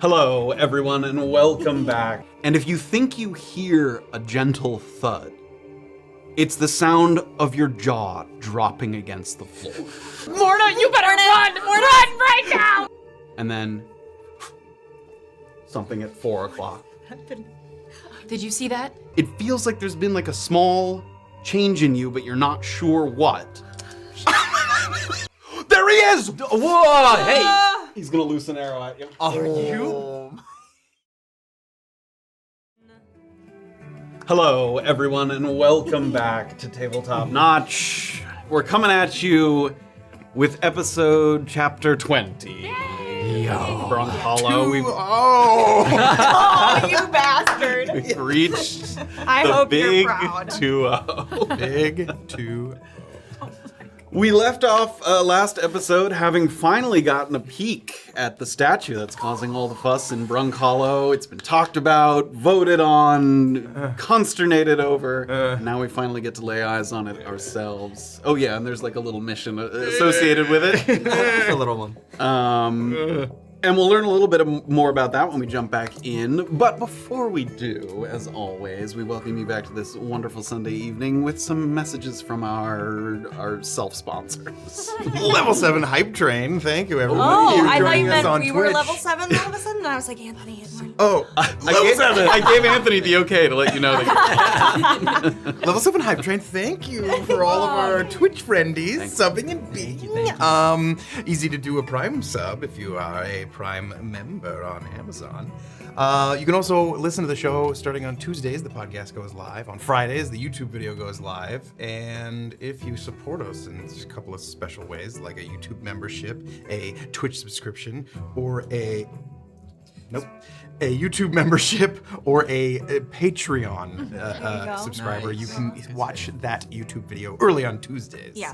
Hello, everyone, and welcome back. And if you think you hear a gentle thud, it's the sound of your jaw dropping against the floor. Morna, you better run! Run right now! And then, something at 4 o'clock. Did you see that? It feels like there's been like a small change in you, but you're not sure what. There he is! Whoa, hey! He's gonna loose an arrow at you. Are you? Hello, everyone, and welcome back to Tabletop Notch. We're coming at you with episode chapter 20. Brunkhollow. Oh, you bastard. We've reached I the hope big you're proud. 2-0. Big 2. We left off last episode having finally gotten a peek at the statue that's causing all the fuss in Brunkhollow. It's been talked about, voted on, consternated over. Now we finally get to lay eyes on it ourselves. Oh yeah, and there's like a little mission associated with it. Just a little one. And we'll learn a little bit more about that when we jump back in. But before we do, as always, we welcome you back to this wonderful Sunday evening with some messages from our self-sponsors. Level 7 hype train. Thank you, everybody. Oh, You're I thought joining you us meant on we were Twitch. level 7 all of a sudden, and I was like, Anthony, Oh, level 7. I gave Anthony the okay to let you know that. Level 7 hype train. Thank you for all of our Twitch friendies subbing and being. Easy to do a Prime sub if you are a Prime member on Amazon. You can also listen to the show starting on Tuesdays. The podcast goes live. On Fridays, the YouTube video goes live. And if you support us in a couple of special ways, like a YouTube membership, a Twitch subscription, or a YouTube membership or a Patreon subscriber, you can watch that YouTube video early on Tuesdays. Yeah.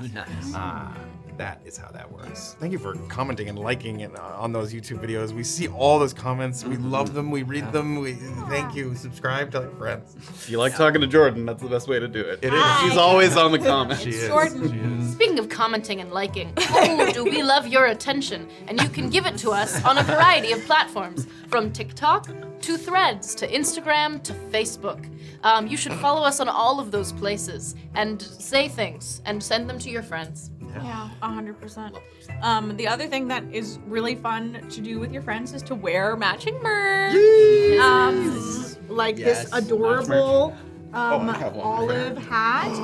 That is how that works. Thank you for commenting and liking it on those YouTube videos. We see all those comments. We love them. We read them. Thank you. Subscribe, tell your friends. If you like talking to Jordan, that's the best way to do it. It is. She's always on the comments. She is. Jordan. Speaking of commenting and liking, oh, do we love your attention? And you can give it to us on a variety of platforms, from TikTok to Threads to Instagram to Facebook. You should follow us on all of those places and say things and send them to your friends. Yeah, 100%. The other thing that is really fun to do with your friends is to wear matching merch. Like this adorable I have one. olive hat.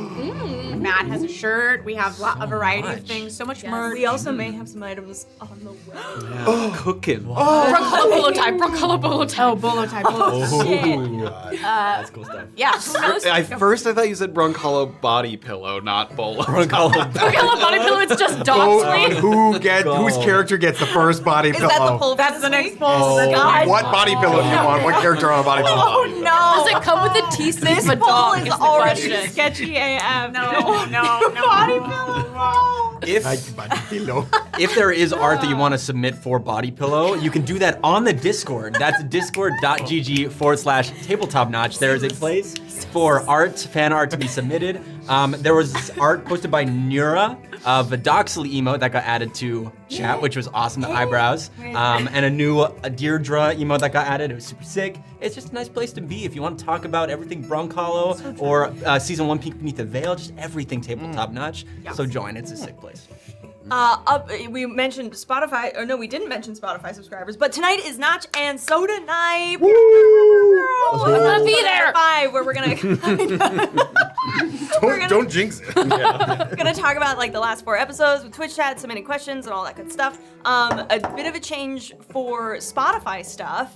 Matt has a shirt. We have a variety of things. So much merch. We also may have some items on the way. Cooking. Brunkhollow bolo tie, Brunkhollow bolo tie. Oh, bolo tie, bolo tie. That's cool stuff. Yeah, who knows? I thought you said Brunkhollow body pillow, not bolo. Brunkhollow body pillow, it's just Doxley. Whose character gets the first body Is pillow? that the poll? That's the next poll. God. What body pillow do you want? What character on a body pillow? Oh no! Does it come with a teaspoon? This poll is already Sketchy AF. No. Body pillow. Body pillow. If there is art that you want to submit for Body Pillow, you can do that on the Discord. That's discord.gg/tabletopnotch. There is a place for fan art to be submitted. There was art posted by Nura of a Doxley emote that got added to chat, which was awesome, the eyebrows. And a new Deirdre emote that got added. It was super sick. It's just a nice place to be if you want to talk about everything Brunkhollow or Season 1 Peek Beneath the Veil, just everything Tabletop Notch. So join, it's a sick place. We mentioned Spotify, or no, we didn't mention Spotify subscribers, but tonight is Notch and Soda Night. I'm gonna be there. 5, where we're gonna Don't jinx it. gonna talk about like the last 4 episodes with Twitch chat, submitting questions and all that good stuff. A bit of a change for Spotify stuff.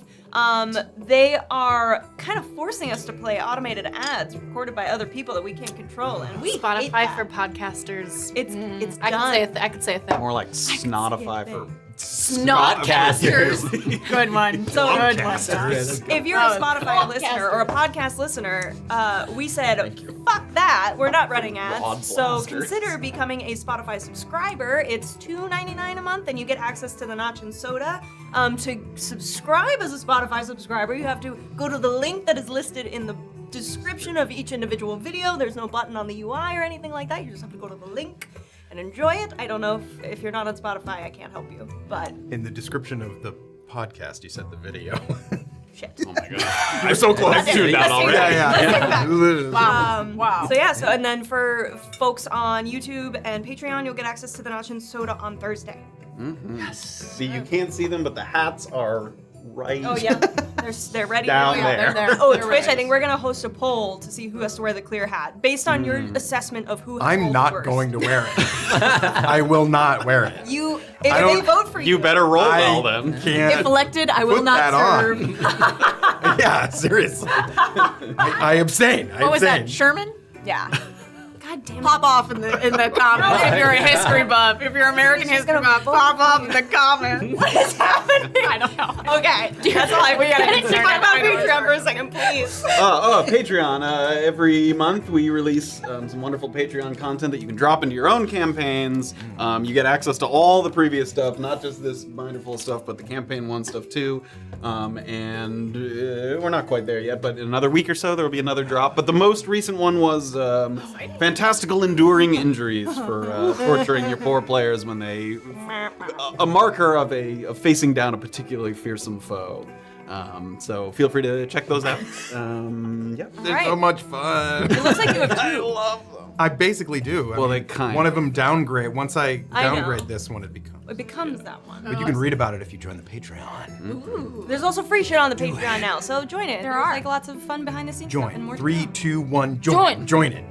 They are kind of forcing us to play automated ads recorded by other people that we can't control, and we hate Spotify that. for podcasters. It's I done. could say a thing. More like Snotify for Snotcasters. Good one. So Podcasters. if you're a Spotify listener or a podcast listener, we said, fuck that, we're not running ads. So consider becoming a Spotify subscriber. It's $2.99 a month and you get access to the Notch and Soda. To subscribe as a Spotify subscriber, you have to go to the link that is listed in the description of each individual video. There's no button on the UI or anything like that. You just have to go to the link and enjoy it. I don't know if you're not on Spotify, I can't help you, but In the description of the podcast. You said the video. Shit. Oh my god. I'm so close. Let's tuned out already. Wow. So yeah, and then for folks on YouTube and Patreon, you'll get access to the Notch and Soda on Thursday. See, you can't see them, but the hats are right. Oh yeah, they're ready. Down to there. They're there. Oh, They're Twitch, ready. I think we're gonna host a poll to see who has to wear the clear hat based on your assessment of who has I'm rolled not worse. going to wear it. I will not wear it. You, if I they don't- vote for you, You better roll I well then. can't. If elected, I will Put not that on. serve. Yeah, seriously. I abstain. What was that, Sherman? Yeah. God damn it. Pop off in the comments if you're a history buff. If you're American history buff, pop off in the comments. What is happening? I don't know. Okay, that's all we gotta talk about Patreon for a second, please. Patreon. Every month we release some wonderful Patreon content that you can drop into your own campaigns. You get access to all the previous stuff, not just this binder full of stuff, but the campaign 1 stuff too. And we're not quite there yet, but in another week or so there will be another drop. But the most recent one was fantastical enduring injuries for torturing your poor players when they a marker of facing down a particularly fearsome foe. So feel free to check those out. Yeah. They're Right. so much fun. It looks like you have I two. love them. I basically do. Well, they kind One of. of them downgrade. Once I I know. downgrade this one, it becomes. It becomes that one. But you can read about it if you join the Patreon. There's also free shit on the Patreon now, so join it. There There's are. like lots of fun behind the scenes stuff and more. Join. 3, 2, 1. Join. Join it.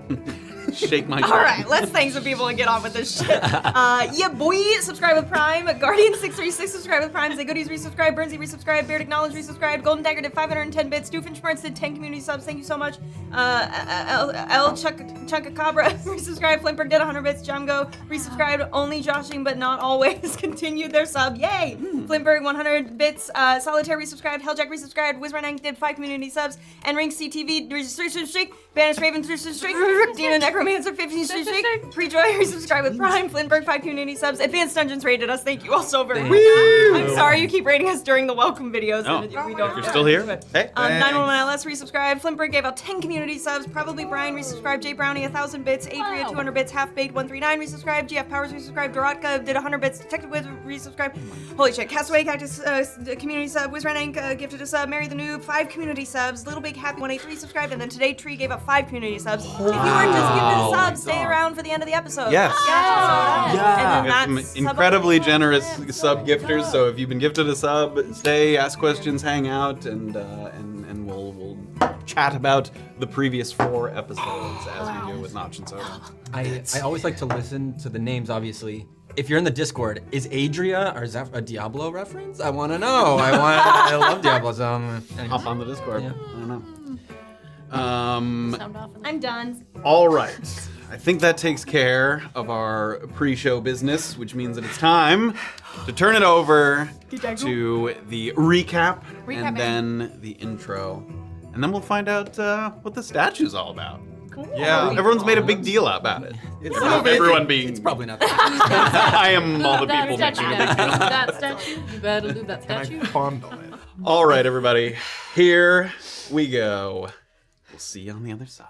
Shake my All right, let's thank some people and get on with this shit. Yeah, boy, subscribe with Prime. Guardian636, subscribe with Prime. Zaygoodies, resubscribe. Burnsy, resubscribe. Beard Acknowledge, resubscribe. Golden Dagger did 510 bits. Doofenshmirtz did 10 community subs. Thank you so much. El Chunkacabra, resubscribe. Flimper did 100 bits. Jamgo, resubscribed. Only joshing, but not always. Continued their sub. Yay! Flimberg, 100 bits. Solitaire, resubscribed. Helljack, resubscribed. Wizrank did 5 community subs. And Ring CTV, registration streak. Banished Raven, streak. Demon Necromancer, 15 streak. Prejoy, resubscribe with Prime. Flintberg, 5 community subs. Advanced Dungeons rated us. Thank you all so very much. I'm sorry you keep rating us during the welcome videos. Oh, and we don't. if you're still here, hey. 911LS resubscribed. Flintberg gave out 10 community subs. Probably Brian resubscribed. Jay Brownie 1,000 bits. Adria 200 bits. Half Baked 139 resubscribed. GF Powers resubscribed. Dorotka did 100 bits. Detective Wiz resubscribed. Holy shit. Castaway Cactus community sub. Wizrank gifted a sub. Mary the Noob 5 community subs. Little Big Happy 183 subscribed. And then today Tree gave up 5 community subs. If you weren't just giving a sub, stay around for the end of the episode. Yes. Yeah. We have some incredibly generous sub gifters, so if you've been gifted a sub, stay, ask questions, hang out, and we'll chat about the previous 4 episodes as we do with Notch and Soda. I always like to listen to the names, obviously. If you're in the Discord, is Adria, or is that a Diablo reference? I want to know. I love Diablo, so Hop on the Discord. Yeah. I don't know. Sound off. I'm done. All right. I think that takes care of our pre-show business, which means that it's time to turn it over to the recap and then the intro. And then we'll find out what the statue's all about. Yeah. Everyone's made a big deal about it. It's Everyone being... it's probably not that. I am all the That people making statue a big down. deal. That statue. You better do that And I statue. fondle it. All right, everybody. Here we go. We'll see you on the other side.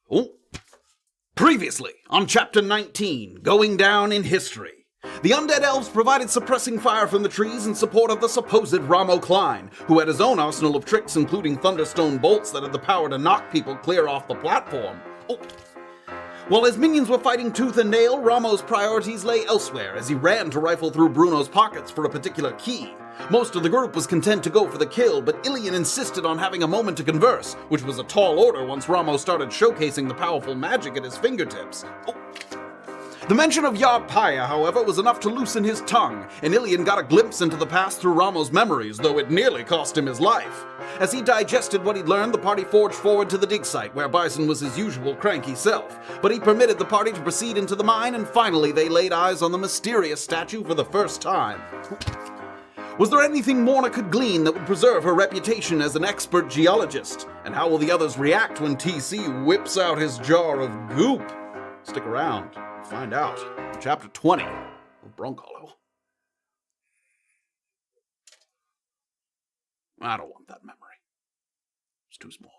Oh. Previously, on Chapter 19, Going Down in History, the undead elves provided suppressing fire from the trees in support of the supposed Ramo Klein, who had his own arsenal of tricks, including thunderstone bolts that had the power to knock people clear off the platform. Oh. While his minions were fighting tooth and nail, Ramo's priorities lay elsewhere as he ran to rifle through Bruno's pockets for a particular key. Most of the group was content to go for the kill, but Illien insisted on having a moment to converse, which was a tall order once Ramo started showcasing the powerful magic at his fingertips. Oh. The mention of Yarpaya, however, was enough to loosen his tongue, and Illien got a glimpse into the past through Ramo's memories, though it nearly cost him his life. As he digested what he'd learned, the party forged forward to the dig site, where Bison was his usual cranky self. But he permitted the party to proceed into the mine, and finally they laid eyes on the mysterious statue for the first time. Was there anything Morna could glean that would preserve her reputation as an expert geologist? And how will the others react when TC whips out his jar of goop? Stick around and find out in Chapter 20 of Brunkhollow. I don't want that memory. It's too small.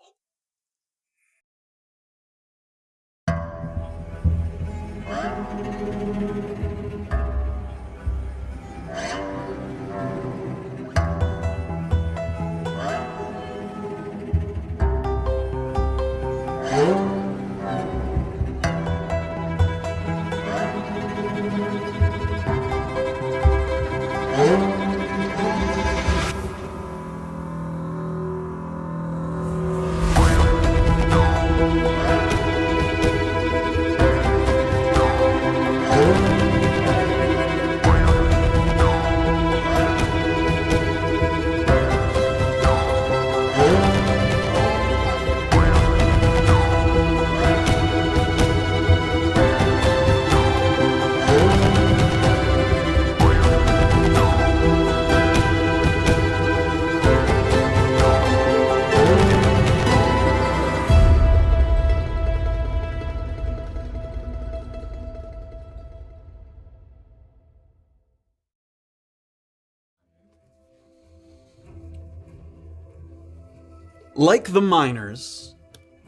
Like the miners,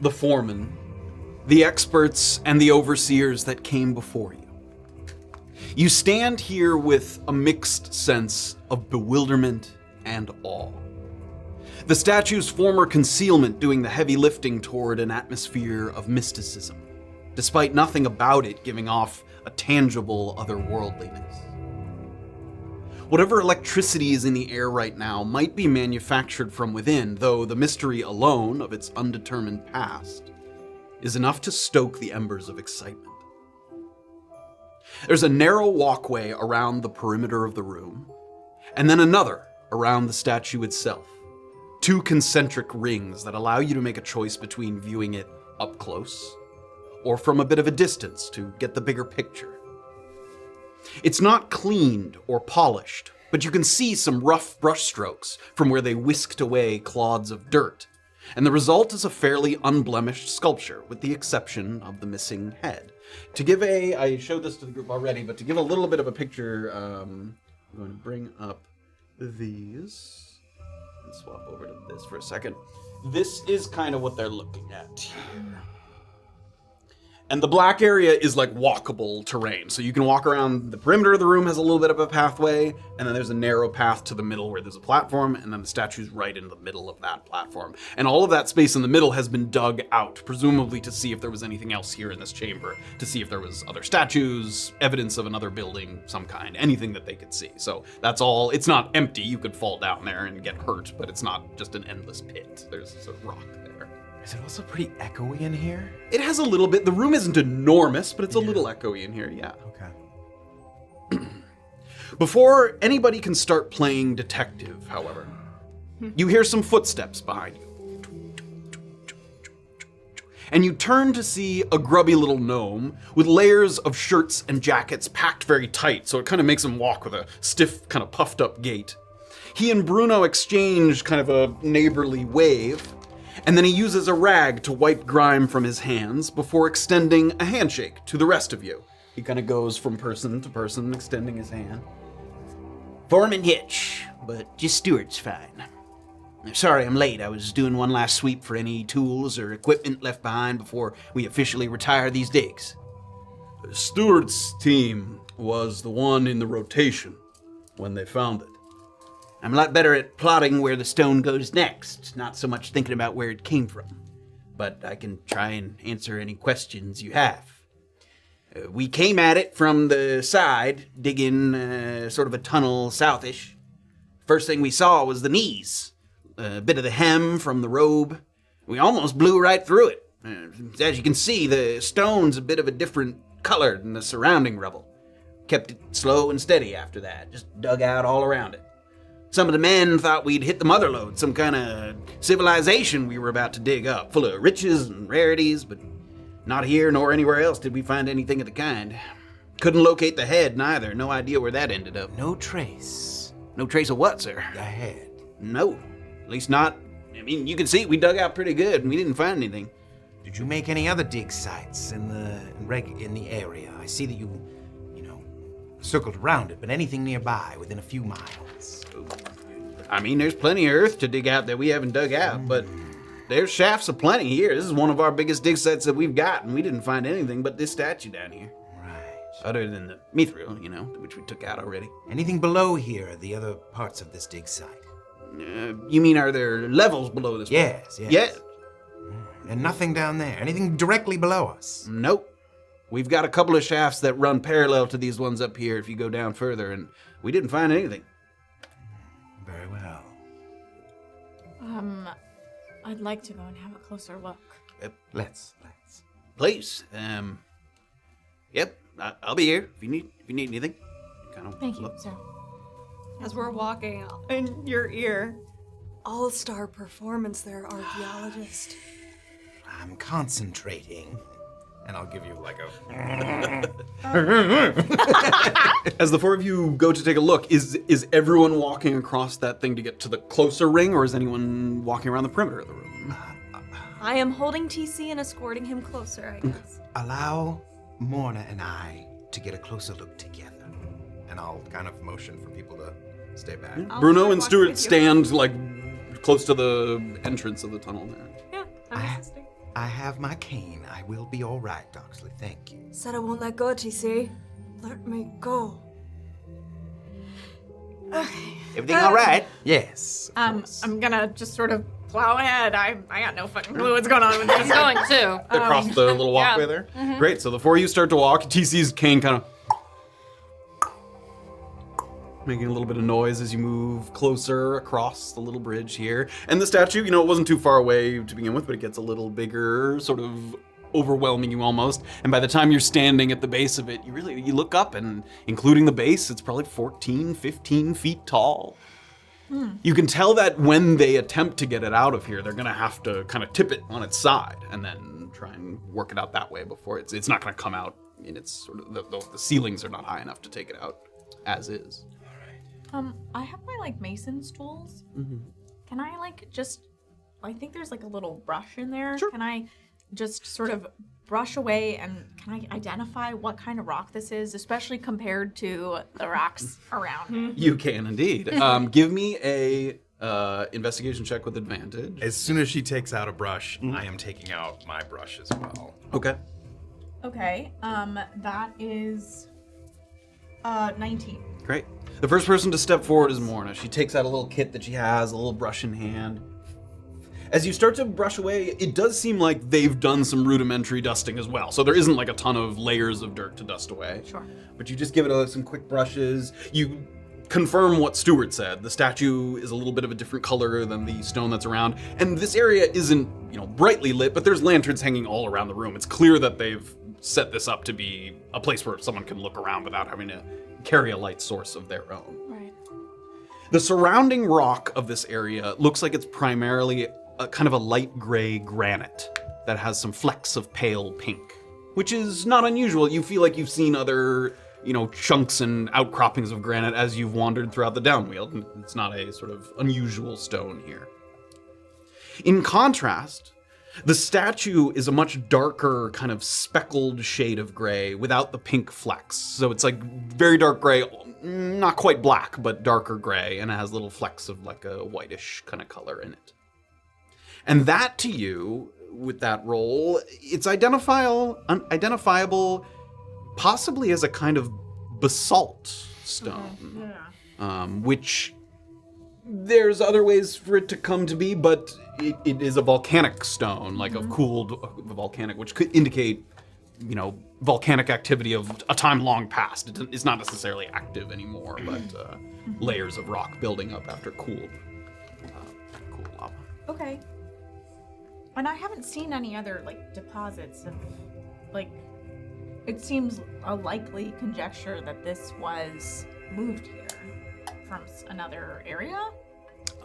the foremen, the experts, and the overseers that came before you, you stand here with a mixed sense of bewilderment and awe. The statue's former concealment doing the heavy lifting toward an atmosphere of mysticism, despite nothing about it giving off a tangible otherworldliness. Whatever electricity is in the air right now might be manufactured from within, though the mystery alone of its undetermined past is enough to stoke the embers of excitement. There's a narrow walkway around the perimeter of the room, and then another around the statue itself. 2 concentric rings that allow you to make a choice between viewing it up close or from a bit of a distance to get the bigger picture. It's not cleaned or polished, but you can see some rough brushstrokes from where they whisked away clods of dirt, and the result is a fairly unblemished sculpture, with the exception of the missing head. To give I showed this to the group already, but to give a little bit of a picture, I'm going to bring up these and swap over to this for a second. This is kind of what they're looking at here. And the black area is like walkable terrain. So you can walk around the perimeter of the room, has a little bit of a pathway, and then there's a narrow path to the middle where there's a platform, and then the statue's right in the middle of that platform. And all of that space in the middle has been dug out, presumably to see if there was anything else here in this chamber, to see if there was other statues, evidence of another building, some kind, anything that they could see. So that's all. It's not empty. You could fall down there and get hurt, but it's not just an endless pit. There's a rock there. Is it also pretty echoey in here? It has a little bit. The room isn't enormous, but it's a little echoey in here, yeah. Okay. Before anybody can start playing detective, however, you hear some footsteps behind you. And you turn to see a grubby little gnome with layers of shirts and jackets packed very tight, so it kind of makes him walk with a stiff, kind of puffed up gait. He and Bruno exchange kind of a neighborly wave, and then he uses a rag to wipe grime from his hands before extending a handshake to the rest of you. He kind of goes from person to person, extending his hand. Foreman Hitch, but just Stewart's fine. Sorry I'm late. I was doing one last sweep for any tools or equipment left behind before we officially retire these digs. Stewart's team was the one in the rotation when they found it. I'm a lot better at plotting where the stone goes next, not so much thinking about where it came from. But I can try and answer any questions you have. We came at it from the side, digging sort of a tunnel southish. First thing we saw was the knees, a bit of the hem from the robe. We almost blew right through it. As you can see, the stone's a bit of a different color than the surrounding rubble. Kept it slow and steady after that, just dug out all around it. Some of the men thought we'd hit the mother lode, some kind of civilization we were about to dig up, full of riches and rarities, but not here nor anywhere else did we find anything of the kind. Couldn't locate the head neither, no idea where that ended up. No trace. No trace of what, sir? The head. No, at least not. I mean, you can see we dug out pretty good and we didn't find anything. Did you make any other dig sites in the area? I see that you circled around it, but anything nearby within a few miles? I mean, there's plenty of earth to dig out that we haven't dug out, but there's shafts aplenty here. This is one of our biggest dig sites that we've got, and we didn't find anything but this statue down here. Right. Other than the mithril, which we took out already. Anything below here, the other parts of this dig site? You mean, are there levels below this? Yes. Yeah. And nothing down there? Anything directly below us? Nope. We've got a couple of shafts that run parallel to these ones up here if you go down further, and we didn't find anything. Very well. I'd like to go and have a closer look. Let's. Please. Yep. I'll be here if you need anything. Thank you, sir. As we're walking in your ear, all-star performance there, archaeologist. I'm concentrating. And I'll give you like a... As the four of you go to take a look, is everyone walking across that thing to get to the closer ring, or is anyone walking around the perimeter of the room? I am holding TC and escorting him closer, I guess. Allow Morna and I to get a closer look together. And I'll kind of motion for people to stay back. Bruno I'll and walk Stuart with you. stand like close to the entrance of the tunnel there. Yeah, I'm assisting. I have my cane. I will be all right, Doxley. Thank you. Said I won't let go, TC. Let me go. Everything all right? Yes. I'm gonna just sort of plow ahead. I got no fucking clue what's going on with I'm this. going too. Across the little walkway there? Great, so the four of you start to walk. TC's cane kind of making a little bit of noise as you move closer across the little bridge here. And the statue, it wasn't too far away to begin with, but it gets a little bigger, sort of overwhelming you almost. And by the time you're standing at the base of it, you look up, and including the base, it's probably 14, 15 feet tall. You can tell that when they attempt to get it out of here, they're gonna have to kind of tip it on its side and then try and work it out that way before it's not gonna come out in its sort of, the ceilings are not high enough to take it out as is. I have my mason's tools. Can I I think there's a little brush in there. Sure. Can I just sort of brush away, and can I identify what kind of rock this is, especially compared to the rocks around me? You can indeed. Give me a investigation check with advantage. As soon as she takes out a brush, I am taking out my brush as well. Okay. Okay, that is 19. Great. The first person to step forward is Morna. She takes out a little kit that she has, a little brush in hand. As you start to brush away, it does seem like they've done some rudimentary dusting as well. So there isn't a ton of layers of dirt to dust away. Sure. But you just give it some quick brushes. You confirm what Stuart said. The statue is a little bit of a different color than the stone that's around. And this area isn't, brightly lit, but there's lanterns hanging all around the room. It's clear that they've set this up to be a place where someone can look around without having to carry a light source of their own. Right. The surrounding rock of this area looks like it's primarily a kind of a light gray granite that has some flecks of pale pink, which is not unusual. You feel like you've seen other, chunks and outcroppings of granite as you've wandered throughout the Downweald. It's not a sort of unusual stone here. In contrast, the statue is a much darker, kind of speckled shade of gray without the pink flecks. So it's very dark gray, not quite black, but darker gray, and it has little flecks of a whitish kind of color in it. And that to you, with that roll, it's identifiable possibly as a kind of basalt stone. Which there's other ways for it to come to be, but it is a volcanic stone, a cooled volcanic, which could indicate, volcanic activity of a time long past. It's not necessarily active anymore, but layers of rock building up after cooled lava. Okay. And I haven't seen any other deposits of it seems a likely conjecture that this was moved here from another area.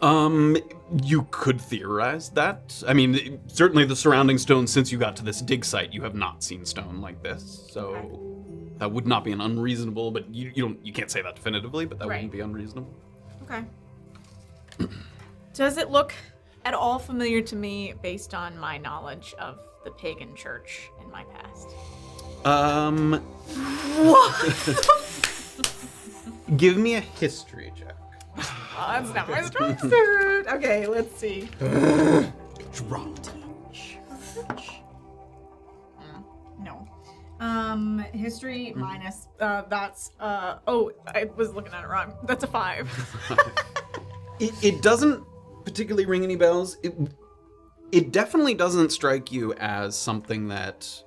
You could theorize that. I mean, certainly the surrounding stone, since you got to this dig site, you have not seen stone like this. So that would not be an unreasonable, but you can't say that definitively, but that wouldn't be unreasonable. Okay. Does it look at all familiar to me based on my knowledge of the pagan church in my past? Give me a history check. Oh, that's not my strong suit. Okay, let's see. Drop. No. History minus, that's, I was looking at it wrong. That's a 5. It doesn't particularly ring any bells. It definitely doesn't strike you as something that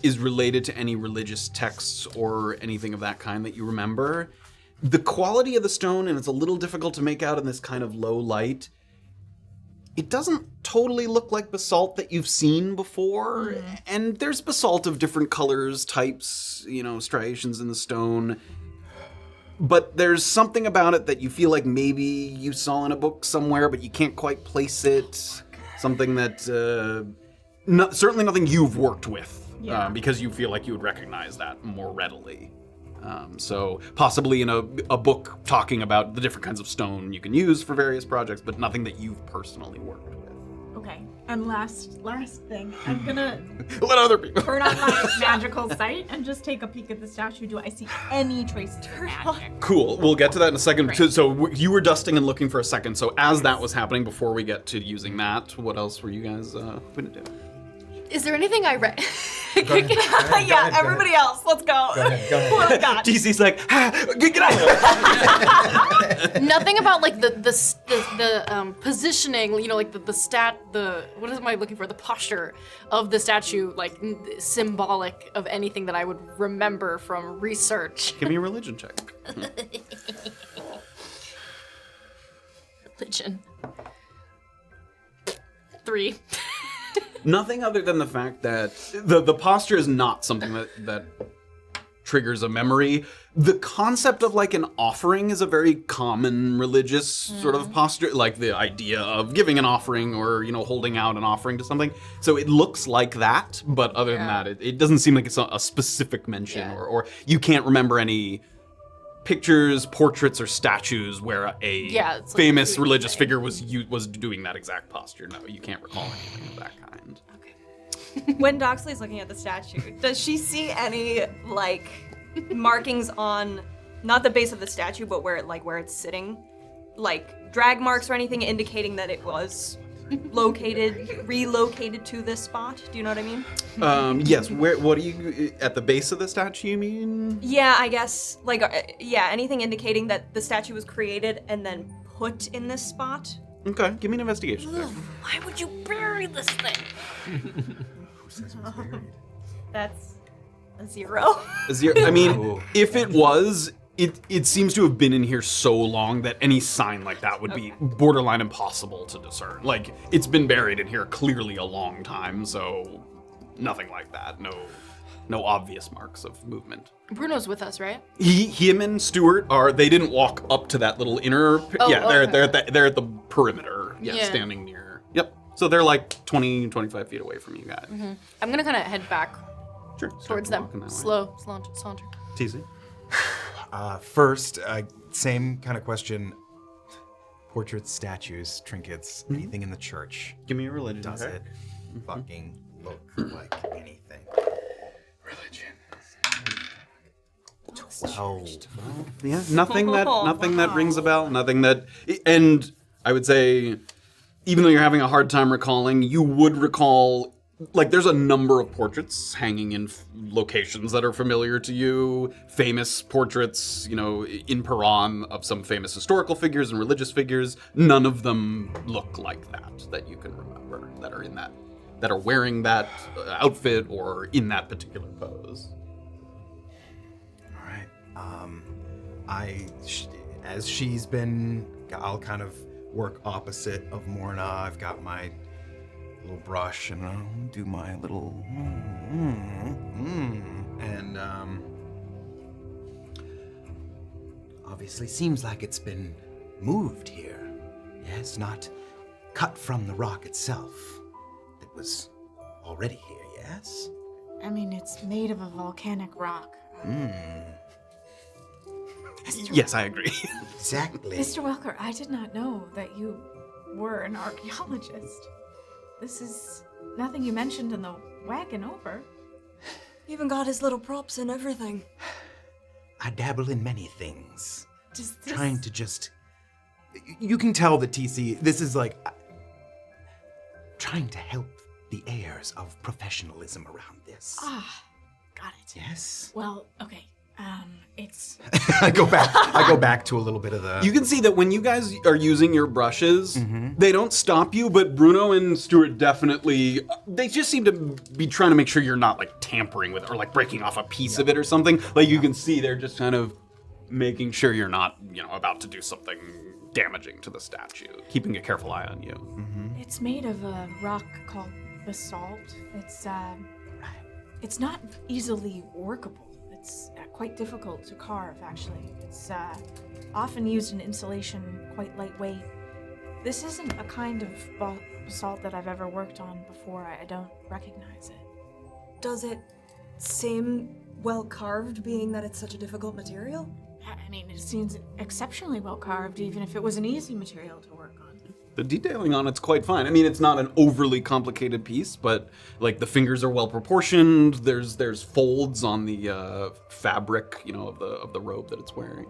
is related to any religious texts or anything of that kind that you remember. The quality of the stone, and it's a little difficult to make out in this kind of low light, it doesn't totally look like basalt that you've seen before. And there's basalt of different colors, types, striations in the stone. But there's something about it that you feel like maybe you saw in a book somewhere, but you can't quite place it. Something that, certainly nothing you've worked with. Because you feel like you would recognize that more readily. So possibly in a book talking about the different kinds of stone you can use for various projects, but nothing that you've personally worked with. Okay. And last thing, I'm gonna Let other people turn on my magical sight and just take a peek at the statue. Do I see any traces of magic? Cool. We'll get to that in a second. So you were dusting and looking for a second. So as that was happening, before we get to using that, what else were you guys going to do? Is there anything I read? Yeah, everybody else, let's go. Go ahead. What do we got? TC's like, get out. Nothing about like the positioning, like what am I looking for? The posture of the statue, like symbolic of anything that I would remember from research. Give me a religion check. Religion. 3. Nothing other than the fact that the posture is not something that triggers a memory. The concept of like an offering is a very common religious sort of posture, like the idea of giving an offering or, holding out an offering to something. So it looks like that, but other than that, it doesn't seem like it's a specific mention or you can't remember any pictures, portraits, or statues where a famous religious figure was doing that exact posture. No, you can't recall anything of that kind. Okay. When Doxley's looking at the statue, does she see any markings on not the base of the statue, but where it's sitting, like drag marks or anything indicating that it was relocated to this spot? Do you know what I mean? Yes. What do you at the base of the statue? You mean? Yeah, I guess anything indicating that the statue was created and then put in this spot. Okay, give me an investigation check. Why would you bury this thing? Who says it was buried? That's a 0. I mean, if it was, it seems to have been in here so long that any sign like that would be borderline impossible to discern. Like, it's been buried in here clearly a long time, so nothing like that. No obvious marks of movement. Bruno's with us, right? Him and Stuart they didn't walk up to that little inner. They're at the perimeter. Yeah, standing near. Yep. So they're like 20, 25 feet away from you guys. Mm-hmm. I'm gonna kind of head back towards them. Slow saunter. TC. First, same kind of question. Portraits, statues, trinkets, anything in the church. Give me a religion. Does it fucking look like anything? Religion. 12. Yeah, nothing that rings a bell. Nothing that, and I would say, even though you're having a hard time recalling, you would recall. Like, there's a number of portraits hanging in locations that are familiar to you. Famous portraits, in Paran of some famous historical figures and religious figures. None of them look like that you can remember, that are wearing that outfit or in that particular pose. All right. As she's been, I'll kind of work opposite of Morna. I've got my little brush and I'll do my little and obviously seems like it's been moved here. Yes, not cut from the rock itself. It was already here, yes? I mean, it's made of a volcanic rock. Yes, I agree. Exactly. Mr. Welker, I did not know that you were an archaeologist. This is nothing you mentioned in the wagon over. Even got his little props and everything. I dabble in many things. Trying to just... You can tell that TC, this is like... trying to help the heirs of professionalism around this. got it. Yes. Well, okay. It's I go back to a little bit of the. You can see that when you guys are using your brushes, they don't stop you, but Bruno and Stuart definitely, they just seem to be trying to make sure you're not like tampering with it or like breaking off a piece of it or something. Like you can see they're just kind of making sure you're not, about to do something damaging to the statue, keeping a careful eye on you. It's made of a rock called basalt. It's not easily workable. It's quite difficult to carve, actually. It's often used in insulation, quite lightweight. This isn't a kind of basalt that I've ever worked on before. I don't recognize it. Does it seem well carved, being that it's such a difficult material? I mean, it seems exceptionally well carved, even if it was an easy material to work on. The detailing on it's quite fine. I mean, it's not an overly complicated piece, but like the fingers are well proportioned. There's folds on the fabric, of the robe that it's wearing.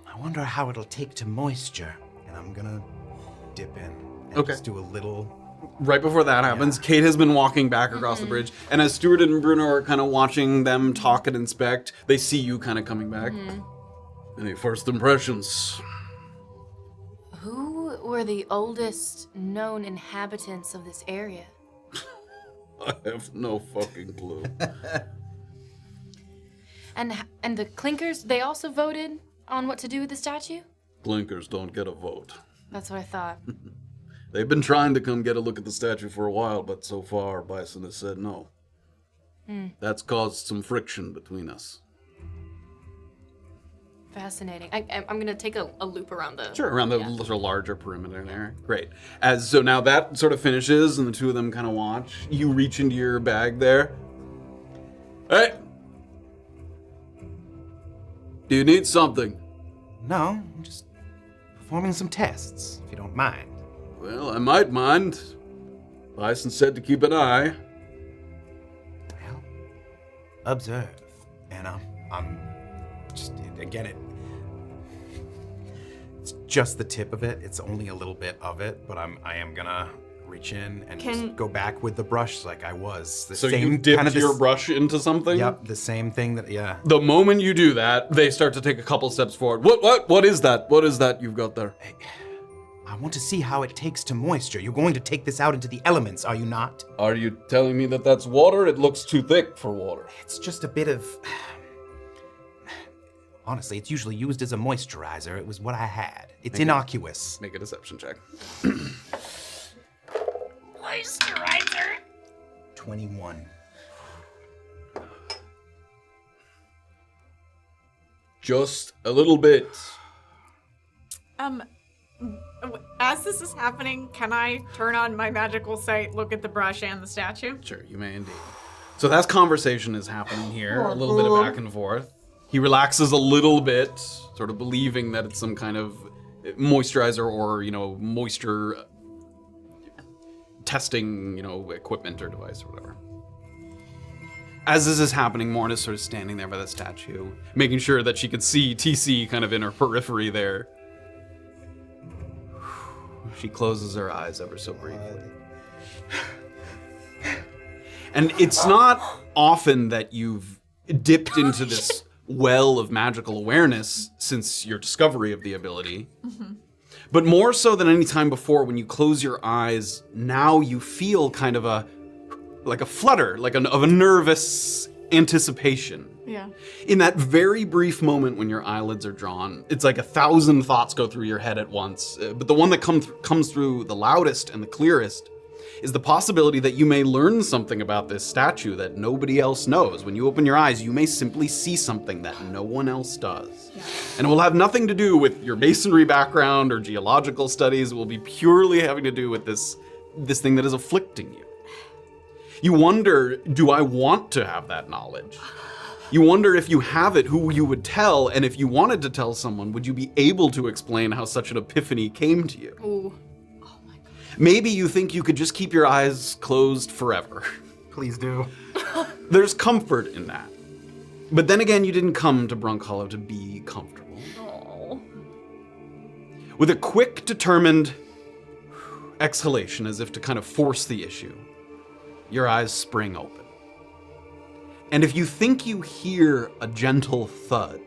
I wonder how it'll take to moisture. And I'm gonna dip in and Okay. just do a little. Right before that happens, Kayt has been walking back across the bridge, and as Stuart and Bruno are kind of watching them talk and inspect, they see you kind of coming back. Any first impressions? Who were the oldest known inhabitants of this area? I have no fucking clue. And the Clinkers, they also voted on what to do with the statue? Blinkers don't get a vote. That's what I thought. They've been trying to come get a look at the statue for a while, but so far Bison has said no. That's caused some friction between us. Fascinating. I'm gonna take a loop around the... Sure, around the sort of larger perimeter there. Great. So now that sort of finishes and the two of them kind of watch, you reach into your bag there. Hey! Do you need something? No, I'm just performing some tests, if you don't mind. Well, I might mind. Bison said to keep an eye. Well, observe. And I'm just, again, it's just the tip of it. It's only a little bit of it, but I am gonna reach in and just go back with the brush like I was. So you dipped your brush into something? Yep, the same thing that, yeah. The moment you do that, they start to take a couple steps forward. What is that? What is that you've got there? Hey, I want to see how it takes to moisture. You're going to take this out into the elements, are you not? Are you telling me that that's water? It looks too thick for water. It's just a bit of... Honestly, it's usually used as a moisturizer. It was what I had. It's innocuous. Make a deception check. Moisturizer. 21. Just a little bit. As this is happening, can I turn on my magical sight, look at the brush and the statue? Sure, you may indeed. So that conversation is happening here, a little bit of back and forth. He relaxes a little bit, sort of believing that it's some kind of moisturizer or, moisture testing, equipment or device or whatever. As this is happening, Morna's sort of standing there by the statue, making sure that she could see TC kind of in her periphery there. She closes her eyes ever so briefly. And it's not often that you've dipped into this well of magical awareness since your discovery of the ability. But more so than any time before, when you close your eyes, now you feel kind of a flutter, of a nervous anticipation. Yeah. In that very brief moment when your eyelids are drawn, it's like 1,000 thoughts go through your head at once. But the one that comes through the loudest and the clearest is the possibility that you may learn something about this statue that nobody else knows. When you open your eyes, you may simply see something that no one else does. Yeah. And it will have nothing to do with your masonry background or geological studies. It will be purely having to do with this thing that is afflicting you. You wonder, do I want to have that knowledge? You wonder if you have it, who you would tell, and if you wanted to tell someone, would you be able to explain how such an epiphany came to you? Ooh. Oh my God. Maybe you think you could just keep your eyes closed forever. Please do. There's comfort in that. But then again, you didn't come to Brunkhollow to be comfortable. Oh. With a quick, determined, exhalation, as if to kind of force the issue, your eyes spring open. And if you think you hear a gentle thud,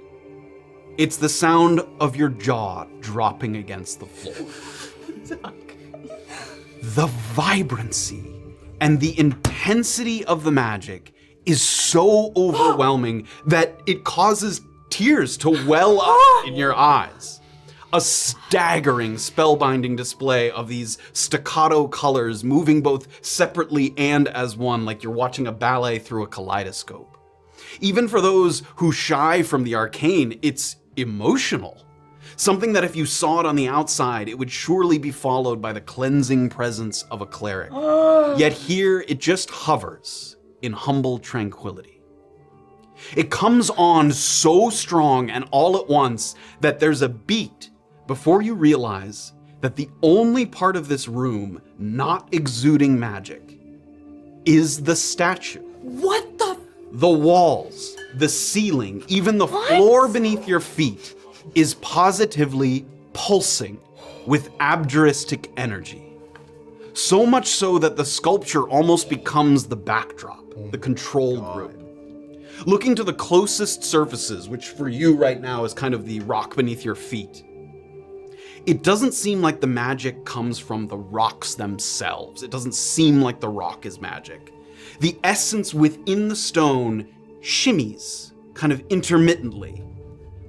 it's the sound of your jaw dropping against the floor. The vibrancy and the intensity of the magic is so overwhelming that it causes tears to well up in your eyes. A staggering, spellbinding display of these staccato colors moving both separately and as one, like you're watching a ballet through a kaleidoscope. Even for those who shy from the arcane, it's emotional. Something that if you saw it on the outside, it would surely be followed by the cleansing presence of a cleric. Yet here, it just hovers in humble tranquility. It comes on so strong and all at once that there's a beat before you realize that the only part of this room not exuding magic is the statue. What the? The walls, the ceiling, even the floor beneath your feet is positively pulsing with abjuristic energy. So much so that the sculpture almost becomes the backdrop, the control group. Looking to the closest surfaces, which for you right now is kind of the rock beneath your feet, it doesn't seem like the magic comes from the rocks themselves. It doesn't seem like the rock is magic. The essence within the stone shimmies kind of intermittently,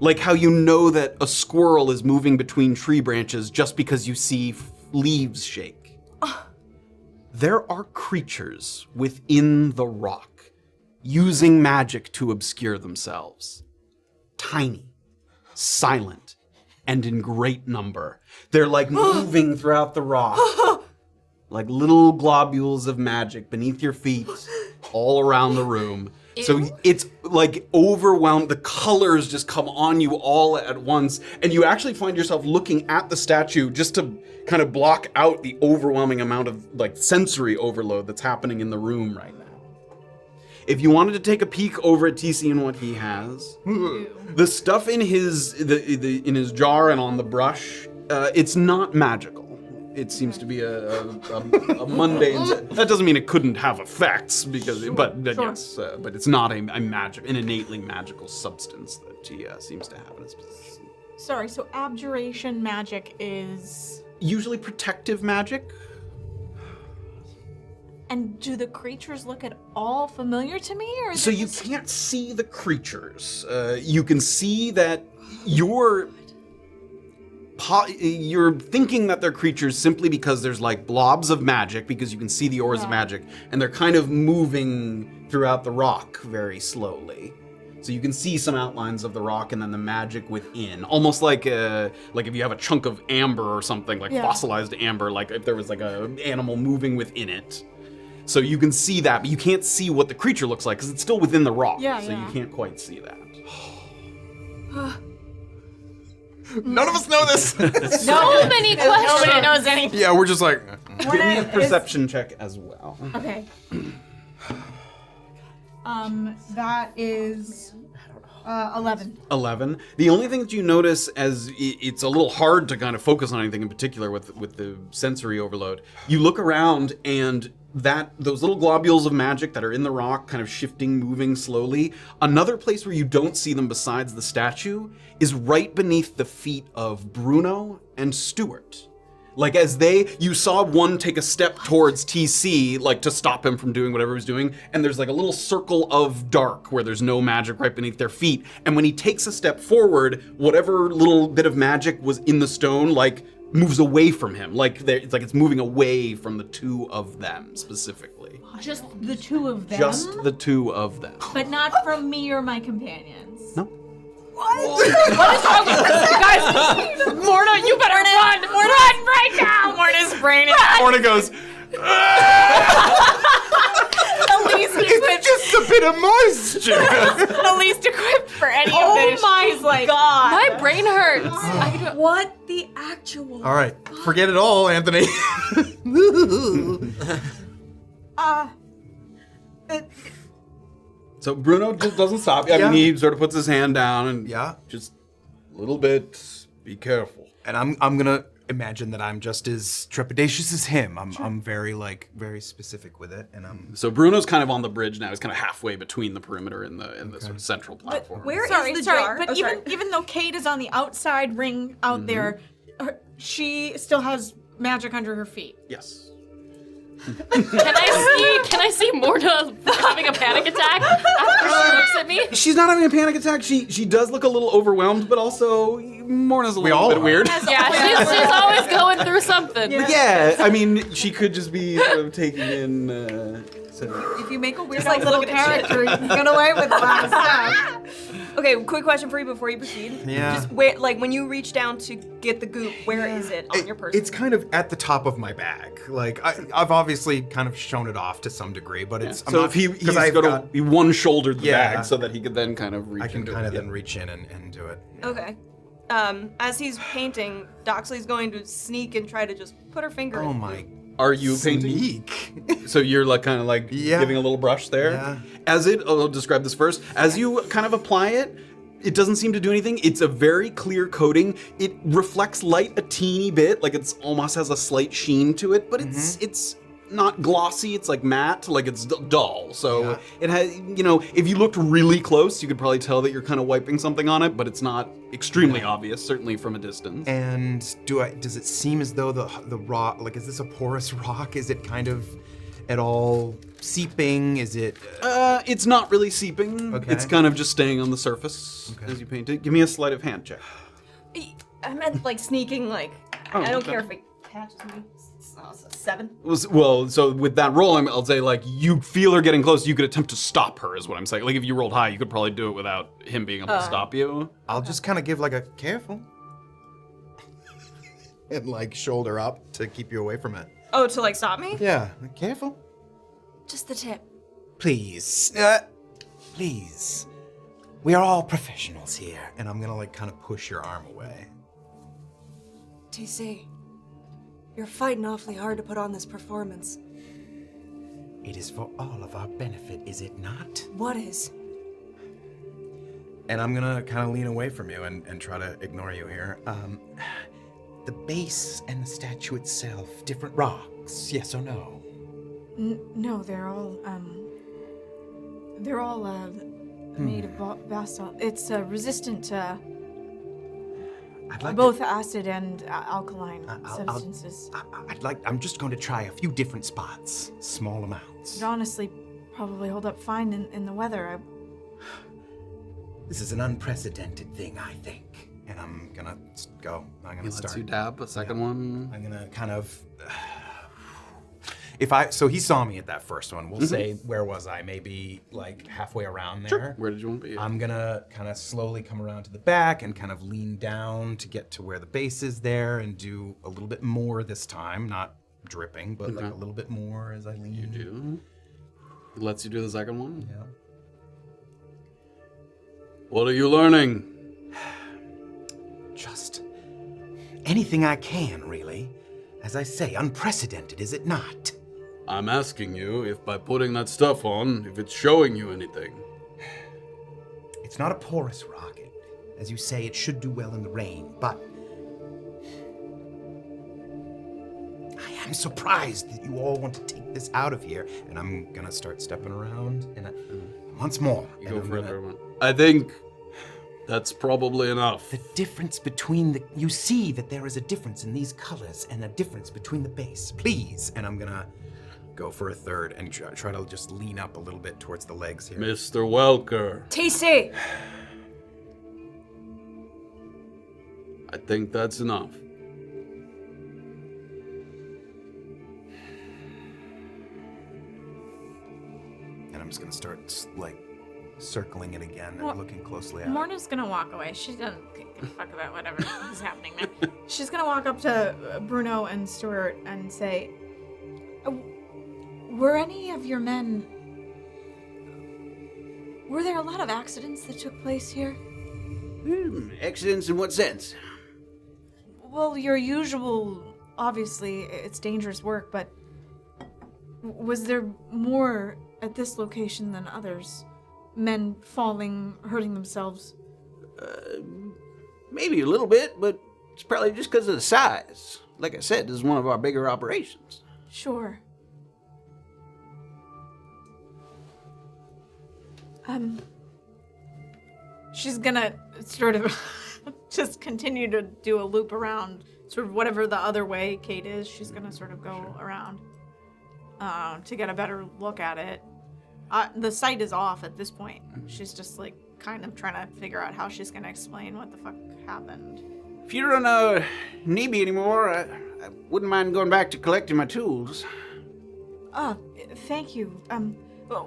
like how you know that a squirrel is moving between tree branches just because you see leaves shake. There are creatures within the rock using magic to obscure themselves. Tiny, silent, and in great number. They're like moving throughout the rock, like little globules of magic beneath your feet, all around the room. So it's like overwhelmed. The colors just come on you all at once, and you actually find yourself looking at the statue just to kind of block out the overwhelming amount of like sensory overload that's happening in the room right now. If you wanted to take a peek over at TC and what he has, the stuff in his in his jar and on the brush, it's not magical. It seems to be a mundane. That doesn't mean it couldn't have effects, but it's not an innately magical substance that he seems to have in his possession. Sorry, so abjuration magic is Usually protective magic. And do the creatures look at all familiar to me, or is So it you just... can't see the creatures. You can see that you're thinking that they're creatures simply because there's like blobs of magic, because you can see the auras of magic, and they're kind of moving throughout the rock very slowly. So you can see some outlines of the rock and then the magic within, almost like if you have a chunk of amber or something, like fossilized amber, like if there was like an animal moving within it. So you can see that, but you can't see what the creature looks like because it's still within the rock. You can't quite see that. None of us know this. So many questions. Nobody knows anything. Yeah, we're just like. Give me a perception check as well. Okay. That is 11. 11. The only thing that you notice, as it's a little hard to kind of focus on anything in particular with the sensory overload, you look around and those little globules of magic that are in the rock kind of shifting, moving slowly. Another place where you don't see them besides the statue is right beneath the feet of Bruno and Stuart. Like you saw one take a step towards TC, like to stop him from doing whatever he was doing, and there's like a little circle of dark where there's no magic right beneath their feet. And when he takes a step forward, whatever little bit of magic was in the stone, like moves away from him. It's moving away from the two of them specifically. Just the two of them? Just the two of them. But not from me or my companions. No. What is wrong with this? Guys, Morna, you better run! Run right now! Morna's brain is Morna goes, It's just a bit of moisture. the least equipped for any of Oh this. my God. My brain hurts. I can do it. What the actual? All right, forget it all, Anthony. So Bruno just doesn't stop. I mean, he sort of puts his hand down and just a little bit. Be careful. And I'm gonna imagine that I'm just as trepidatious as him. I'm very very specific with it, and I'm. So Bruno's kind of on the bridge now. He's kind of halfway between the perimeter and the sort of central platform. Where is Sorry, the sorry, jar? but Oh, sorry. even though Kayt is on the outside ring out there, she still has magic under her feet. Yes. Can I see Morna having a panic attack after she looks at me? She's not having a panic attack. She does look a little overwhelmed, but also Morna's a little bit weird. Yeah, she's always going through something. Yeah, I mean, she could just be sort of taking in. If you make a weird like little looking at shit. character, you can get away with a lot of stuff. Okay, quick question for you before you proceed. Yeah. Just where, like, when you reach down to get the goop, where is it on your person? It's kind of at the top of my bag. Like I've obviously kind of shown it off to some degree, but it's So if he's got to one shouldered the bag so that he could then kind of reach. I can into kind of it. then reach in and do it. Okay. As he's painting, Doxley's going to sneak and try to just put her finger Oh in. my. Are you painting? Sneak. So you're like kind of like Yeah. giving a little brush there. Yeah. I'll describe this first. As you kind of apply it, it doesn't seem to do anything. It's a very clear coating. It reflects light a teeny bit, like it's almost has a slight sheen to it, but it's not glossy. It's like matte, like it's dull. So it has, if you looked really close, you could probably tell that you're kind of wiping something on it, but it's not extremely obvious, certainly from a distance. And does it seem as though the rock, like, is this a porous rock? Is it kind of at all seeping? Is it? It's not really seeping. Okay. It's kind of just staying on the surface as you paint it. Give me a sleight of hand check. I meant, like, sneaking, like, Oh, I don't okay. care if it catches me. It's a 7. Well, so with that roll, I'll say, like, you feel her getting close, you could attempt to stop her, is what I'm saying. Like, if you rolled high, you could probably do it without him being able to stop you. I'll just kind of give like a careful, and like shoulder up to keep you away from it. Oh, to, like, stop me? Yeah, careful. Just the tip. Please, please. We are all professionals here, and I'm gonna like kind of push your arm away. TC, you're fighting awfully hard to put on this performance. It is for all of our benefit, is it not? What is? And I'm gonna kind of lean away from you and try to ignore you here. The base and the statue itself, different rocks, yes or no? No, they're all made of basalt. It's resistant to I'd like both acid and alkaline substances. I'm just going to try a few different spots, small amounts. It'd honestly probably hold up fine in the weather. This is an unprecedented thing, I think. And I'm gonna go. I'm gonna He start. lets you dab a second one. I'm gonna kind of. So he saw me at that first one. We'll say, where was I? Maybe like halfway around there. Sure. Where did you want to be? I'm gonna kind of slowly come around to the back and kind of lean down to get to where the base is there and do a little bit more this time. Not dripping, but like a little bit more as I lean. You do. He lets you do the second one. Yeah. What are you learning? Just anything I can, really. As I say, unprecedented, is it not? I'm asking you if by putting that stuff on, if it's showing you anything. It's not a porous rock. As you say, it should do well in the rain, but I am surprised that you all want to take this out of here. And I'm gonna start stepping around, and once more. You and go I'm for gonna- it. I think that's probably enough. The difference between you see that there is a difference in these colors and a difference between the base. Please. And I'm gonna go for a third and try to just lean up a little bit towards the legs here. Mr. Welker, TC! I think that's enough. And I'm just gonna start like circling it again and looking closely at it. Morna's gonna walk away. She doesn't give a fuck about whatever is happening now. She's gonna walk up to Bruno and Stuart and say, were any of your men... Were there a lot of accidents that took place here? Accidents in what sense? Well, your usual... Obviously, it's dangerous work, but... Was there more at this location than others? Men falling, hurting themselves? Maybe a little bit, but It's probably just because of the size. Like I said, this is one of our bigger operations. Sure. She's gonna sort of just continue to do a loop around, sort of whatever the other way Kayt is. She's gonna sort of go around to get a better look at it. The sight is off at this point. She's just like kind of trying to figure out how she's gonna explain what the fuck happened. If you don't need me anymore, I wouldn't mind going back to collecting my tools. Thank you.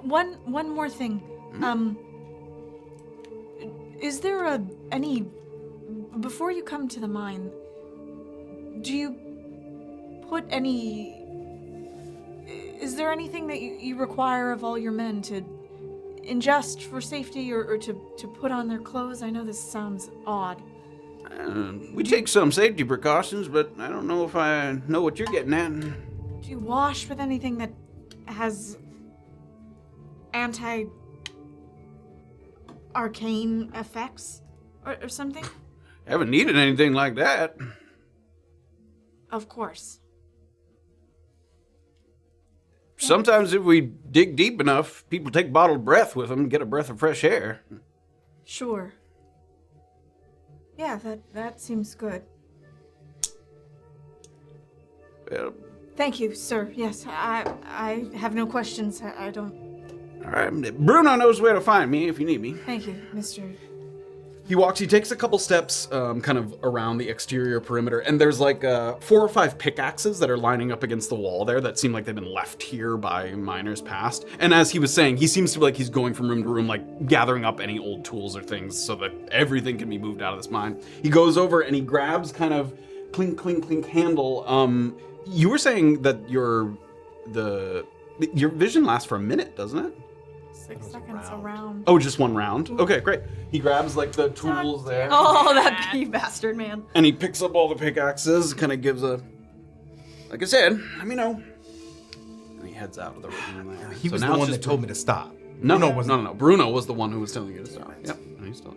One more thing. Is there any before you come to the mine? Do you put any? Is there anything that you require of all your men to ingest for safety, or to put on their clothes? I know this sounds odd. We take some safety precautions, but I don't know if I know what you're getting at. Do you wash with anything that has anti-arcane effects or something? Haven't needed anything like that. Of course. Sometimes if we dig deep enough, people take bottled breath with them and get a breath of fresh air. Sure. Yeah, that seems good. Well, Thank you, sir. Yes, I have no questions. I don't... all right. Bruno knows where to find me if you need me. Thank you, Mr. He takes a couple steps kind of around the exterior perimeter, and there's like 4 or 5 pickaxes that are lining up against the wall there that seem like they've been left here by miners past. And as he was saying, he seems to be like he's going from room to room, like gathering up any old tools or things so that everything can be moved out of this mine. He goes over and he grabs kind of clink, clink, clink handle. You were saying that your vision lasts for a minute, doesn't it? 6 seconds around. Oh, just 1 round? Okay, great. He grabs like the tools there. Oh, that you bastard, man. And he picks up all the pickaxes, kind of gives a, like I said, let me know. And he heads out of the room there. He was now the it's one just that told me to stop. No, Bruno wasn't. no. Bruno was the one who was telling you to stop. Yep, and he's still.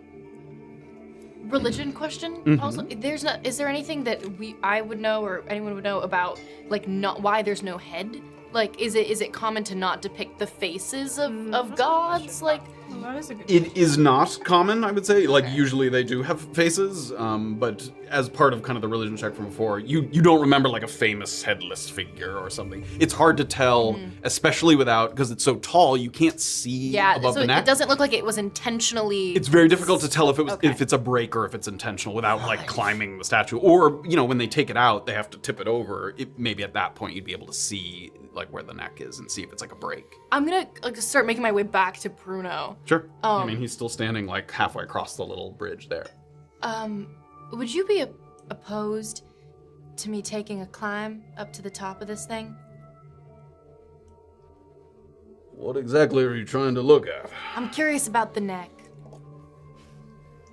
Religion question also. Is there anything that I would know or anyone would know about like not why there's no head? Like, is it common to not depict the faces of gods? Like, Well, that is a good... It is not common, I would say. Like, usually they do have faces, but as part of kind of the religion check from before, you don't remember like a famous headless figure or something. It's hard to tell, especially without, because it's so tall, you can't see above the neck. It doesn't look like it was intentionally... It's very difficult to tell if it's a break or if it's intentional without like climbing the statue. Or, when they take it out, they have to tip it over. Maybe at that point you'd be able to see like where the neck is and see if it's like a break. I'm gonna start making my way back to Bruno. Sure. I mean, he's still standing like halfway across the little bridge there. Would you be opposed to me taking a climb up to the top of this thing? What exactly are you trying to look at? I'm curious about the neck.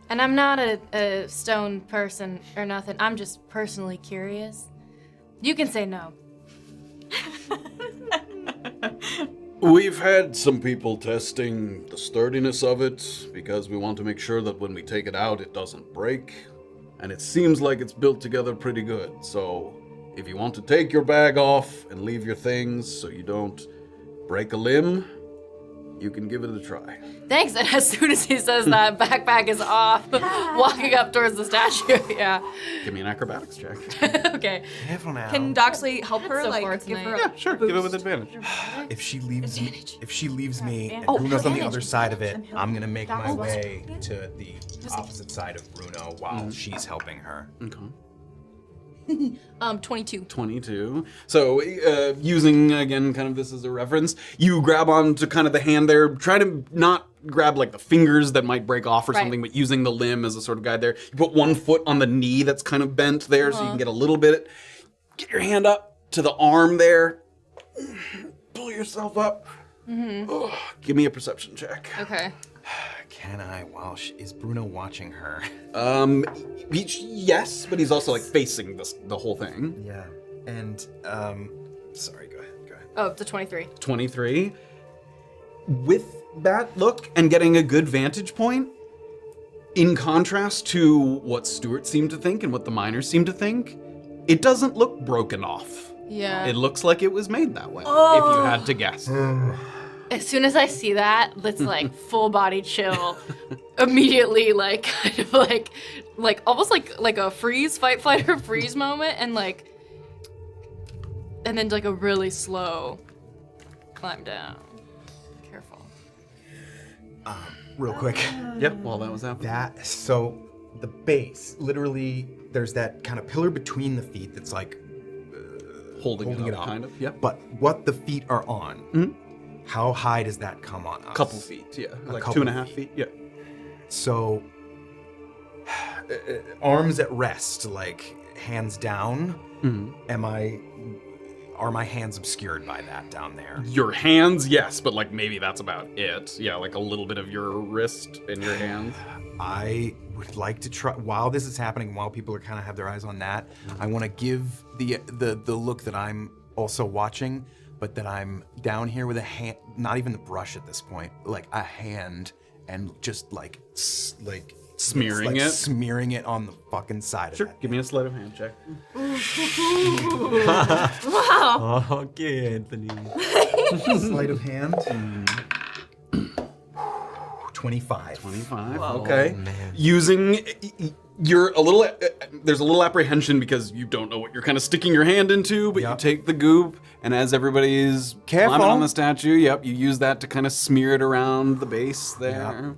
And I'm not a stone person or nothing. I'm just personally curious. You can say no. We've had some people testing the sturdiness of it because we want to make sure that when we take it out, it doesn't break. And it seems like it's built together pretty good. So if you want to take your bag off and leave your things so you don't break a limb, you can give it a try. Thanks. And as soon as he says that, backpack is off, walking up towards the statue. Yeah. Give me an acrobatics check. Okay. Careful now. Can Doxley help her? so Like, far give her tonight. a Yeah, sure. Give it with advantage. If she leaves me, and Oh, Bruno's on the advantage. other side of it, I'm gonna make my That's- way to the opposite side of Bruno while she's helping her. Okay. 22. 22. So, using, again, kind of this as a reference, you grab onto kind of the hand there, try to not grab like the fingers that might break off or Right. something, but using the limb as a sort of guide there. You put one foot on the knee that's kind of bent there so you can get a little bit. Get your hand up to the arm there. Pull yourself up. Oh, give me a perception check. Okay. Can I? Is Bruno watching her? Yes, but he's also like facing the whole thing. Yeah. And sorry. Go ahead. Oh, it's a 23. 23. With that look and getting a good vantage point, in contrast to what Stuart seemed to think and what the miners seemed to think, it doesn't look broken off. Yeah. It looks like it was made that way, if you had to guess. As soon as I see that, it's like full body chill. Immediately, like kind of like almost like a fight, flight, or freeze moment, and then like a really slow climb down. Careful. Real quick. Yep, while that was happening. So the base, literally, there's that kind of pillar between the feet that's like Holding it up, up, kind of. Yep. But what the feet are on, how high does that come on us? Couple feet, yeah. Like couple 2.5 feet, yeah. So, arms at rest, like hands down. Are my hands obscured by that down there? Your hands, yes, but like maybe that's about it. Yeah, like a little bit of your wrist and your hand. I would like to try, while this is happening, while people are kind of have their eyes on that, I want to give the look that I'm also watching, but that I'm down here with a hand, not even the brush at this point, like a hand, and just like Smearing it? Smearing it on the fucking side of Sure, it. give me a sleight of hand check. Wow. Okay, Anthony. Sleight of hand. 25. 25, Whoa. okay. Oh, man. Using, you're a little, there's a little apprehension because you don't know what you're kind of sticking your hand into, but you Yep. take the goop, and as everybody's Careful. climbing on the statue, yep, you use that to kind of smear it around the base there.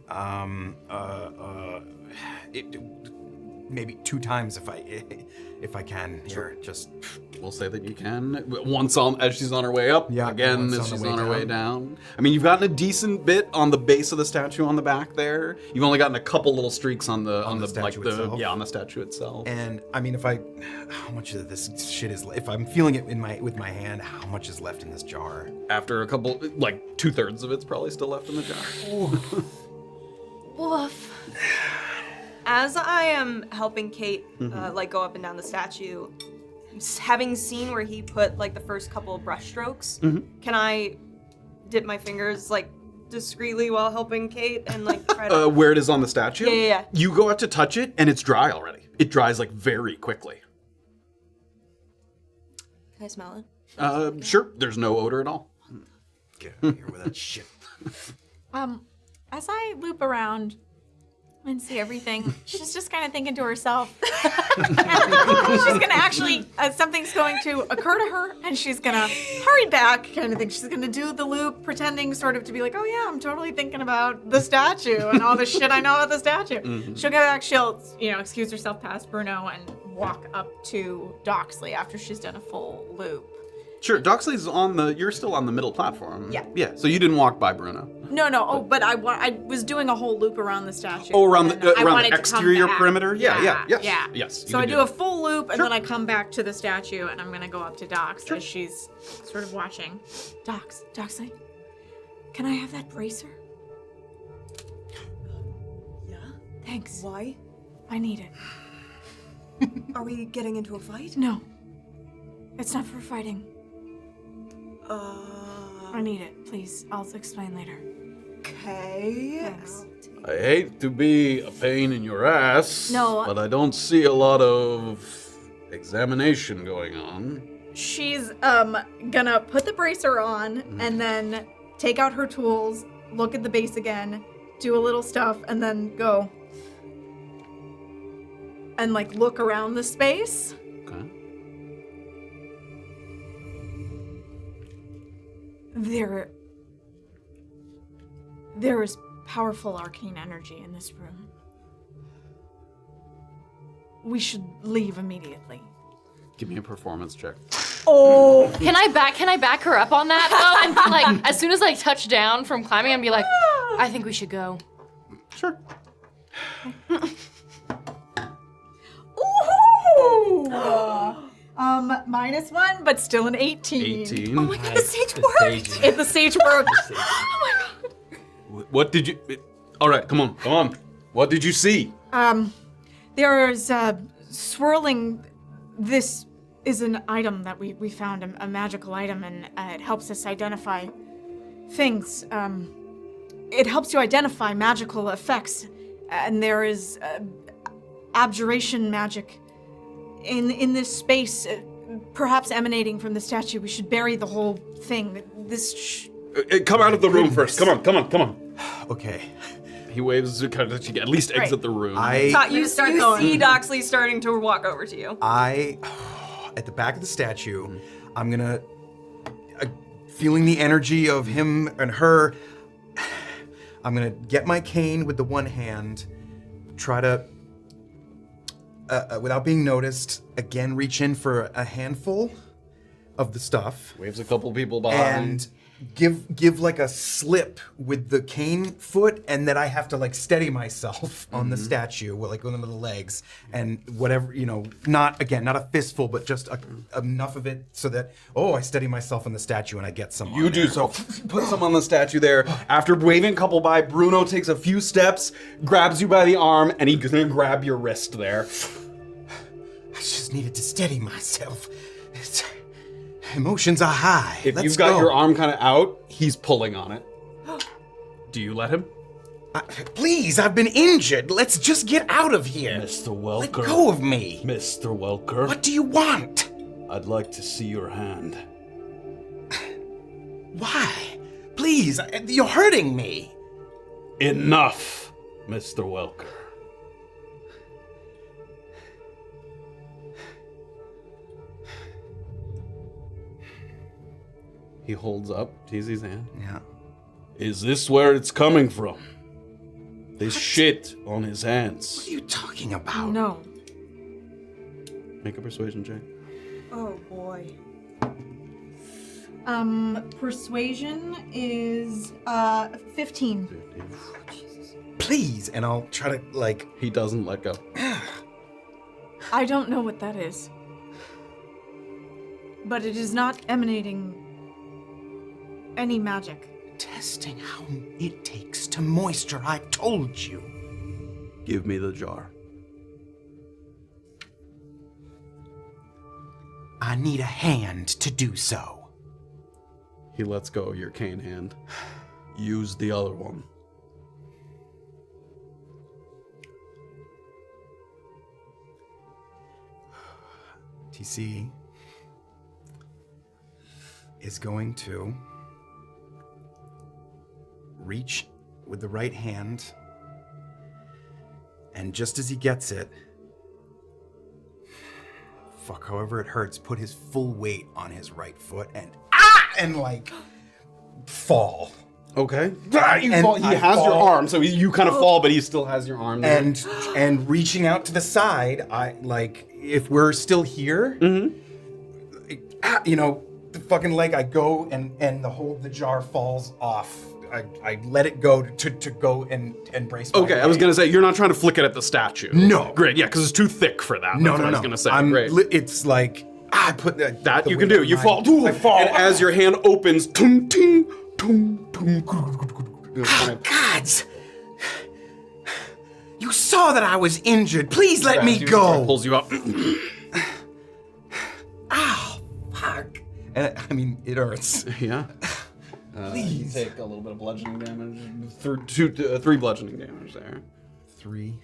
Maybe 2 times if I can. Here, just We'll say that you can. Once as she's on her way up, Yeah, again once as on the she's way on her way down. down. I mean, you've gotten a decent bit on the base of the statue on the back there. You've only gotten a couple little streaks on the statue itself. on the statue itself. And I mean, how much of this shit is? If I'm feeling it with my hand, how much is left in this jar? After a couple, like 2/3 of it's probably still left in the jar. Woof. As I am helping Kayt, like go up and down the statue, having seen where he put like the first couple of brush strokes, can I dip my fingers like discreetly while helping Kayt and like try to? Where it is on the statue? Yeah. You go out to touch it, and it's dry already. It dries like very quickly. Can I smell it? Sure. There's no odor at all. Get out of here with that shit. As I loop around and see everything, she's just kind of thinking to herself. She's gonna actually, something's going to occur to her, and she's gonna hurry back, kind of thing. She's gonna do the loop, pretending sort of to be like, oh yeah, I'm totally thinking about the statue and all the shit I know about the statue. She'll go back, she'll, excuse herself past Bruno and walk up to Doxley after she's done a full loop. Sure. Doxley's you're still on the middle platform. Yeah. Yeah. So you didn't walk by Bruno. No. Oh, but I was doing a whole loop around the statue. Oh, around and the I wanted to come exterior back. perimeter? Yeah. Yes. Yeah. Yes. you So I can do a full loop, and Sure. then I come back to the statue, and I'm gonna go up to Dox as she's sort of watching. Doxley, can I have that bracer? Yeah. Thanks. Why? I need it. Are we getting into a fight? No. It's not for fighting. I need it, please. I'll explain later. Okay. Thanks. I hate to be a pain in your ass, No. but I don't see a lot of examination going on. She's gonna put the bracer on and then take out her tools, look at the base again, do a little stuff, and then go and like look around the space. Okay. There is powerful arcane energy in this room. We should leave immediately. Give me a performance check. Oh, Can I back her up on that though? And be like, as soon as I touch down from climbing, and be like, I think we should go. Sure. ooh! -1, but still an 18. 18. Oh my god, the stage The worked! stage. If the stage worked. What did you... All right, come on. What did you see? There's swirling. This is an item that we found, a magical item, and it helps us identify things. It helps you identify magical effects and there is abjuration magic in this space, perhaps emanating from the statue. We should bury the whole thing. Come out of the room first. Come on. Okay. He waves to kind of at least exit the room. You see Doxley starting to walk over to you. At the back of the statue, I'm gonna, feeling the energy of him and her, I'm gonna get my cane with the one hand, try to, without being noticed, again reach in for a handful of the stuff. Waves a couple people behind. And give like a slip with the cane foot, and then I have to like steady myself on the statue with like one of the legs, and whatever, not a fistful, but just enough of it so that I steady myself on the statue and I get some. You do so. Put some on the statue there. After waving a couple by, Bruno takes a few steps, grabs you by the arm, and he's gonna grab your wrist there. I just needed to steady myself. Emotions are high. If you've got your arm kind of out, he's pulling on it. Do you let him? Please, I've been injured. Let's just get out of here. Mr. Welker. Let go of me. Mr. Welker. What do you want? I'd like to see your hand. Why? Please, you're hurting me. Enough, Mr. Welker. He holds up TZ's hand. Yeah. Is this where it's coming from? This shit on his hands. What are you talking about? No. Make a persuasion check. Oh boy. Persuasion is 15. Please, and I'll try to He doesn't let go. I don't know what that is. But it is not emanating any magic. Testing how it takes to moisture, I told you. Give me the jar. I need a hand to do so. He lets go of your cane hand. Use the other one. TC is going to reach with the right hand, and just as he gets it, however it hurts, put his full weight on his right foot and fall. Okay. You fall. He has your arm, so you kind of fall, but he still has your arm there. And reaching out to the side, if we're still here, the fucking leg, I go and the jar falls off. I let it go to go and brace my Okay, I was gonna say, you're not trying to flick it at the statue. No. Great, yeah, because it's too thick for that. No, That's what I was gonna say. I'm Great. It's like, I put That you can do. You fall. I fall. And as your hand opens, tung, ting, tung, tung, Gods! You saw that I was injured. Please let me go. Pulls you up. Ow, fuck. And it hurts. Yeah. Please. You take a little bit of bludgeoning damage. 3 bludgeoning damage there. 3.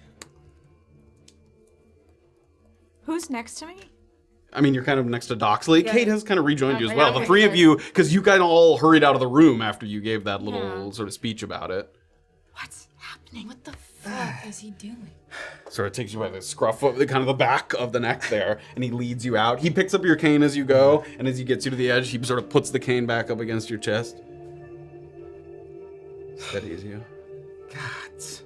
Who's next to me? You're kind of next to Doxley. Yeah. Kayt has kind of rejoined you as Okay, well. okay, The three of good. you, because you guys all hurried out of the room after you gave that little sort of speech about it. What's happening? What the fuck is he doing? Sort of takes you by the scruff of kind of the back of the neck there, and he leads you out. He picks up your cane as you go, and as he gets you to the edge, he sort of puts the cane back up against your chest. Steadies you. Gods.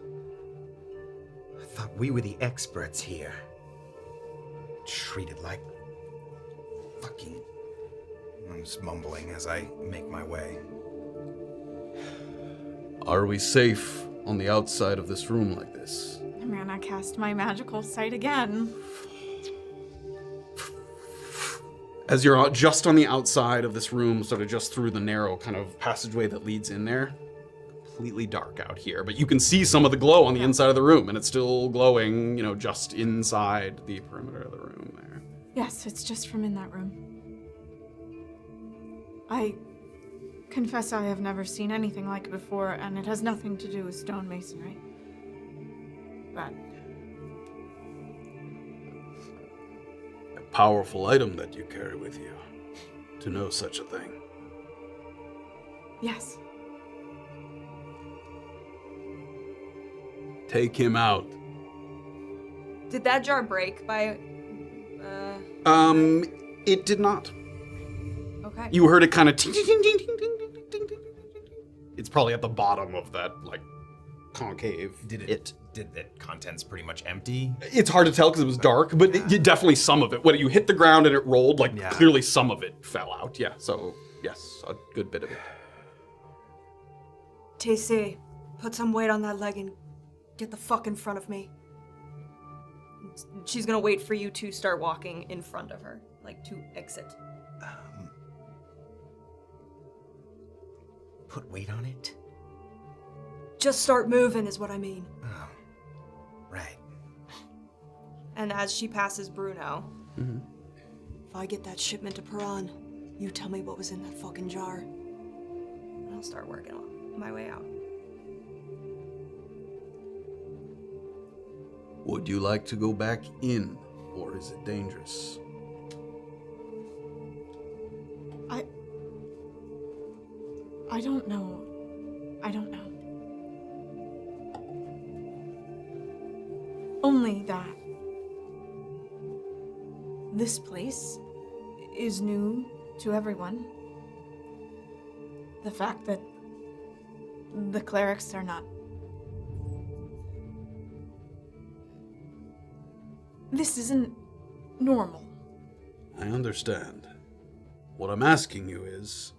I thought we were the experts here. Treated like fucking... I'm just mumbling as I make my way. Are we safe on the outside of this room like this? I'm gonna cast my magical sight again. As you're just on the outside of this room, sort of just through the narrow kind of passageway that leads in there, completely dark out here, but you can see some of the glow on the inside of the room, and it's still glowing, just inside the perimeter of the room there. Yes, it's just from in that room. I confess I have never seen anything like it before, and it has nothing to do with stonemasonry. that? A powerful item that you carry with you. To know such a thing. Yes. Take him out. Did that jar break by? It did not. Okay. You heard it kind of ting, ting, ting, ting, ting, ting, ting, ting, ting. It's probably at the bottom of that, like, concave. Did the contents pretty much empty? It's hard to tell because it was dark, but definitely some of it. When you hit the ground and it rolled, like, clearly some of it fell out. Yeah, so, yes, a good bit of it. TC, put some weight on that leg and get the fuck in front of me. She's gonna wait for you to start walking in front of her, like to exit. Put weight on it? Just start moving is what I mean. Oh, right. And as she passes Bruno, if I get that shipment to Piran, you tell me what was in that fucking jar. And I'll start working on my way out. Would you like to go back in, or is it dangerous? I don't know. I don't know. Only that this place is new to everyone. The fact that the clerics are not. This isn't normal. I understand. What I'm asking you is,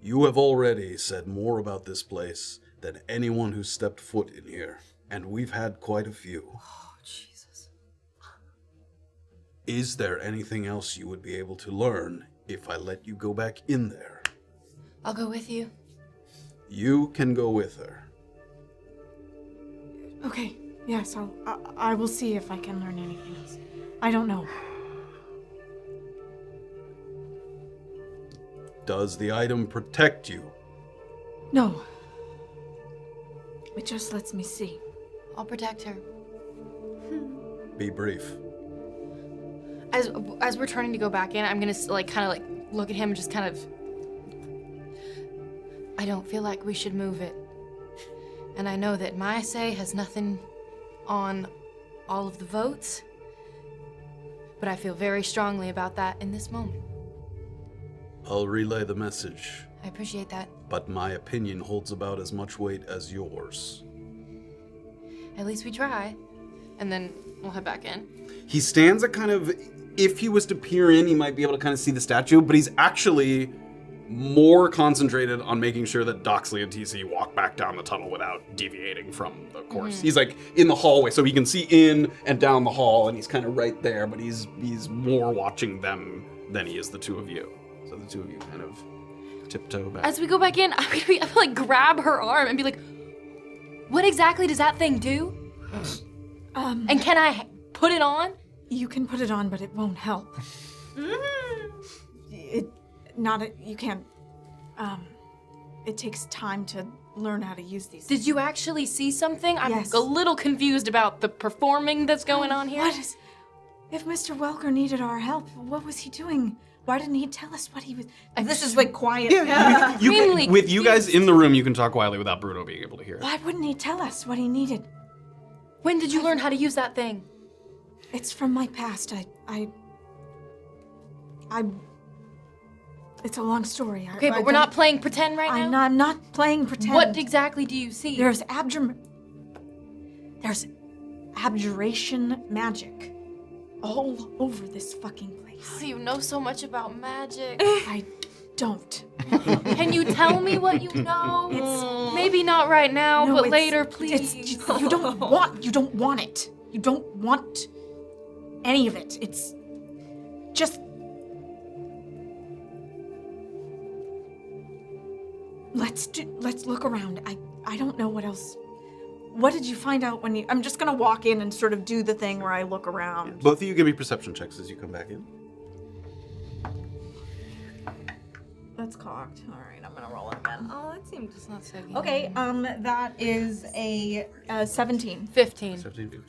you have already said more about this place than anyone who stepped foot in here, and we've had quite a few. Oh, Jesus. Is there anything else you would be able to learn if I let you go back in there? I'll go with you. You can go with her. Okay, yes, I will see if I can learn anything else. I don't know. Does the item protect you? No. It just lets me see. I'll protect her. Be brief. As we're turning to go back in, I'm gonna kind of look at him and just kind of. I don't feel like we should move it, and I know that my say has nothing on all of the votes, but I feel very strongly about that in this moment. I'll relay the message, I appreciate that. but my opinion holds about as much weight as yours. At least we try, and then we'll head back in. He stands at kind of, if he was to peer in, he might be able to kind of see the statue, but he's actually more concentrated on making sure that Doxley and TC walk back down the tunnel without deviating from the course. He's like in the hallway, so he can see in and down the hall, and he's kind of right there, but he's more watching them than he is the two of you. So the two of you kind of tiptoe back. As we go back in, I'm gonna like grab her arm and be like, "What exactly does that thing do? And can I put it on?" You can put it on, but it won't help. You can't. It takes time to learn how to use these. Did you actually see something? I'm Yes. a little confused about the performing that's going on here. If Mr. Welker needed our help, what was he doing? Why didn't he tell us what he was? This is like quiet. Yeah, you Extremely can, with you guys in the room, you can talk quietly without Bruno being able to hear it. Why wouldn't he tell us what he needed? When did you learn how to use that thing? It's from my past. It's a long story. Okay, but we're not playing pretend right now? I'm not playing pretend. What exactly do you see? There's abjuration magic all over this fucking place. How do you know so much about magic? I don't. Can you tell me what you know? It's maybe not right now, No, but it's- later, please. You don't want it. You don't want any of it. It's just let's look around. I don't know what else. What did you find out when you I'm just gonna walk in and sort of do the thing where I look around. Both of you give me perception checks as you come back in. That's cocked. All right, I'm gonna roll it again. Oh, that seemed just not so good. Okay, that is a 17. 15. 15.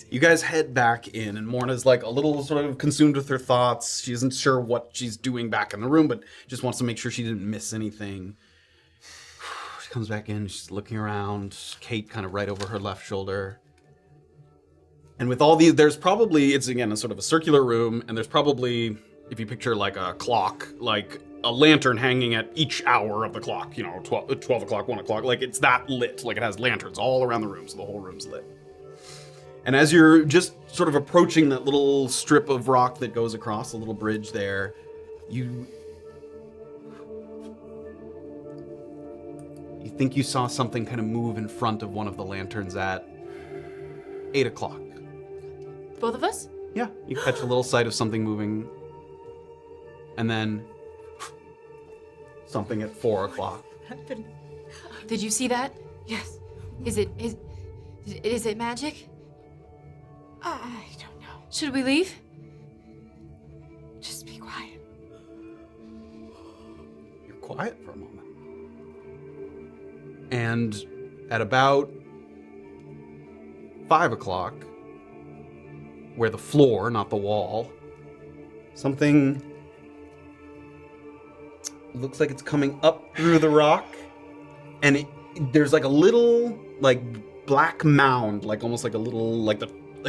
You guys head back in, and Morna's like a little sort of consumed with her thoughts. She isn't sure what she's doing back in the room, but just wants to make sure she didn't miss anything. She comes back in, she's looking around, Kayt kind of right over her left shoulder. And with all these, there's probably, it's again a sort of a circular room, and there's probably, if you picture like a clock, like a lantern hanging at each hour of the clock, 12 o'clock, 1 o'clock, like it's that lit, like it has lanterns all around the room, so the whole room's lit. And as you're just sort of approaching that little strip of rock that goes across the little bridge there, you think you saw something kind of move in front of one of the lanterns at 8 o'clock. Both of us? Yeah, you catch a little sight of something moving. And then something at 4 o'clock. Did you see that? Yes. Is it magic? I don't know. Should we leave? Just be quiet. You're quiet for a moment. And at about 5 o'clock, where the floor, not the wall, something looks like it's coming up through the rock, and there's like a little black mound, like almost like a little like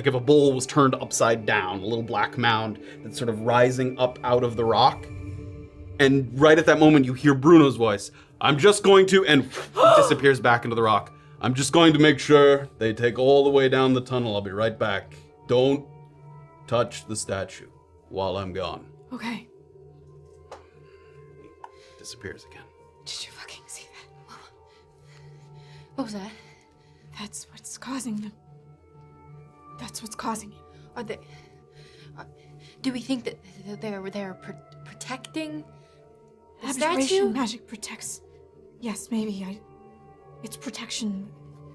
if a bowl was turned upside down, a little black mound that's sort of rising up out of the rock. And right at that moment, you hear Bruno's voice. I'm just going to, and he disappears back into the rock. I'm just going to make sure they take all the way down the tunnel. I'll be right back. Don't touch the statue while I'm gone. Okay. Disappears again. Did you fucking see that? What was that? That's what's causing them. That's what's causing it. Are they? Do we think that they're protecting the Abjuration statue? magic protects. Yes, maybe. It's protection.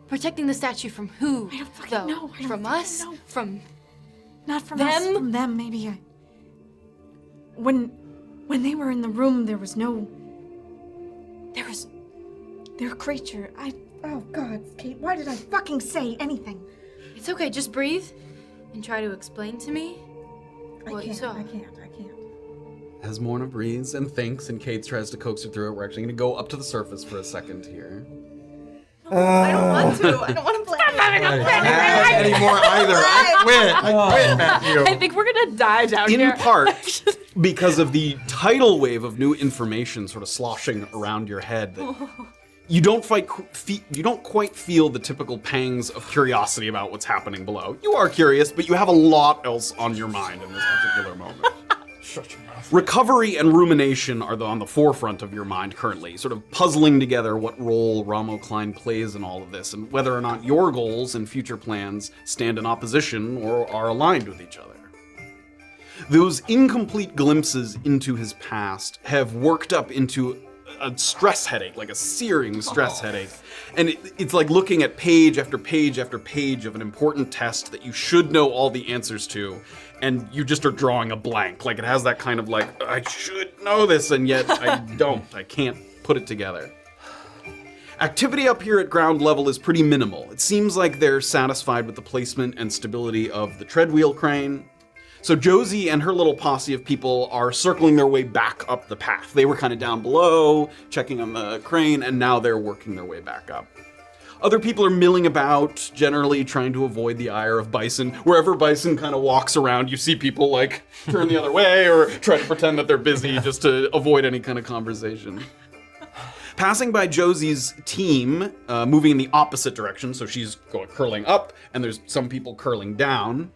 Protecting the statue from who? I don't fucking though? know. I don't from fucking us? know. From Not from them? us. From them, maybe. When they were in the room, there was their creature. Oh God, Kayt, why did I fucking say anything? It's okay. Just breathe and try to explain to me what you saw. I can't. As Morna breathes and thinks, and Kayt tries to coax her through it, we're actually going to go up to the surface for a second here. I don't want to. I don't want to play. Not anymore either. I quit, Matthew. I think we're gonna die down In here. part, because of the tidal wave of new information sort of sloshing around your head, that you don't quite feel the typical pangs of curiosity about what's happening below. You are curious, but you have a lot else on your mind in this particular moment. Shut your mouth. Recovery and rumination are on the forefront of your mind currently, sort of puzzling together what role Ramo Klein plays in all of this, and whether or not your goals and future plans stand in opposition or are aligned with each other. Those incomplete glimpses into his past have worked up into a stress headache, like a searing stress headache. And it's like looking at page after page after page of an important test that you should know all the answers to, and you just are drawing a blank. Like it has that kind of like, I should know this, and yet I don't. I can't put it together. Activity up here at ground level is pretty minimal. It seems like they're satisfied with the placement and stability of the treadwheel crane. So Josie and her little posse of people are circling their way back up the path. They were kind of down below, checking on the crane, and now they're working their way back up. Other people are milling about, generally trying to avoid the ire of Bison. Wherever Bison kind of walks around, you see people like turn the other way or try to pretend that they're busy just to avoid any kind of conversation. Passing by Josie's team, moving in the opposite direction, so she's curling up, and there's some people curling down.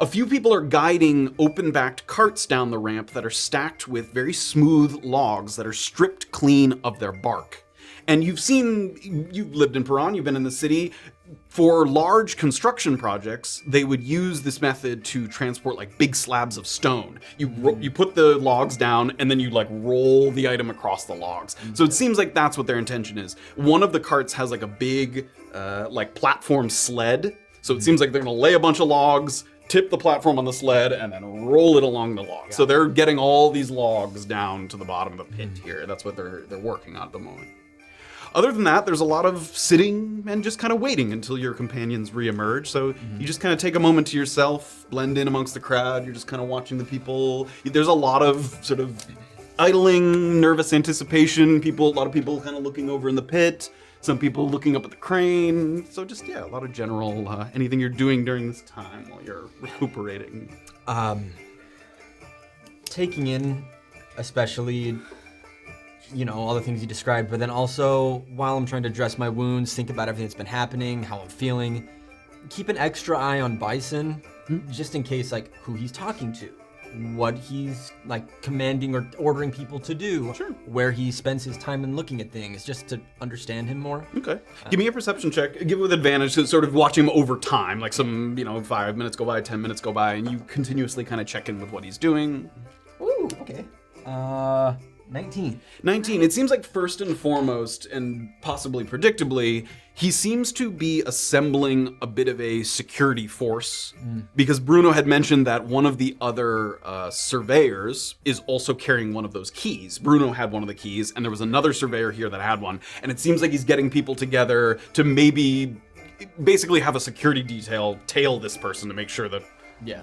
A few people are guiding open-backed carts down the ramp that are stacked with very smooth logs that are stripped clean of their bark. And you've lived in Piran, you've been in the city. For large construction projects, they would use this method to transport like big slabs of stone. You put the logs down and then you like roll the item across the logs. So it seems like that's what their intention is. One of the carts has like a big like platform sled. So it seems like they're gonna lay a bunch of logs, tip the platform on the sled and then roll it along the log. So they're getting all these logs down to the bottom of the pit here. That's what they're working on at the moment. Other than that, there's a lot of sitting and just kind of waiting until your companions reemerge. So you just kind of take a moment to yourself, blend in amongst the crowd. You're just kind of watching the people. There's a lot of sort of idling, nervous anticipation. A lot of people kind of looking over in the pit. Some people looking up at the crane. So just, a lot of general, anything you're doing during this time while you're recuperating. Taking in, especially, all the things you described, but then also, while I'm trying to dress my wounds, think about everything that's been happening, how I'm feeling, keep an extra eye on Bison, just in case, who he's talking to, what he's, commanding or ordering people to do, where he spends his time in looking at things, just to understand him more. Okay. Give me a perception check. Give it with advantage to sort of watch him over time, 5 minutes go by, 10 minutes go by, and you continuously kind of check in with what he's doing. Ooh, okay. 19. 19. It seems like first and foremost, and possibly predictably, he seems to be assembling a bit of a security force, because Bruno had mentioned that one of the other surveyors is also carrying one of those keys. Bruno had one of the keys, and there was another surveyor here that had one, and it seems like he's getting people together to basically have a security detail tail this person to make sure that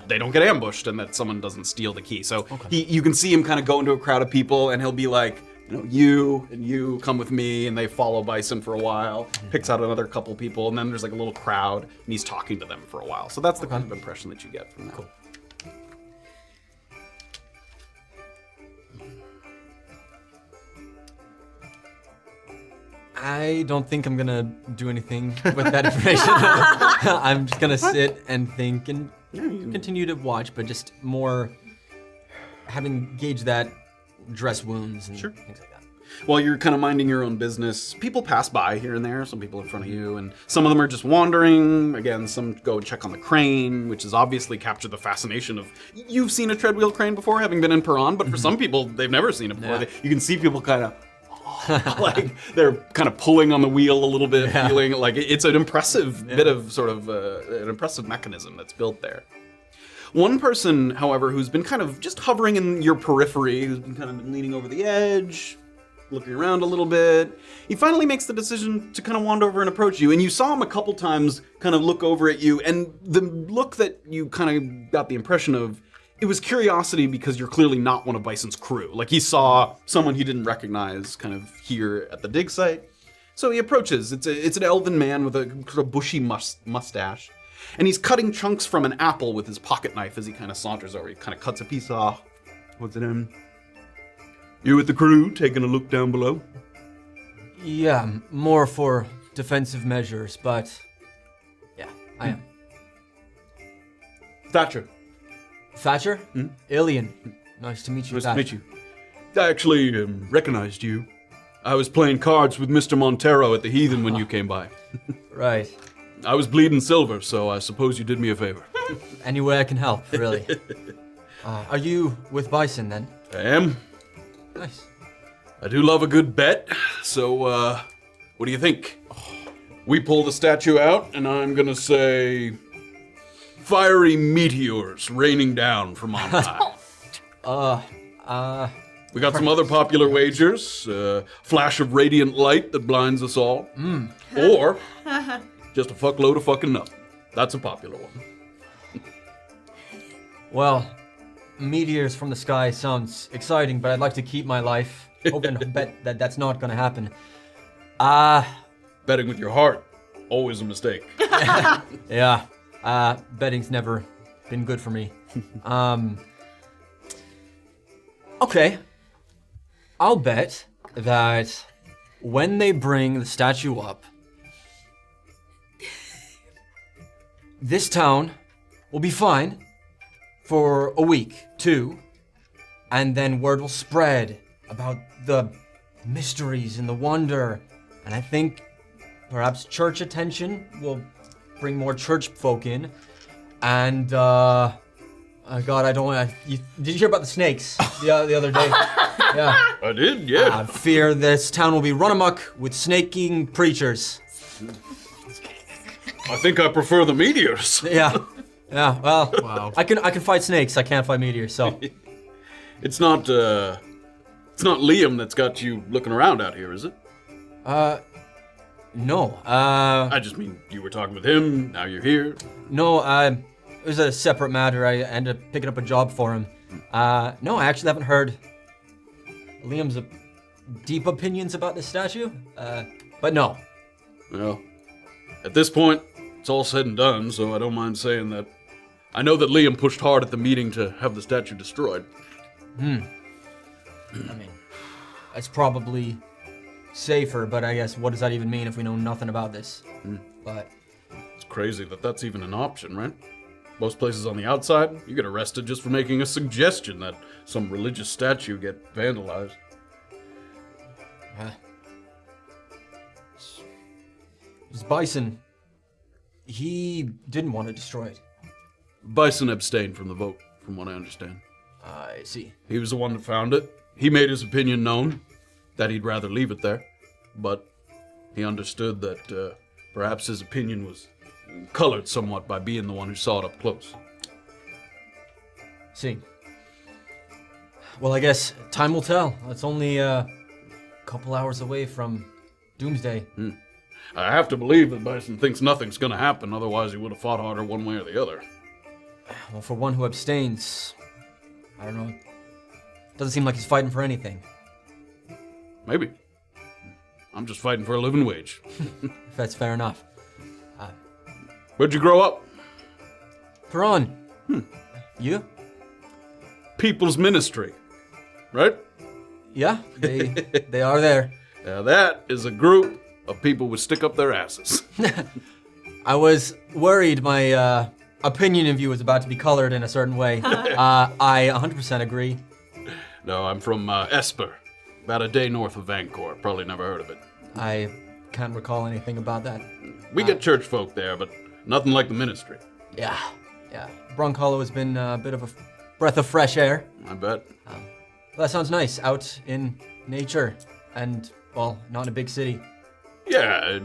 they don't get ambushed and that someone doesn't steal the key. So you can see him kind of go into a crowd of people, and he'll be like, you and you come with me, and they follow Bison for a while, picks out another couple people, and then there's a little crowd, and he's talking to them for a while. So that's the kind of impression that you get from that. Cool. I don't think I'm gonna do anything with that information. I'm just gonna sit and think and continue to watch, but just more having gauged that dress wounds and things like that. While you're kind of minding your own business, people pass by here and there, some people in front of you, and some of them are just wandering. Again, some go and check on the crane, which has obviously captured the fascination of, you've seen a treadwheel crane before, having been in Peron, but for some people, they've never seen it before. You can see people kind of, they're kind of pulling on the wheel a little bit, feeling like it's an impressive bit of sort of an impressive mechanism that's built there. One person, however, who's been kind of just hovering in your periphery, who's been kind of leaning over the edge, looking around a little bit, he finally makes the decision to kind of wander over and approach you. And you saw him a couple times kind of look over at you, and the look that you kind of got the impression of, it was curiosity because you're clearly not one of Bison's crew. Like, he saw someone he didn't recognize kind of here at the dig site. So he approaches. It's an elven man with a sort of bushy mustache. And he's cutting chunks from an apple with his pocket knife as he kind of saunters over. He kind of cuts a piece off. What's it in? You with the crew, taking a look down below? Yeah, more for defensive measures, but yeah, I am. Thatcher. Thatcher? Illien. Nice to meet you. Nice to meet you. I actually recognized you. I was playing cards with Mr. Montero at the Heathen when you came by. Right. I was bleeding silver, so I suppose you did me a favor. Any way I can help, really. Are you with Bison, then? I am. Nice. I do love a good bet, so what do you think? We pull the statue out, and I'm gonna say fiery meteors raining down from on high. We got some other popular wagers. Flash of radiant light that blinds us all. Or just a fuckload of fucking nothing. That's a popular one. Well, meteors from the sky sounds exciting, but I'd like to keep my life open and bet that that's not gonna happen. Betting with your heart, always a mistake. Yeah, betting's never been good for me. Okay, I'll bet that when they bring the statue up, this town will be fine for a week, 2, and then word will spread about the mysteries and the wonder, and I think perhaps church attention will bring more church folk in, and God, I don't want to. Did you hear about the snakes the other day? Yeah. I did, yeah. I fear this town will be run amok with snaking preachers. I think I prefer the meteors. Yeah. Yeah, well, Wow. I can fight snakes. I can't fight meteors, so. It's not Liam that's got you looking around out here, is it? No. I just mean you were talking with him, now you're here. No, it was a separate matter. I ended up picking up a job for him. No, I actually haven't heard Liam's deep opinions about this statue. But no. Well, at this point, it's all said and done, so I don't mind saying that I know that Liam pushed hard at the meeting to have the statue destroyed. I mean, it's probably safer, but I guess what does that even mean if we know nothing about this? But It's crazy that that's even an option, right? Most places on the outside, you get arrested just for making a suggestion that some religious statue get vandalized. this Bison, he didn't want to destroy it. Bison abstained from the vote, from what I understand. I see. He was the one that found it. He made his opinion known, that he'd rather leave it there. But he understood that perhaps his opinion was colored somewhat by being the one who saw it up close. See. Well, I guess time will tell. It's only a couple hours away from Doomsday. I have to believe that Bison thinks nothing's gonna happen, otherwise he would have fought harder one way or the other. Well, for one who abstains, I don't know. Doesn't seem like he's fighting for anything. Maybe. I'm just fighting for a living wage. If that's fair enough. Where'd you grow up? Tyrun. You? People's Ministry, right? Yeah, they are there. Now that is a group of people who stick up their asses. I was worried my opinion of you was about to be colored in a certain way. I 100% agree. No, I'm from Esper, about a day north of Vancouver. Probably never heard of it. I can't recall anything about that. We get church folk there, but nothing like the ministry. Yeah. Brunkhollow has been a bit of a breath of fresh air. I bet. Well, that sounds nice, out in nature, and, well, not in a big city. Yeah,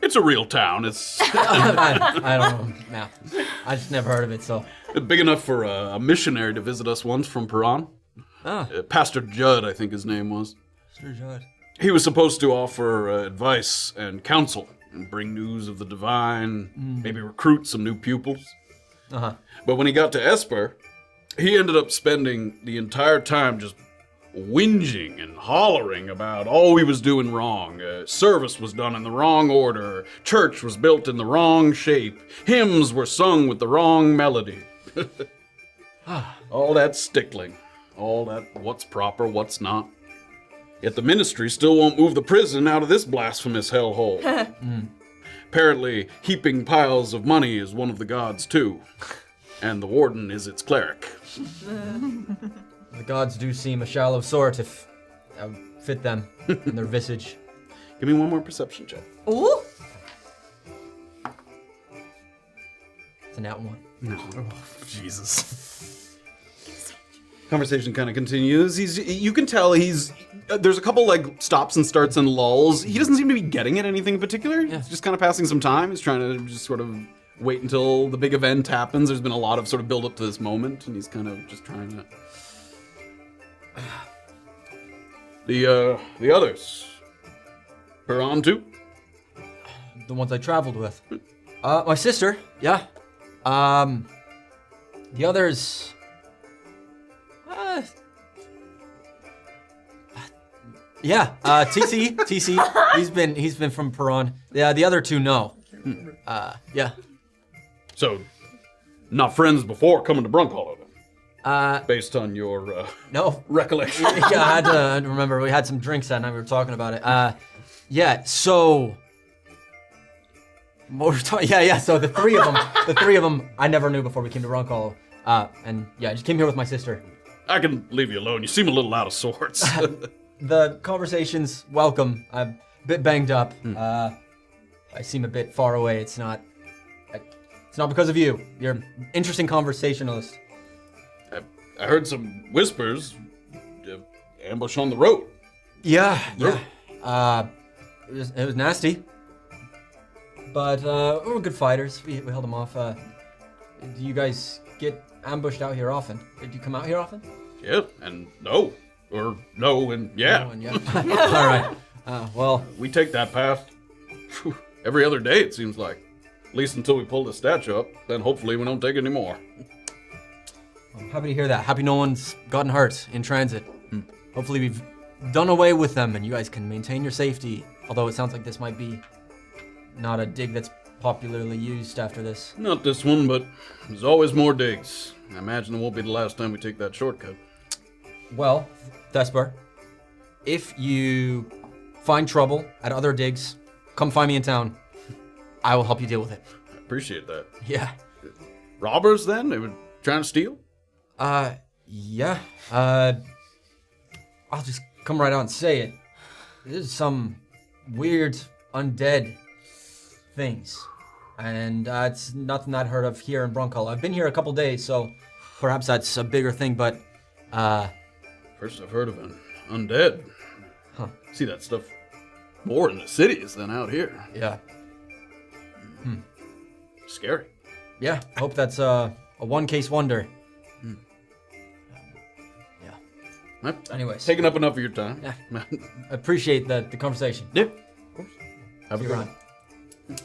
it's a real town. It's I don't know. No, I just never heard of it, so. big enough for a missionary to visit us once from Piran. Pastor Judd, I think his name was. Sir Judd. He was supposed to offer advice and counsel and bring news of the divine, maybe recruit some new pupils. But when he got to Esper, he ended up spending the entire time just whinging and hollering about all he was doing wrong. Service was done in the wrong order. Church was built in the wrong shape. Hymns were sung with the wrong melody. All that stickling. All that what's proper, what's not. Yet the ministry still won't move the prison out of this blasphemous hellhole. Apparently, heaping piles of money is one of the gods too. And the warden is its cleric. The gods do seem a shallow sort if I would fit them in their visage. Give me one more perception check. Ooh. It's a nat one. Jesus. Conversation kind of continues. You can tell there's a couple like stops and starts and lulls. He doesn't seem to be getting at anything in particular. Yeah. He's just kind of passing some time. He's trying to just sort of wait until the big event happens. There's been a lot of sort of build up to this moment, and he's kind of just trying to. The others. Piran too? The ones I traveled with. My sister, yeah. The others. Yeah, TC, he's been from Piran. Yeah, the other two, no. Yeah. So, not friends before coming to Brunkhollow then? Based on your No. recollection. Yeah, I had to remember, we had some drinks that night, we were talking about it. Yeah, so... so the three of them, I never knew before we came to Brunkhollow. And yeah, I just came here with my sister. I can leave you alone. You seem a little out of sorts. The conversation's welcome. I'm a bit banged up. I seem a bit far away. It's not because of you. You're an interesting conversationalist. I heard some whispers. Ambush on the road. Yeah. It was nasty. But we were good fighters. We held them off. Do you guys get ambushed out here often? Did you come out here often? Yeah, and no. Or no, and yeah. No, and yeah. All right. Well, We take that path every other day, it seems like. At least until we pull the statue up. Then hopefully we don't take any more. I'm happy to hear that. Happy no one's gotten hurt in transit. Hopefully we've done away with them and you guys can maintain your safety. Although it sounds like this might be not a dig that's popularly used after this. Not this one, but there's always more digs. I imagine it won't be the last time we take that shortcut. Well, Thesper, if you find trouble at other digs, come find me in town. I will help you deal with it. I appreciate that. Yeah. Robbers, then? They were trying to steal? Yeah. I'll just come right out and say it. There's some weird undead things. And it's nothing I'd heard of here in Brunkhollow. I've been here a couple days, so perhaps that's a bigger thing, but, First I've heard of an undead. Huh. See that stuff more in the cities than out here. yeah. Scary. Yeah, hope that's a one-case wonder. Anyways. Taking up enough of your time. Yeah. Appreciate the conversation. Yeah, of course. Have a See you good around. one.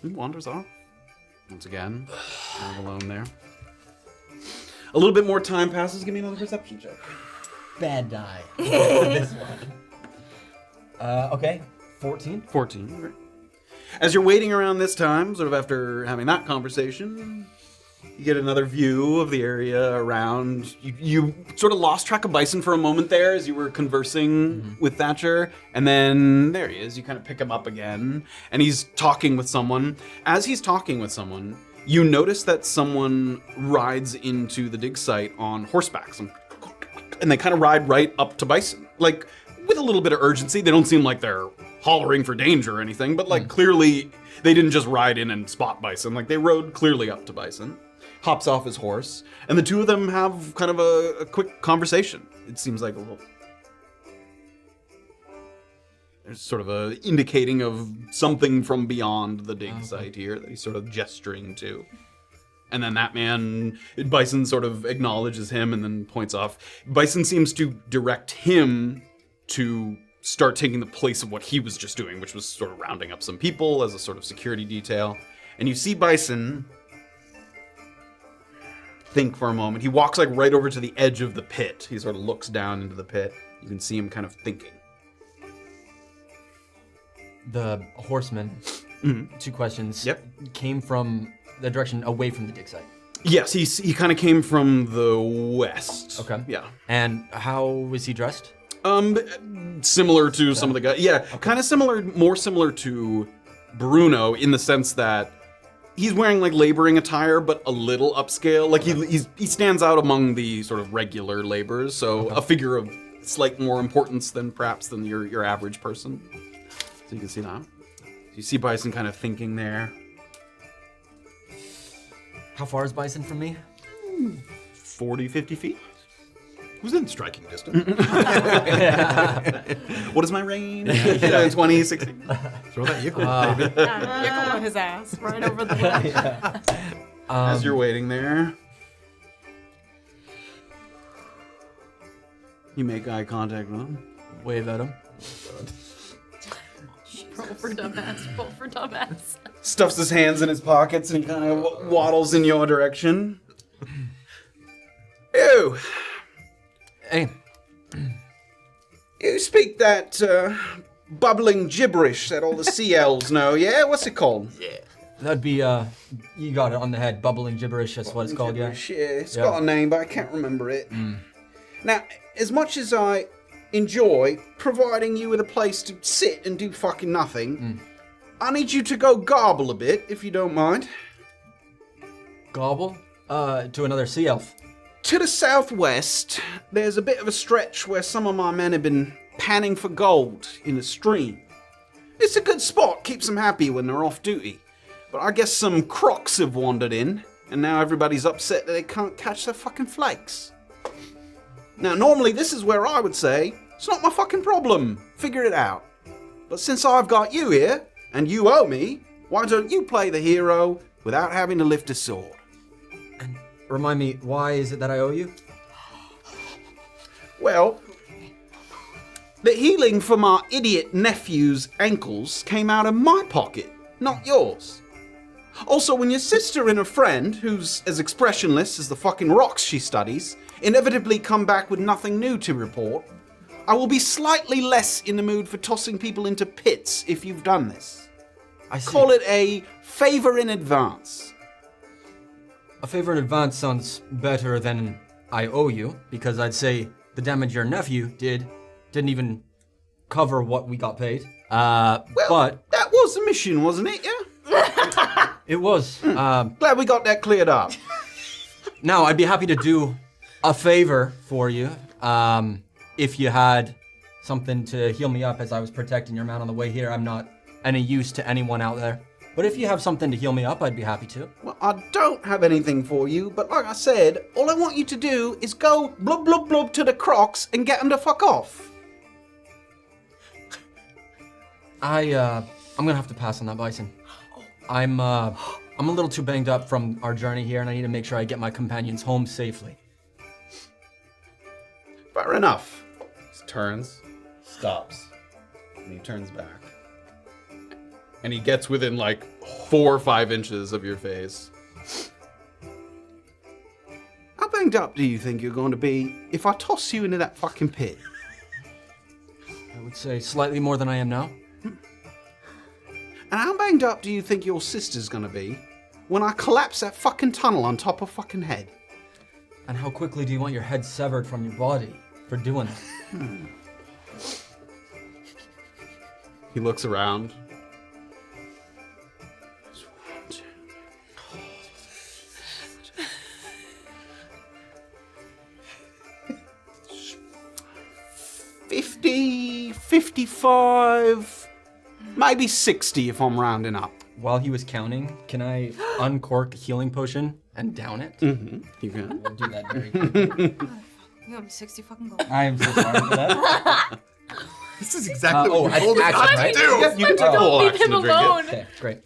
He wanders off. Once again, kind of alone there. A little bit more time passes. Give me another perception check. Bad die. This one. Okay. 14. 14. Right. As you're waiting around this time, sort of after having that conversation, you get another view of the area around. You sort of lost track of Bison for a moment there as you were conversing with Thatcher, and then there he is. You kind of pick him up again, and he's talking with someone. As he's talking with someone, you notice that someone rides into the dig site on horseback, and they kind of ride right up to Bison, like with a little bit of urgency. They don't seem like they're hollering for danger or anything, but like clearly they didn't just ride in and spot Bison. Like they rode clearly up to Bison. Hops off his horse, and the two of them have kind of a quick conversation. It seems like a little. There's sort of a indicating of something from beyond the dig site here that he's sort of gesturing to. And then that man, Bison sort of acknowledges him and then points off. Bison seems to direct him to start taking the place of what he was just doing, which was sort of rounding up some people as a sort of security detail. And you see Bison think for a moment. He walks like right over to the edge of the pit. He sort of looks down into the pit. You can see him kind of thinking. The horseman, 2 questions. Yep. Came from the direction away from the dig site. Yes, he kind of came from the west. Okay. Yeah. And how was he dressed? Similar to some of the guys. Yeah, kind of similar, more similar to Bruno in the sense that he's wearing like laboring attire, but a little upscale. Like he stands out among the sort of regular laborers, so a figure of slight more importance than perhaps than your average person. So you can see that. You see Bison kind of thinking there. How far is Bison from me? 40, 50 feet. Who's in striking distance? What is my range? 20, 60. Throw that yickle, baby. Yickle his ass right over the ledge. As you're waiting there, you make eye contact with him. Wave at him. Roll for dumbass. Roll for dumbass. Stuffs his hands in his pockets and he kind of waddles in your direction. Ew. Hey. You speak that bubbling gibberish that all the sea elves know, yeah? What's it called? Yeah. That'd be, you got it on the head. Bubbling gibberish, that's what it's called, yeah. Yeah, it's got a name, but I can't remember it. Now, as much as I enjoy providing you with a place to sit and do fucking nothing, I need you to go garble a bit, if you don't mind. Gobble? To another sea elf. To the southwest, there's a bit of a stretch where some of my men have been panning for gold in a stream. It's a good spot, keeps them happy when they're off duty. But I guess some crocs have wandered in, and now everybody's upset that they can't catch their fucking flakes. Now, normally this is where I would say, it's not my fucking problem, figure it out. But since I've got you here, and you owe me, why don't you play the hero without having to lift a sword? remind me, why is it that I owe you? Well, the healing for my idiot nephew's ankles came out of my pocket, not yours. Also, when your sister and her friend, who's as expressionless as the fucking rocks she studies, inevitably come back with nothing new to report, I will be slightly less in the mood for tossing people into pits if you've done this. I see. Call it a favor in advance. A favor in advance sounds better than I owe you, because I'd say the damage your nephew didn't even cover what we got paid. Well, but that was the mission, wasn't it, yeah? it was. Glad we got that cleared up. Now, I'd be happy to do a favor for you, if you had something to heal me up as I was protecting your man on the way here. I'm not any use to anyone out there. But if you have something to heal me up, I'd be happy to. Well, I don't have anything for you, but like I said, all I want you to do is go blub blub blub to the crocs and get them to fuck off. I'm gonna have to pass on that, Bison. I'm a little too banged up from our journey here, and I need to make sure I get my companions home safely. Fair enough. He turns, stops, and he turns back. And he gets within like 4 or 5 inches of your face. How banged up do you think you're going to be if I toss you into that fucking pit? I would say slightly more than I am now. And how banged up do you think your sister's gonna be when I collapse that fucking tunnel on top of fucking head? And how quickly do you want your head severed from your body for doing that? He looks around. $50, $55, maybe $60 if I'm rounding up. While he was counting, can I uncork a healing potion and down it? Mm-hmm. You can. We'll do that very quickly. You owe me 60 fucking gold. I am so sorry for that. This is exactly oh, what we told action, us not right? to do. Yeah, you can take a Don't whole leave action him to drink it. alone. Okay, great.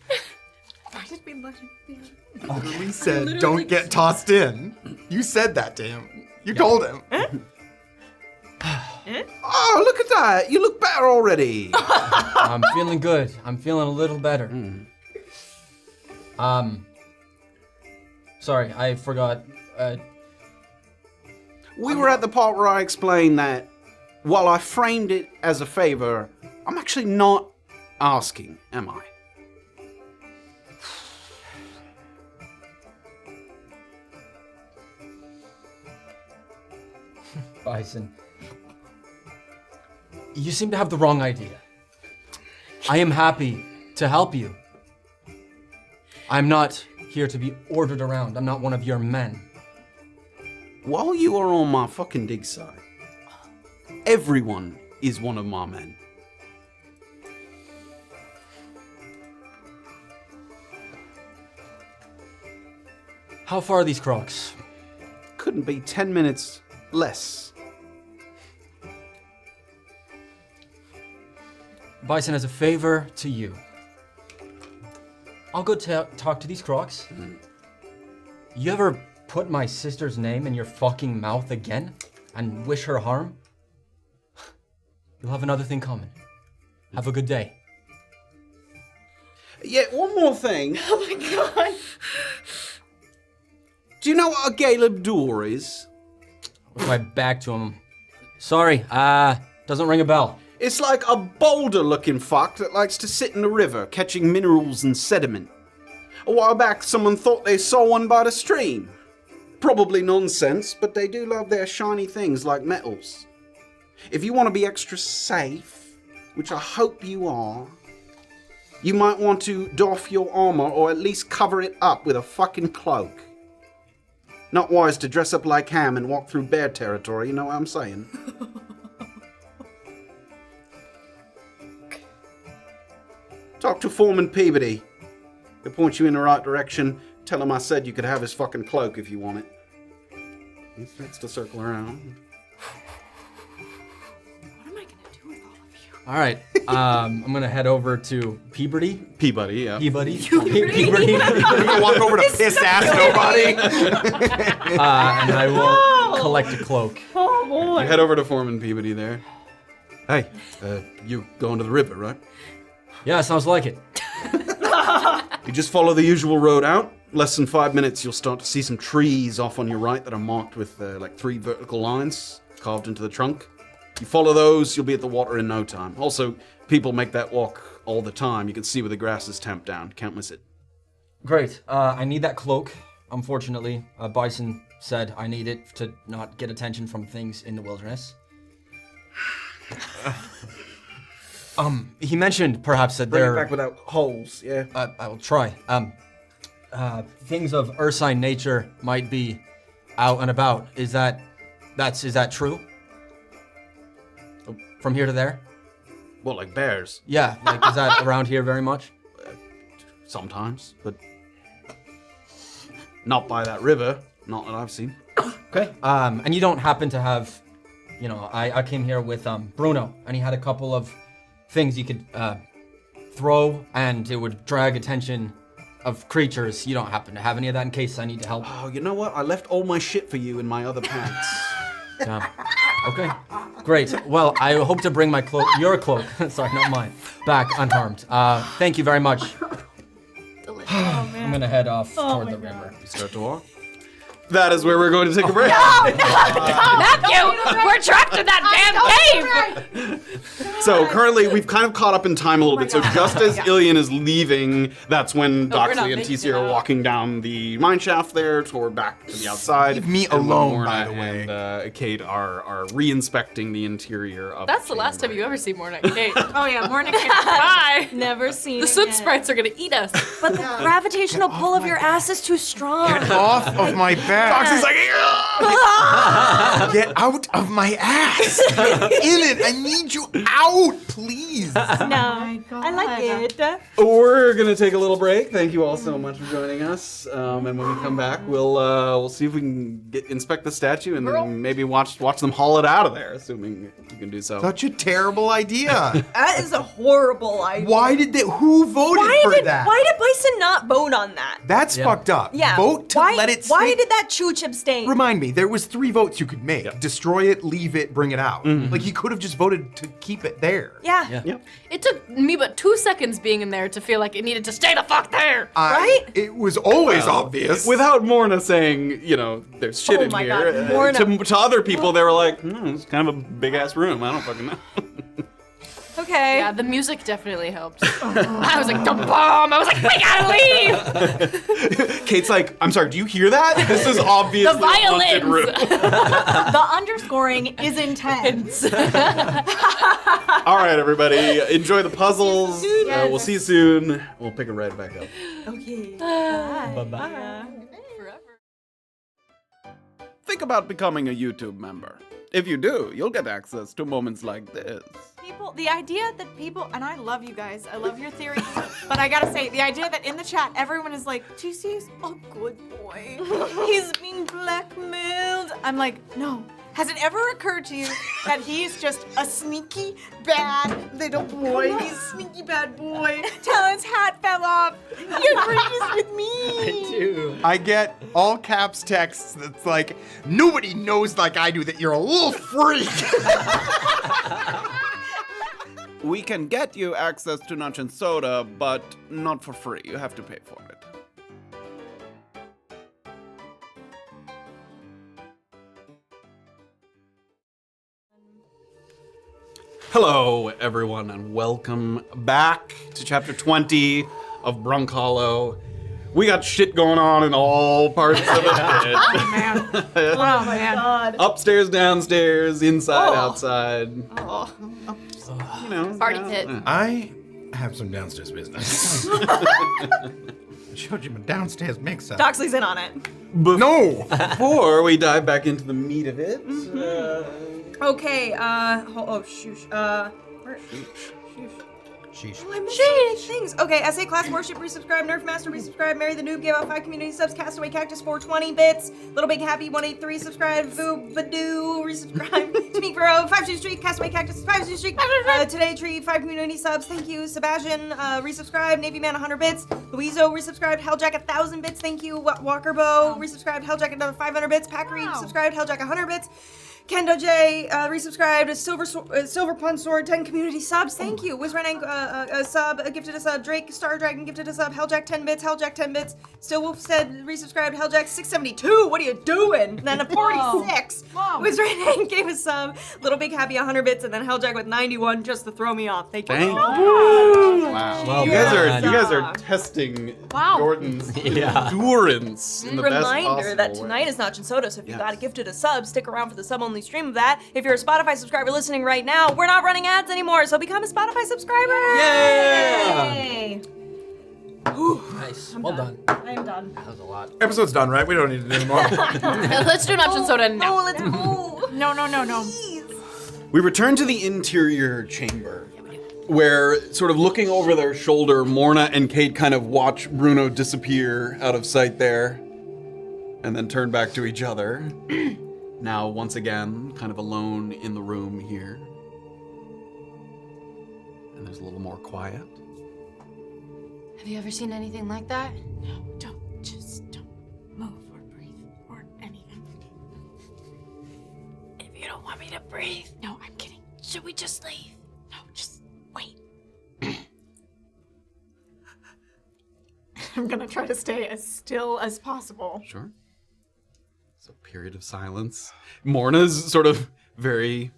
Why did we let him be? We said, don't get tossed in. You said that to him. You told him. Oh, look at that! You look better already. I'm feeling good. I'm feeling a little better. Sorry, I forgot. We were at the part where I explained that while I framed it as a favor, I'm actually not asking, am I? Bison. You seem to have the wrong idea. I am happy to help you. I'm not here to be ordered around. I'm not one of your men. While you are on my fucking dig side, everyone is one of my men. How far are these crocs? Couldn't be 10 minutes less. Bison, as a favor to you, I'll go talk to these crocs. You ever put my sister's name in your fucking mouth again and wish her harm? You'll have another thing coming. Have a good day. Yeah, one more thing. Oh my god. Do you know what a Galeb door is? With my back to him. Sorry, doesn't ring a bell. It's like a boulder-looking fuck that likes to sit in the river, catching minerals and sediment. A while back, someone thought they saw one by the stream. Probably nonsense, but they do love their shiny things like metals. If you want to be extra safe, which I hope you are, you might want to doff your armor or at least cover it up with a fucking cloak. Not wise to dress up like Ham and walk through bear territory, you know what I'm saying? Talk to Foreman Peabody. He'll point you in the right direction. Tell him I said you could have his fucking cloak if you want it. He starts to circle around. What am I gonna do with all of you? All right. I'm gonna head over to Peabody. Peabody, yeah. Peabody. Peabody. I'm gonna walk over to piss ass nobody. And I will collect a cloak. Oh boy. You head over to Foreman Peabody there. Hey, you going to the river, right? Yeah, sounds like it. You just follow the usual road out. Less than 5 minutes, you'll start to see some trees off on your right that are marked with like 3 vertical lines carved into the trunk. You follow those, you'll be at the water in no time. Also, people make that walk all the time. You can see where the grass is tamped down. Can't miss it. Great. I need that cloak. Unfortunately, Bison said I need it to not get attention from things in the wilderness. He mentioned perhaps that Bring there. it back without holes, yeah. I will try. Things of Ursine nature might be out and about. Is that true? From here to there? Well, like bears. Yeah, like is that around here very much? Sometimes, but not by that river. Not that I've seen. Okay. And you don't happen to have, I came here with Bruno, and he had a couple of things you could throw, and it would drag attention of creatures. You don't happen to have any of that in case I need to help? Oh, you know what? I left all my shit for you in my other pants. Okay, great. Well, I hope to bring my cloak, your cloak, sorry, not mine, back unharmed. Thank you very much. Delicious. I'm gonna head off toward the river. You start to walk. That is where we're going to take a break. Matthew, we're trapped in that damn cave! So currently, we've kind of caught up in time a little bit. So just as Illien is leaving, that's when we're not Doxley and making TC it are out. walking down the mine shaft there toward back to the outside. Leave me And alone, Morna by the way. And Kayt are re-inspecting the interior of That's the last time chamber. you ever see Morna and Kayt. Oh yeah, Morna can't. Bye! Never seen The soot sprites are gonna eat us. But the gravitational pull of your ass is too strong. Off of my back. Doxley's like, Get out of my ass. Get in it. I need you out, please. No, my God. I like it. We're gonna take a little break. Thank you all so much for joining us. And when we come back, we'll see if we can inspect the statue and then maybe watch them haul it out of there, assuming you can do so. Such a terrible idea. That is a horrible idea. Who voted for that? Why did Bison not vote on that? That's fucked up. Yeah. Vote to let it stay. Why did that Chooch abstain? Remind me, there was 3 votes you could make. Yep. Destroy it, leave it, bring it out. Like, he could have just voted to keep it there. Yeah. It took me but 2 seconds being in there to feel like it needed to stay the fuck there. Right? It was always obvious. Without Morna saying, there's shit Oh in my here. God, Morna. To other people, they were like, it's kind of a big ass room. I don't fucking know. Okay. Yeah, the music definitely helped. I was like, the bomb! I was like, we gotta leave! Kate's like, I'm sorry, do you hear that? This is obviously The a haunted room. violins! The underscoring is intense. All right, everybody, enjoy the puzzles. We'll see you soon. We'll pick it right back up. Okay. Bye-bye. Think about becoming a YouTube member. If you do, you'll get access to moments like this. The idea that people, and I love you guys, I love your theories, but I gotta say, the idea that in the chat, everyone is like, TC's a good boy. He's being blackmailed. I'm like, no. Has it ever occurred to you that he's just a sneaky, bad little boy? He's a sneaky, bad boy. Talon's hat fell off. He agrees with me. I get all caps texts that's like, nobody knows like I do that you're a little freak. We can get you access to Notch and Soda, but not for free. You have to pay for it. Hello, everyone, and welcome back to Chapter 20 of Brunkhollow. We got shit going on in all parts of it. Oh, man. Oh, man. God. Upstairs, downstairs, inside, outside. Oh. Party pit. I have some downstairs business. I showed you my downstairs mix-up. Doxley's in on it. No. Before we dive back into the meat of it, Okay, oh, shoosh. Where? Shoosh. Sheesh. Oh, I missed so many things. Okay, SA Class Worship, resubscribe. Nerf Master, resubscribe. Mary the Noob gave out 5 community subs. Castaway Cactus, 420 bits. Little Big Happy, 183, subscribe. Voo Badoo, resubscribe. Speak Bro, 5-2 streak. Castaway Cactus, 5-2 streak. Today Tree, 5 community subs. Thank you. Sebastian, resubscribe. Navy Man, 100 bits. Louiso, resubscribed. Helljack, 1,000 bits. Thank you. Walker Bow, resubscribed. Helljack, another 500 bits. Packery, subscribed. Helljack, 100 bits. Kendo J, resubscribed. Silver Pun Sword, 10 community subs. Thank you. Wizrank, a sub, gifted a sub. Drake, Star Dragon, gifted a sub. Helljack, 10 bits. Helljack, 10 bits. Still Wolf said, resubscribed. Helljack, 672. What are you doing? And then a 46. Wizrank gave a sub. Little Big Happy, 100 bits. And then Helljack with 91 just to throw me off. Thank you. Thank you. Wow. Well You guys are testing Jordan's endurance in the best Reminder possible that way. tonight is Notch and Soda, so if you Yes. got a gifted a sub, stick around for the sub-only stream of that. If you're a Spotify subscriber listening right now, we're not running ads anymore, so become a Spotify subscriber! Yay! Nice. Well done. I am done. That was a lot. Episode's done, right? We don't need to do anymore. Let's do Notch and Soda now. Oh, let's go! No. We return to the interior chamber, where, sort of looking over their shoulder, Morna and Kayt kind of watch Bruno disappear out of sight there, and then turn back to each other. Now, once again, kind of alone in the room here. And there's a little more quiet. Have you ever seen anything like that? Don't move or breathe or anything. If you don't want me to breathe, No, I'm kidding. should we just leave? No, just wait. I'm gonna try to stay as still as possible. Sure. It's a period of silence. Morna's sort of very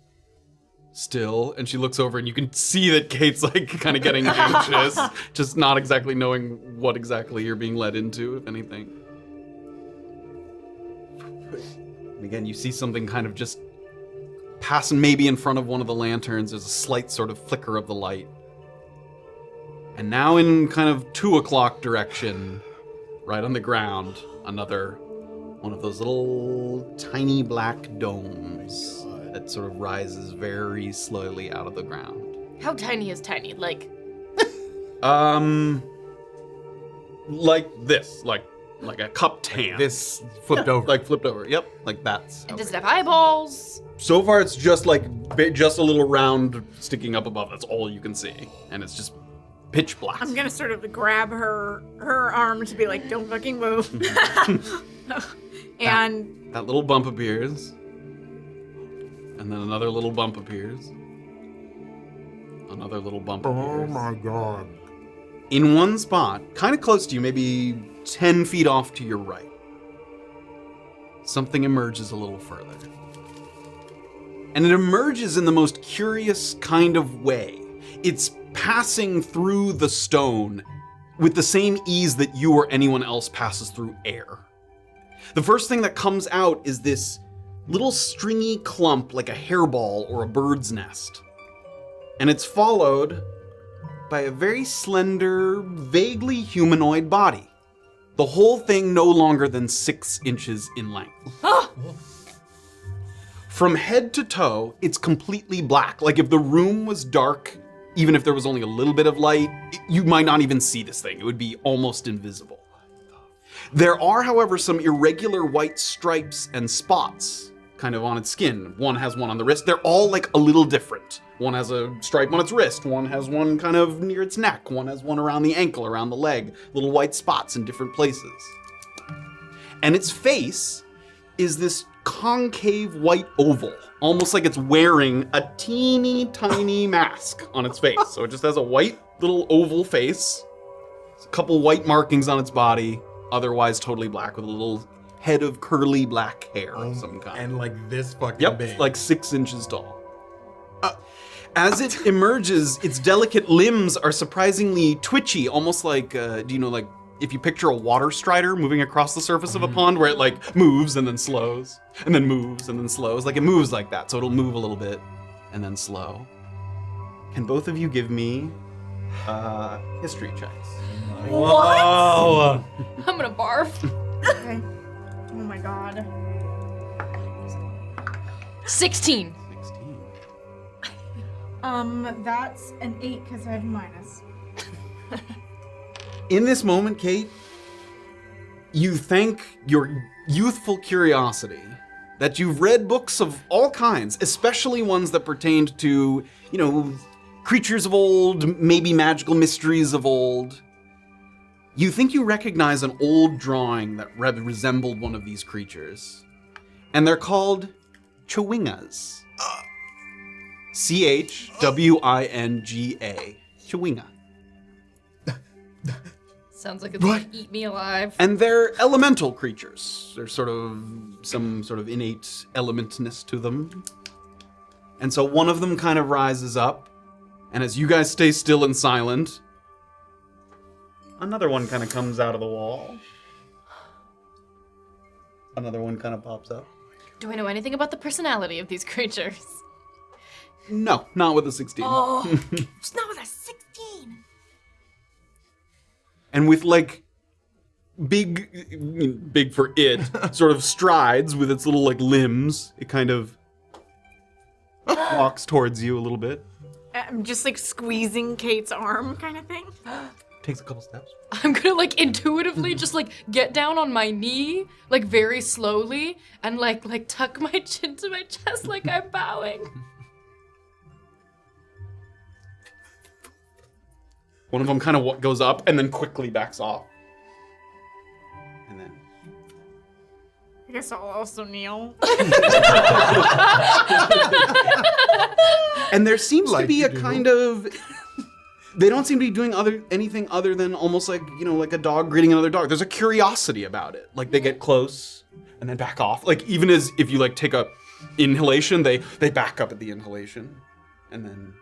still, and she looks over, and you can see that Kayt's like kind of getting anxious, just not exactly knowing what exactly you're being led into, if anything. And again, you see something kind of just passing maybe in front of one of the lanterns. There's a slight sort of flicker of the light. And now in kind of 2 o'clock direction, right on the ground, another one of those little tiny black domes that sort of rises very slowly out of the ground. How tiny is tiny? Like, Like this, like a cupped hand. This flipped over. Like flipped over. Yep, like that's. and does it have eyeballs? So far, it's just like just a little round sticking up above. That's all you can see, and it's just pitch black. I'm gonna sort of grab her arm to be like, don't fucking move. And That little bump appears, and then another little bump appears. Another little bump appears. Oh my god. In one spot, kind of close to you, maybe 10 feet off to your right, something emerges a little further. And it emerges in the most curious kind of way. It's passing through the stone with the same ease that you or anyone else passes through air. The first thing that comes out is this little stringy clump like a hairball or a bird's nest. And it's followed by a very slender, vaguely humanoid body. The whole thing no longer than 6 inches in length. From head to toe, it's completely black. Like if the room was dark, even if there was only a little bit of light, you might not even see this thing. It would be almost invisible. There are, however, some irregular white stripes and spots kind of on its skin. One has one on the wrist. They're all like a little different. One has a stripe on its wrist. One has one kind of near its neck. One has one around the ankle, around the leg. Little white spots in different places. And its face is this concave white oval, almost like it's wearing a teeny tiny mask on its face. So it just has a white little oval face, a couple white markings on its body, otherwise totally black with a little head of curly black hair of some kind. And like this fucking Yep, big. like 6 inches tall. As it emerges, its delicate limbs are surprisingly twitchy, almost like, do you know, like if you picture a water strider moving across the surface of a pond where it like moves and then slows, and then moves and then slows, like it moves like that, so it'll move a little bit and then slow. Can both of you give me history checks? Whoa! I'm gonna barf. okay. Oh my god. 16. 16. That's an 8 because I have minus. In this moment, Kayt, you thank your youthful curiosity that you've read books of all kinds, especially ones that pertained to, creatures of old, maybe magical mysteries of old. You think you recognize an old drawing that resembled one of these creatures, and they're called Chwingas. Chwinga. Chwinga. Sounds like it's gonna eat me alive. And they're elemental creatures. There's some sort of innate elementness to them. And so one of them kind of rises up, and as you guys stay still and silent, another one kind of comes out of the wall. Another one kind of pops up. Do I know anything about the personality of these creatures? No, not with a 16. Oh, it's not with a 16. And with big for it, sort of strides with its little limbs, it kind of walks towards you a little bit. I'm just squeezing Kate's arm kind of thing. Takes a couple steps. I'm gonna intuitively just get down on my knee, very slowly, and tuck my chin to my chest like I'm bowing. One of them kind of goes up and then quickly backs off. And then... I guess I'll also kneel. And there seems to be a kind of... They don't seem to be doing anything other than almost like a dog greeting another dog. There's a curiosity about it. They get close and then back off. Even as if you take a inhalation, they back up at the inhalation. And then...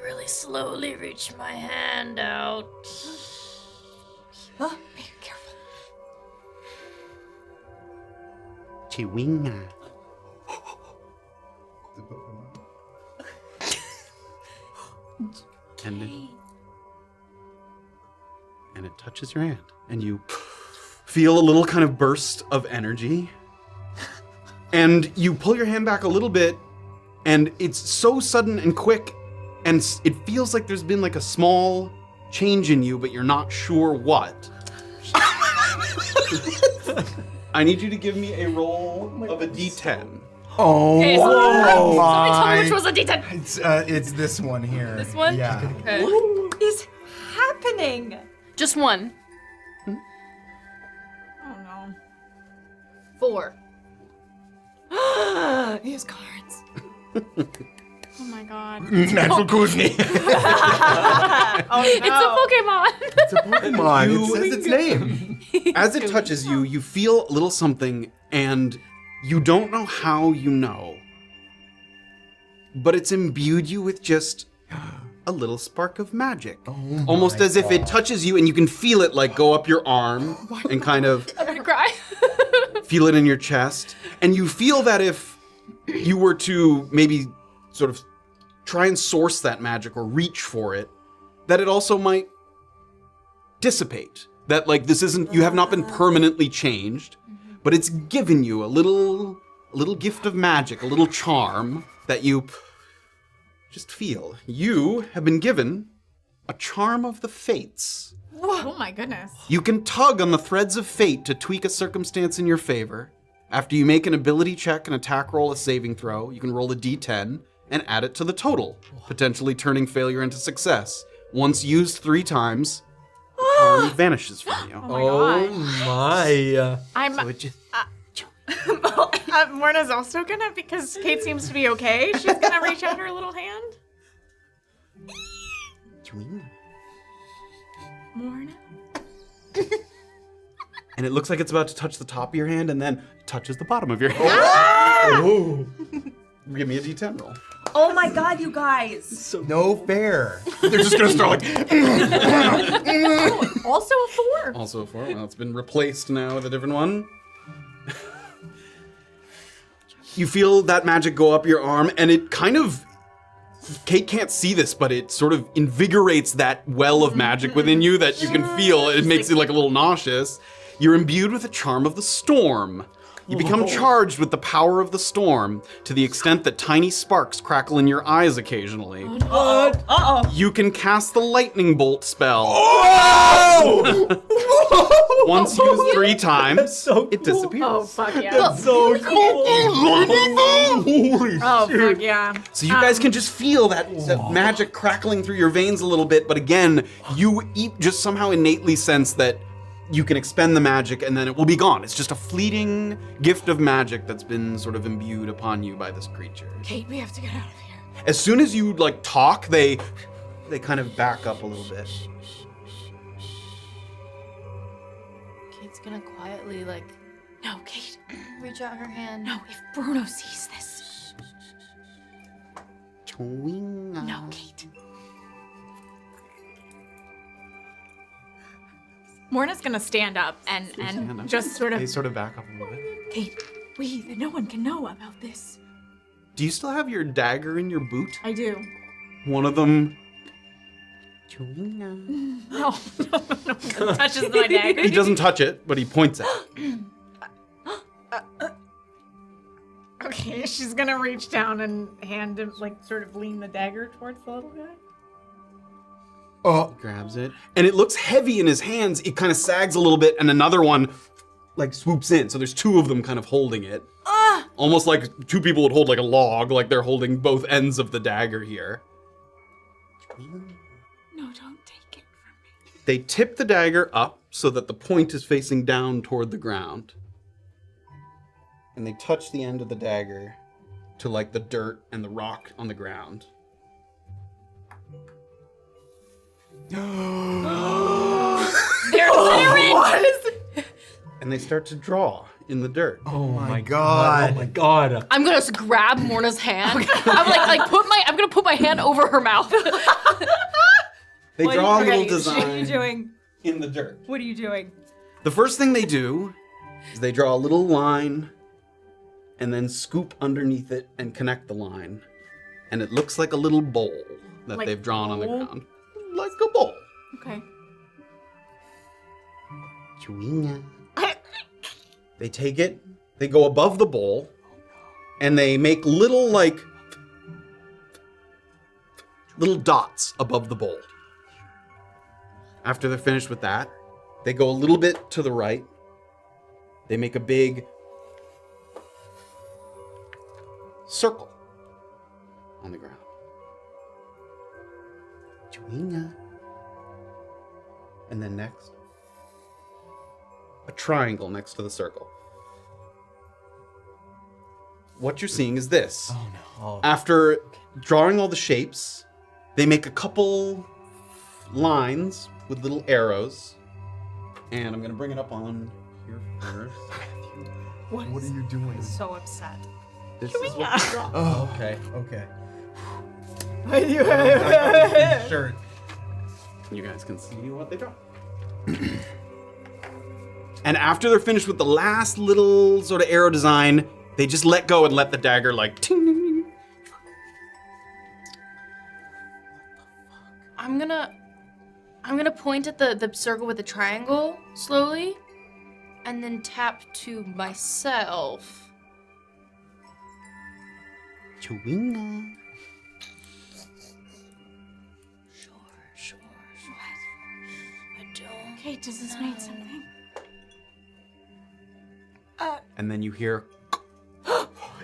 Really slowly reach my hand out. Be careful. Chwinga. And it touches your hand, and you feel a little kind of burst of energy. And you pull your hand back a little bit, and it's so sudden and quick. And it feels like there's been a small change in you, but you're not sure what. I need you to give me a roll of a d10. Oh, Okay, somebody tell me my. which was a D10. It's this one here. This one? Yeah. Okay. What is happening? Just one. Oh no. 4. He has cards. Oh my god. Natural Kuzni. Oh no. It's a Pokemon. It's a Pokemon. It says its name. As it touches you, you feel a little something, and you don't know how you know. But it's imbued you with just a little spark of magic. Almost as if it touches you and you can feel it go up your arm and kind of I'm gonna cry. feel it in your chest. And you feel that if you were to maybe sort of try and source that magic or reach for it, that it also might dissipate. That this isn't, you have not been permanently changed, but it's given you a little gift of magic, a little charm that you just feel. You have been given a charm of the fates. Oh my goodness. You can tug on the threads of fate to tweak a circumstance in your favor. After you make an ability check, an attack roll, a saving throw, you can roll a d10 and add it to the total, potentially turning failure into success. Once used 3 times, the charm vanishes from you. Oh my my. So it just... Morna's also gonna, because Kayt seems to be okay, she's gonna reach out her little hand. Morna? And it looks like it's about to touch the top of your hand and then touches the bottom of your hand. Oh. Give me a d10 roll. Oh my god, you guys. No fair. They're just gonna start Also a 4. Also a 4. Well, it's been replaced now with a different one. You feel that magic go up your arm, and it kind of... Kayt can't see this, but it sort of invigorates that well of magic within you that you can feel. It makes you a little nauseous. You're imbued with the charm of the storm. You become charged with the power of the storm to the extent that tiny sparks crackle in your eyes occasionally. You can cast the lightning bolt spell. Once used 3 times, it disappears. Oh, fuck yeah. That's So cool. Oh, fuck yeah. So you guys can just feel that magic crackling through your veins a little bit, but again, you just somehow innately sense that you can expend the magic and then it will be gone. It's just a fleeting gift of magic that's been sort of imbued upon you by this creature. Kate, we have to get out of here. As soon as you like talk, they kind of back up a little bit. Kate's gonna quietly No, Kate. reach out her hand. No, if Bruno sees this. No, Kate. Morna's gonna stand up and just sort of. They sort of back up a little bit. Kate, that no one can know about this. Do you still have your dagger in your boot? I do. One of them. No, touches my dagger. He doesn't touch it, but he points at it. Okay, she's gonna reach down and hand him, sort of lean the dagger towards the little guy. Oh, grabs it, and it looks heavy in his hands. It kind of sags a little bit, and another one swoops in. So there's 2 of them kind of holding it. Almost like 2 people would hold like a log, like they're holding both ends of the dagger here. No, don't take it from me. They tip the dagger up so that the point is facing down toward the ground. And they touch the end of the dagger to the dirt and the rock on the ground. And they start to draw in the dirt. Oh my god. Oh my god. I'm gonna grab Morna's hand. I'm gonna put my hand over her mouth. They draw a little What are you design doing? in the dirt. What are you doing? The first thing they do is they draw a little line and then scoop underneath it and connect the line. And it looks like a little bowl that Like they've drawn on the bowl? ground. Like a bowl. Okay. They take it, they go above the bowl, and they make little dots above the bowl. After they're finished with that, they go a little bit to the right. They make a big circle on the ground. And then next, a triangle next to the circle. What you're seeing is this. Oh no. After drawing all the shapes, they make a couple lines with little arrows. And I'm gonna bring it up on here first. What are you doing? So upset. This is what you draw. Oh, Okay. okay. Shirt. You guys can see what they draw. And after they're finished with the last little sort of arrow design, they just let go and let the dagger ting. I'm gonna point at the circle with the triangle slowly, and then tap to myself. Chewinga. Sure. I don't. Kate, does this mean something? And then you hear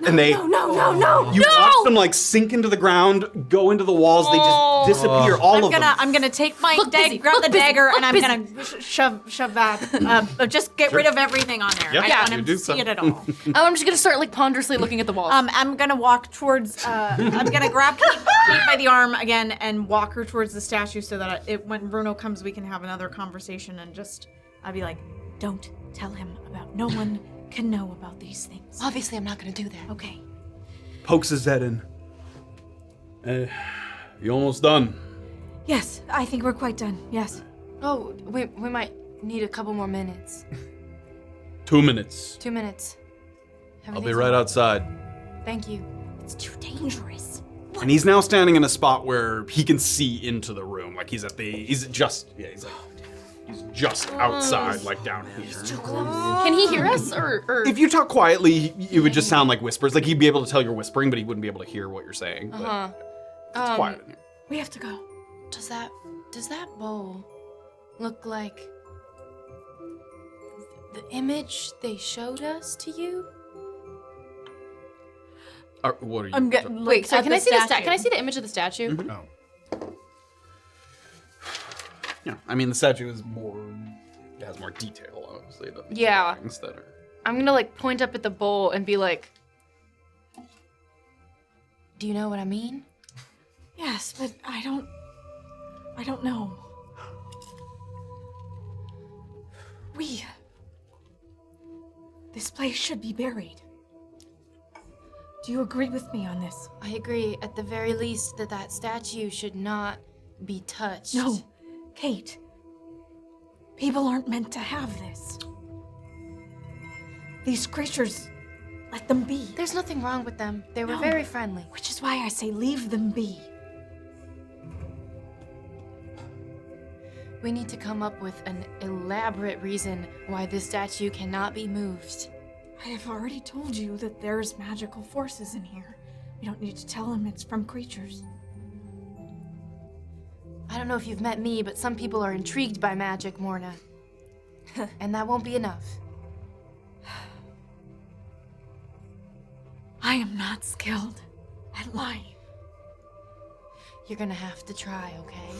and they No. you watch them sink into the ground, go into the walls, they just disappear, all of them. I'm gonna take my Look busy, grab look the busy, dagger, look and I'm busy. gonna shove that. Just get rid of everything on there. Yeah, I don't want you him do to so. see it at all. I'm just gonna start ponderously looking at the walls. I'm gonna walk towards. I'm gonna grab Kate by the arm again and walk her towards the statue so that when Bruno comes, we can have another conversation and just. I'll be like, don't tell him about. No one can know about these things. Obviously, I'm not gonna do that. Okay. Pokes his head in. You almost done? Yes, I think we're quite done. Yes. Oh, we might need a couple more minutes. 2 minutes. 2 minutes. I'll be Everything's right fine. outside. Thank you. It's too dangerous. And he's now standing in a spot where he can see into the room. He's He's just outside, like down here. Can he hear us, or? If you talk quietly, it would just sound like whispers. Like he'd be able to tell you're whispering, but he wouldn't be able to hear what you're saying. But it's quiet in here. We have to go. Does that bowl look like the image they showed us to you? What are you? I'm getting. Wait, so can I see statue. Can I see the image of the statue? Mm-hmm. Oh. Yeah, I mean the statue is has more detail, obviously. Than Yeah. things that are. I'm gonna like point up at the bowl and be like, "Do you know what I mean?" Yes, but I don't know. This place should be buried. Do you agree with me on this? I agree. At the very least, that statue should not be touched. No, Kayt. People aren't meant to have this. These creatures, let them be. There's nothing wrong with them. They were No. very friendly. Which is why I say leave them be. We need to come up with an elaborate reason why this statue cannot be moved. I have already told you that there's magical forces in here. You don't need to tell him it's from creatures. I don't know if you've met me, but some people are intrigued by magic, Morna. And that won't be enough. I am not skilled at lying. You're gonna have to try, okay?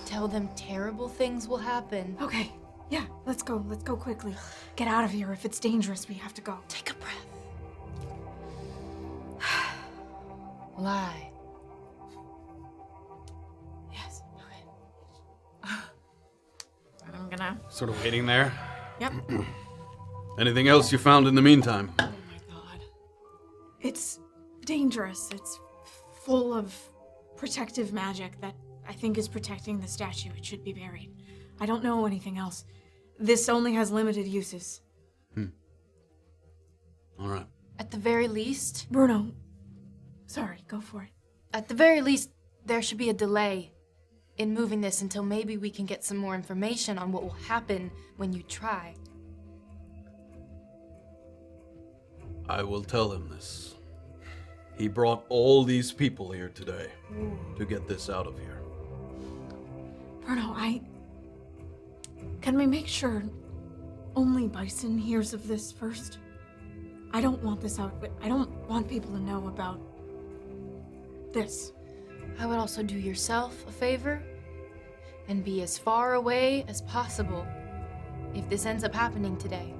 Tell them terrible things will happen. Okay, yeah, let's go. Let's go quickly. Get out of here. If it's dangerous, we have to go. Take a breath. Lie. Yes. Okay. I'm gonna. Sort of waiting there. Yep. Anything else you found in the meantime? Oh my god. It's dangerous. It's full of protective magic that I think is protecting the statue. It should be buried. I don't know anything else. This only has limited uses. All right. At the very least, Bruno. Sorry, go for it. at the very least, there should be a delay in moving this until maybe we can get some more information on what will happen when you try. I will tell him this. He brought all these people here today to get this out of here. Bruno, Can we make sure only Bison hears of this first? I don't want this out, but I don't want people to know about this. I would also do yourself a favor and be as far away as possible if this ends up happening today.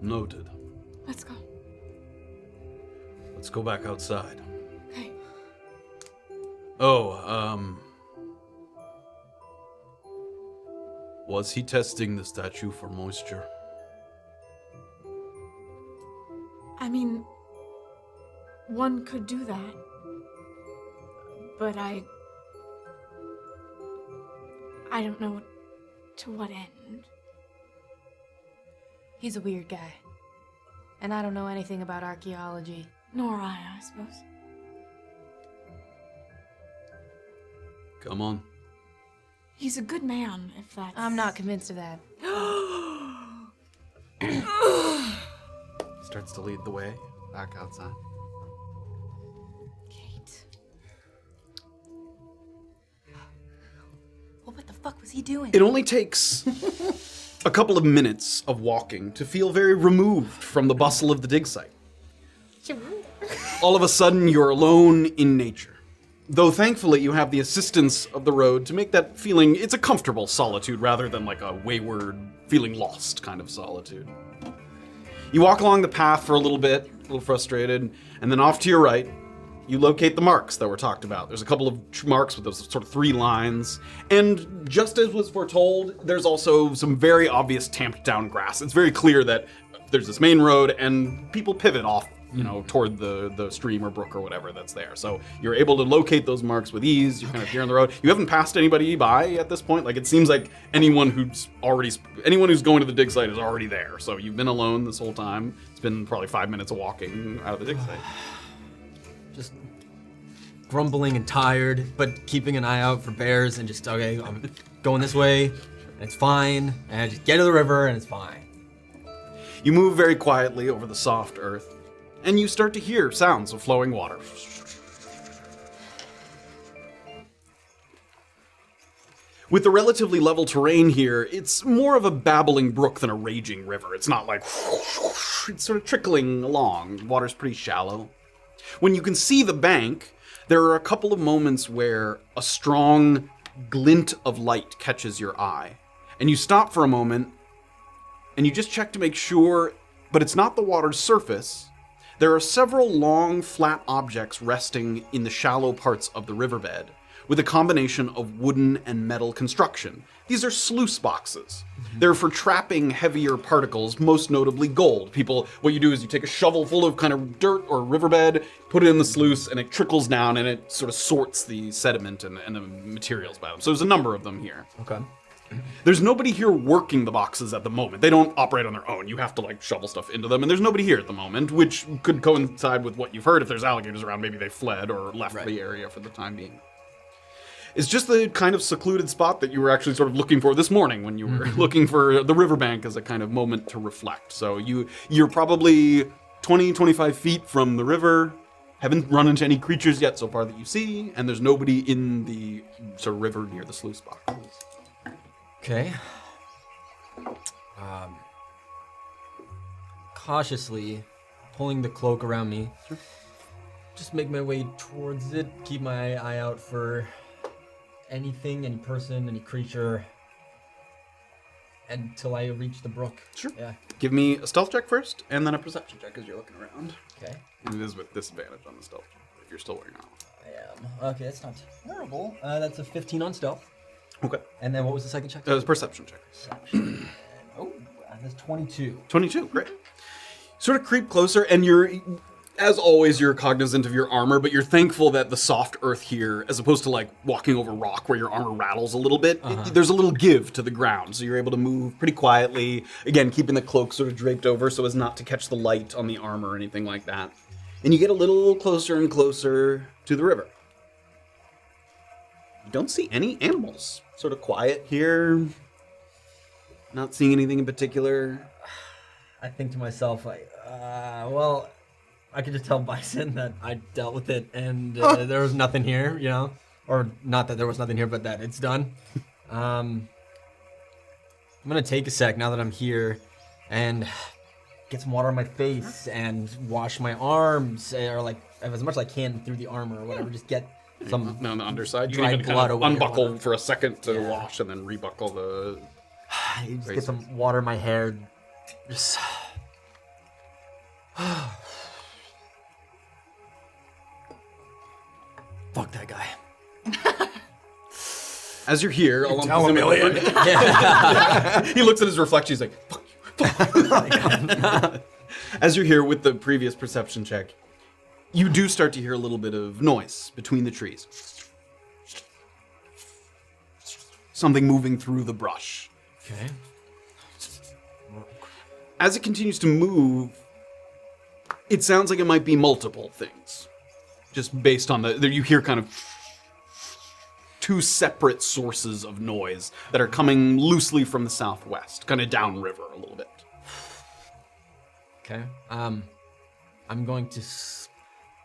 Noted. Let's go. Let's go back outside. Okay. Was he testing the statue for moisture? I mean, one could do that. But I don't know to what end. He's a weird guy. And I don't know anything about archaeology. Nor I suppose. Come on. He's a good man, if that's... I'm not convinced of that. Starts to lead the way back outside. Kayt. Well, what the fuck was he doing? It only takes a couple of minutes of walking to feel very removed from the bustle of the dig site. All of a sudden, you're alone in nature. Though thankfully you have the assistance of the road to make that feeling, it's a comfortable solitude rather than like a wayward, feeling lost kind of solitude. You walk along the path for a little bit, a little frustrated, and then off to your right, you locate the marks that were talked about. There's a couple of marks with those sort of 3 lines, and just as was foretold, there's also some very obvious tamped down grass. It's very clear that there's this main road and people pivot off, toward the stream or brook or whatever that's there. So you're able to locate those marks with ease. You're kind of here on the road. You haven't passed anybody by at this point. Like, it seems like anyone who's going to the dig site is already there. So you've been alone this whole time. It's been probably 5 minutes of walking out of the dig site. Just grumbling and tired, but keeping an eye out for bears and just, okay, I'm going this way, and it's fine, and I just get to the river, and it's fine. You move very quietly over the soft earth, and you start to hear sounds of flowing water. With the relatively level terrain here, it's more of a babbling brook than a raging river. It's not like it's sort of trickling along. Water's pretty shallow. When you can see the bank, there are a couple of moments where a strong glint of light catches your eye. And you stop for a moment, and you just check to make sure, but it's not the water's surface. There are several long, flat objects resting in the shallow parts of the riverbed, with a combination of wooden and metal construction. These are sluice boxes. They're for trapping heavier particles, most notably gold. What you do is you take a shovel full of kind of dirt or riverbed, put it in the sluice, and it trickles down, and it sort of sorts the sediment and the materials by them. So there's a number of them here. Okay. There's nobody here working the boxes at the moment. They don't operate on their own. You have to like shovel stuff into them, and there's nobody here at the moment, which could coincide with what you've heard. If there's alligators around, maybe they fled or left the area for the time being. It's just the kind of secluded spot that you were actually sort of looking for this morning when you were looking for the riverbank as a kind of moment to reflect. So you're probably 20, 25 feet from the river, haven't run into any creatures yet so far that you see, and there's nobody in the sort of river near the sluice boxes. Okay. Cautiously pulling the cloak around me, just make my way towards it, keep my eye out for anything, any person, any creature, until I reach the brook. Sure. Yeah. Give me a stealth check first, and then a perception check as you're looking around. Okay. And it is with disadvantage on the stealth check, if you're still wearing armor. I am. Okay, that's not terrible. That's a 15 on stealth. Okay. And then what was the second check? That was a perception check. Perception. That's 22. 22, great. Sort of creep closer, and you're, as always, you're cognizant of your armor, but you're thankful that the soft earth here, as opposed to like walking over rock where your armor rattles a little bit, there's a little give to the ground, so you're able to move pretty quietly, again, keeping the cloak sort of draped over so as not to catch the light on the armor or anything like that. And you get a little closer and closer to the river. You don't see any animals. Sort of quiet here. Not seeing anything in particular. I think to myself, like, well, I could just tell Bison that I dealt with it and there was nothing here, you know? Or not that there was nothing here, but that it's done. I'm gonna take a sec now that I'm here and get some water on my face and wash my arms, or like as much as I can through the armor or whatever, just get some on the underside. You dried can even blood kind of away or unbuckle whatever. for a second to wash and then rebuckle the... just get some water in my hair. Just... Fuck that guy. As you're here, along tell him, Illien. he looks at his reflection, he's like, fuck you, fuck you. As you're here with the previous perception check, you do start to hear a little bit of noise between the trees. Something moving through the brush. Okay. As it continues to move, it sounds like it might be multiple things. Just based on you hear kind of two separate sources of noise that are coming loosely from the southwest, kind of downriver a little bit. Okay. I'm going to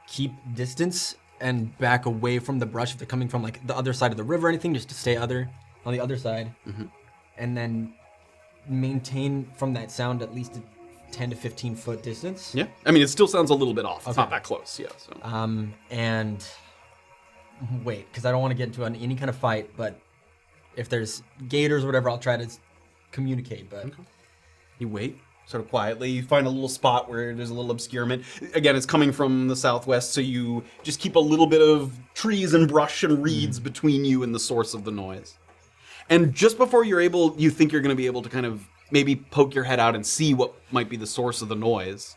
keep distance and back away from the brush if they're coming from like the other side of the river or anything, just to stay on the other side. Mm-hmm. And then maintain from that sound at least a 10 to 15 foot distance. Yeah. I mean, it still sounds a little bit off. It's Okay. not that close, yeah. So. And wait, because I don't want to get into any kind of fight, but if there's gators or whatever, I'll try to communicate, but... Okay. You wait, sort of quietly. You find a little spot where there's a little obscurement. Again, it's coming from the southwest, so you just keep a little bit of trees and brush and reeds between you and the source of the noise. And just before you think you're going to be able to kind of maybe poke your head out and see what might be the source of the noise,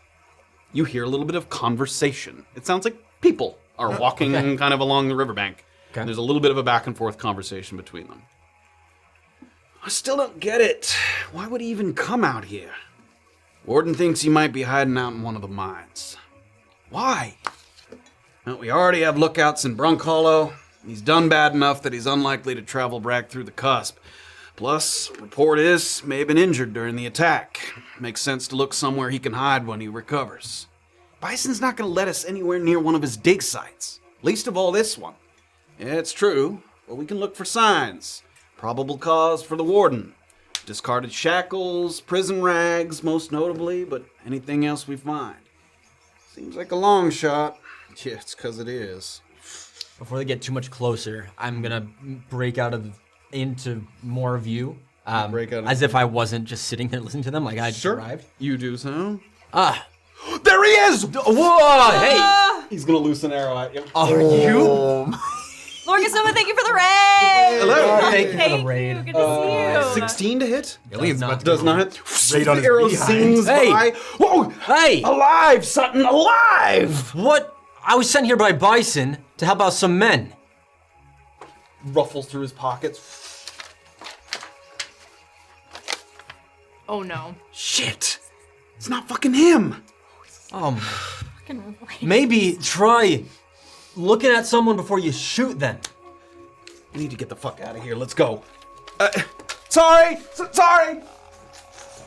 you hear a little bit of conversation. It sounds like people are walking kind of along the riverbank. Okay. And there's a little bit of a back and forth conversation between them. I still don't get it. Why would he even come out here? Warden thinks he might be hiding out in one of the mines. Why? Well, we already have lookouts in Brunkhollow. He's done bad enough that he's unlikely to travel back through the cusp. Plus, report is, may have been injured during the attack. Makes sense to look somewhere he can hide when he recovers. Bison's not going to let us anywhere near one of his dig sites. Least of all this one. Yeah, it's true, but we can look for signs. Probable cause for the warden. Discarded shackles, prison rags, most notably, but anything else we find. Seems like a long shot. Yeah, it's 'cause it is. Before they get too much closer, I'm gonna break out into more view, as if I wasn't just sitting there listening to them, like I just arrived. You do so. There he is! Whoa! Hey! He's gonna loose an arrow at you. Are you? Lorgasoma, thank you for the raid! Hello. Thank you for Thank the raid. you, good to see you. 16 to hit? Illien's about to Does go not hit. Raid on The his arrow behind. zings Hey. by. Whoa! Hey! Alive, Sutton, alive! What? I was sent here by Bison to help out some men. Ruffles through his pockets. Oh no. Shit! It's not fucking him! Maybe try looking at someone before you shoot them. We need to get the fuck out of here. Let's go. Sorry!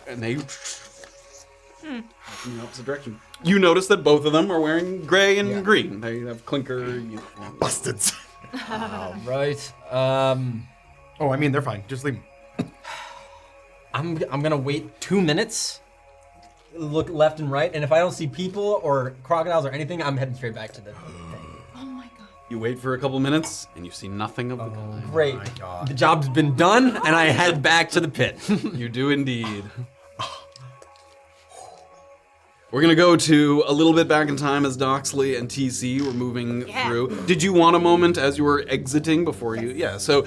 And they in the opposite direction. You notice that both of them are wearing gray and green. They have clinker uniforms. Bastards. Right. Oh, I mean, they're fine. Just leave them. I'm gonna wait 2 minutes, look left and right, and if I don't see people or crocodiles or anything, I'm heading straight back to the thing. Oh my god. You wait for a couple minutes, and you see nothing of the kind. Great. The job's been done, and I head back to the pit. You do indeed. We're gonna go to a little bit back in time as Doxley and TC were moving through. Did you want a moment as you were exiting before you? Yeah. So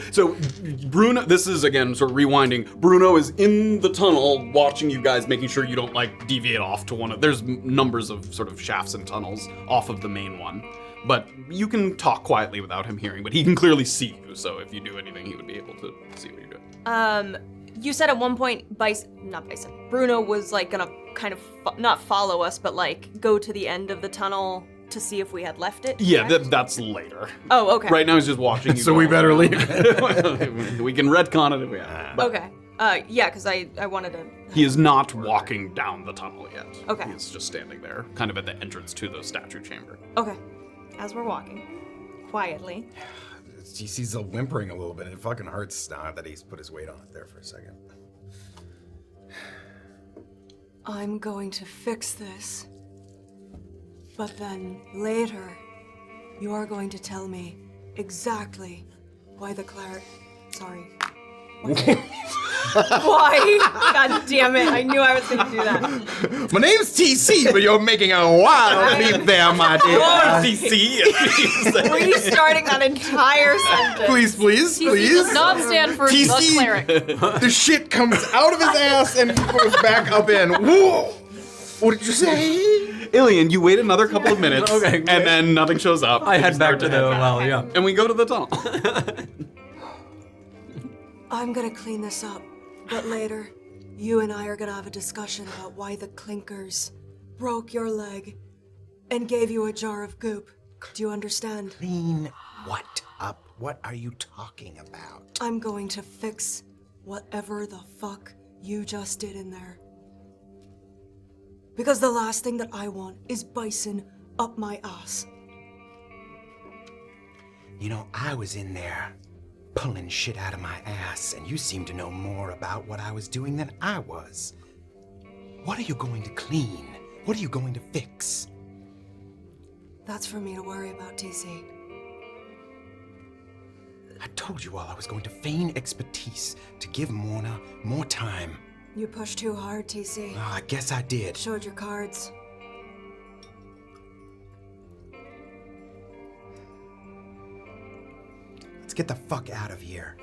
Bruno. This is again sort of rewinding. Bruno is in the tunnel watching you guys, making sure you don't like deviate off to one of. There's numbers of sort of shafts and tunnels off of the main one, but you can talk quietly without him hearing. But he can clearly see you. So if you do anything, he would be able to see what you're doing. You said at one point Bruno was like gonna kind of not follow us, but like go to the end of the tunnel to see if we had left it. Yeah, that's later. Oh, okay. Right now he's just watching you. So we better leave. We can retcon it if we have. But Okay. Yeah, because I wanted to. he is not walking down the tunnel yet. Okay. He is just standing there, kind of at the entrance to the statue chamber. Okay. As we're walking, quietly. TC's whimpering a little bit. It fucking hurts now that he's put his weight on it there for a second. I'm going to fix this. But then later, you are going to tell me exactly why the Why? God damn it! I knew I was going to do that. My name's TC, but you're making a wild leap there, my dear. Restarting that entire sentence. Please. TC does not stand for the TC. cleric. The shit comes out of his ass and goes back up in. Whoa! What did you say? Illien, you wait another couple of minutes, Okay, and great. then nothing shows up. I head back to Start the head back. well, yeah. And we go to the tunnel. I'm gonna clean this up. But later, you and I are gonna have a discussion about why the clinkers broke your leg and gave you a jar of goop. Do you understand? Clean what up? What are you talking about? I'm going to fix whatever the fuck you just did in there. Because the last thing that I want is Bison up my ass. You know, I was in there pulling shit out of my ass, and you seem to know more about what I was doing than I was. What are you going to clean? What are you going to fix? That's for me to worry about, TC. I told you all I was going to feign expertise to give Morna more time. You pushed too hard, TC. Oh, I guess I did. Showed your cards. Let's get the fuck out of here.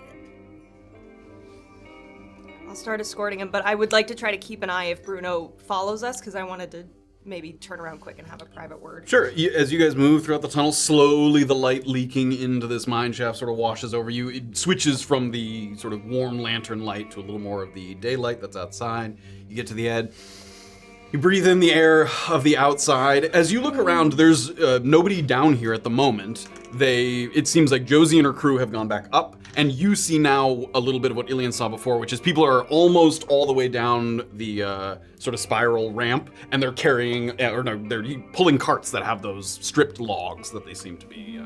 I'll start escorting him, but I would like to try to keep an eye if Bruno follows us, because I wanted to maybe turn around quick and have a private word. Sure. As you guys move throughout the tunnel, slowly the light leaking into this mine shaft sort of washes over you. It switches from the sort of warm lantern light to a little more of the daylight that's outside. You get to the edge. You breathe in the air of the outside. As you look around, there's nobody down here at the moment. It seems like Josie and her crew have gone back up, and you see now a little bit of what Illien saw before, which is people are almost all the way down the sort of spiral ramp, and they're carrying, they're pulling carts that have those stripped logs that they seem to be,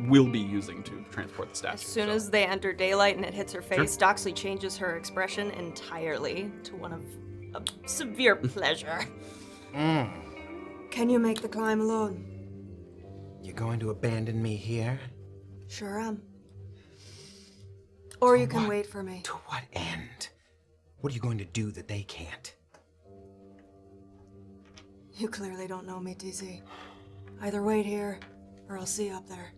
will be using to transport the statue. As soon as they enter daylight and it hits her face, Doxley changes her expression entirely to one of severe pleasure. Can you make the climb alone? You're going to abandon me here? Sure am. Or you can wait for me. To what end? What are you going to do that they can't? You clearly don't know me, TC. Either wait here, or I'll see you up there.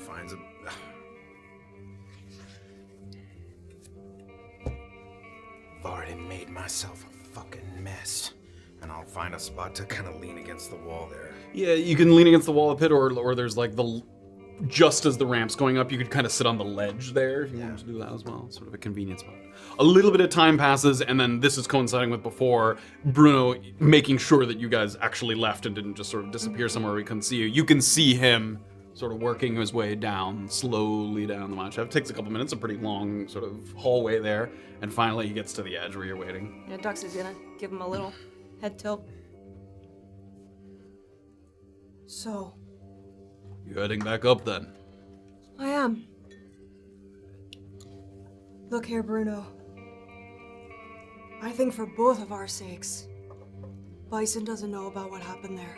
Finds a... I've already made myself a fucking mess. And I'll find a spot to kind of lean against the wall there. Yeah, you can lean against the wall of the pit, or there's like just as the ramp's going up, you could kind of sit on the ledge there if you wanted to do that as well. Sort of a convenient spot. A little bit of time passes, and then this is coinciding with before, Bruno making sure that you guys actually left and didn't just sort of disappear somewhere where we couldn't see you. You can see him sort of working his way down, slowly down the mine shaft. It takes a couple minutes, a pretty long sort of hallway there, and finally he gets to the edge where you're waiting. Yeah, Doxley's gonna give him a little head tilt. So, You heading back up then? I am. Look here, Bruno. I think for both of our sakes, Bison doesn't know about what happened there.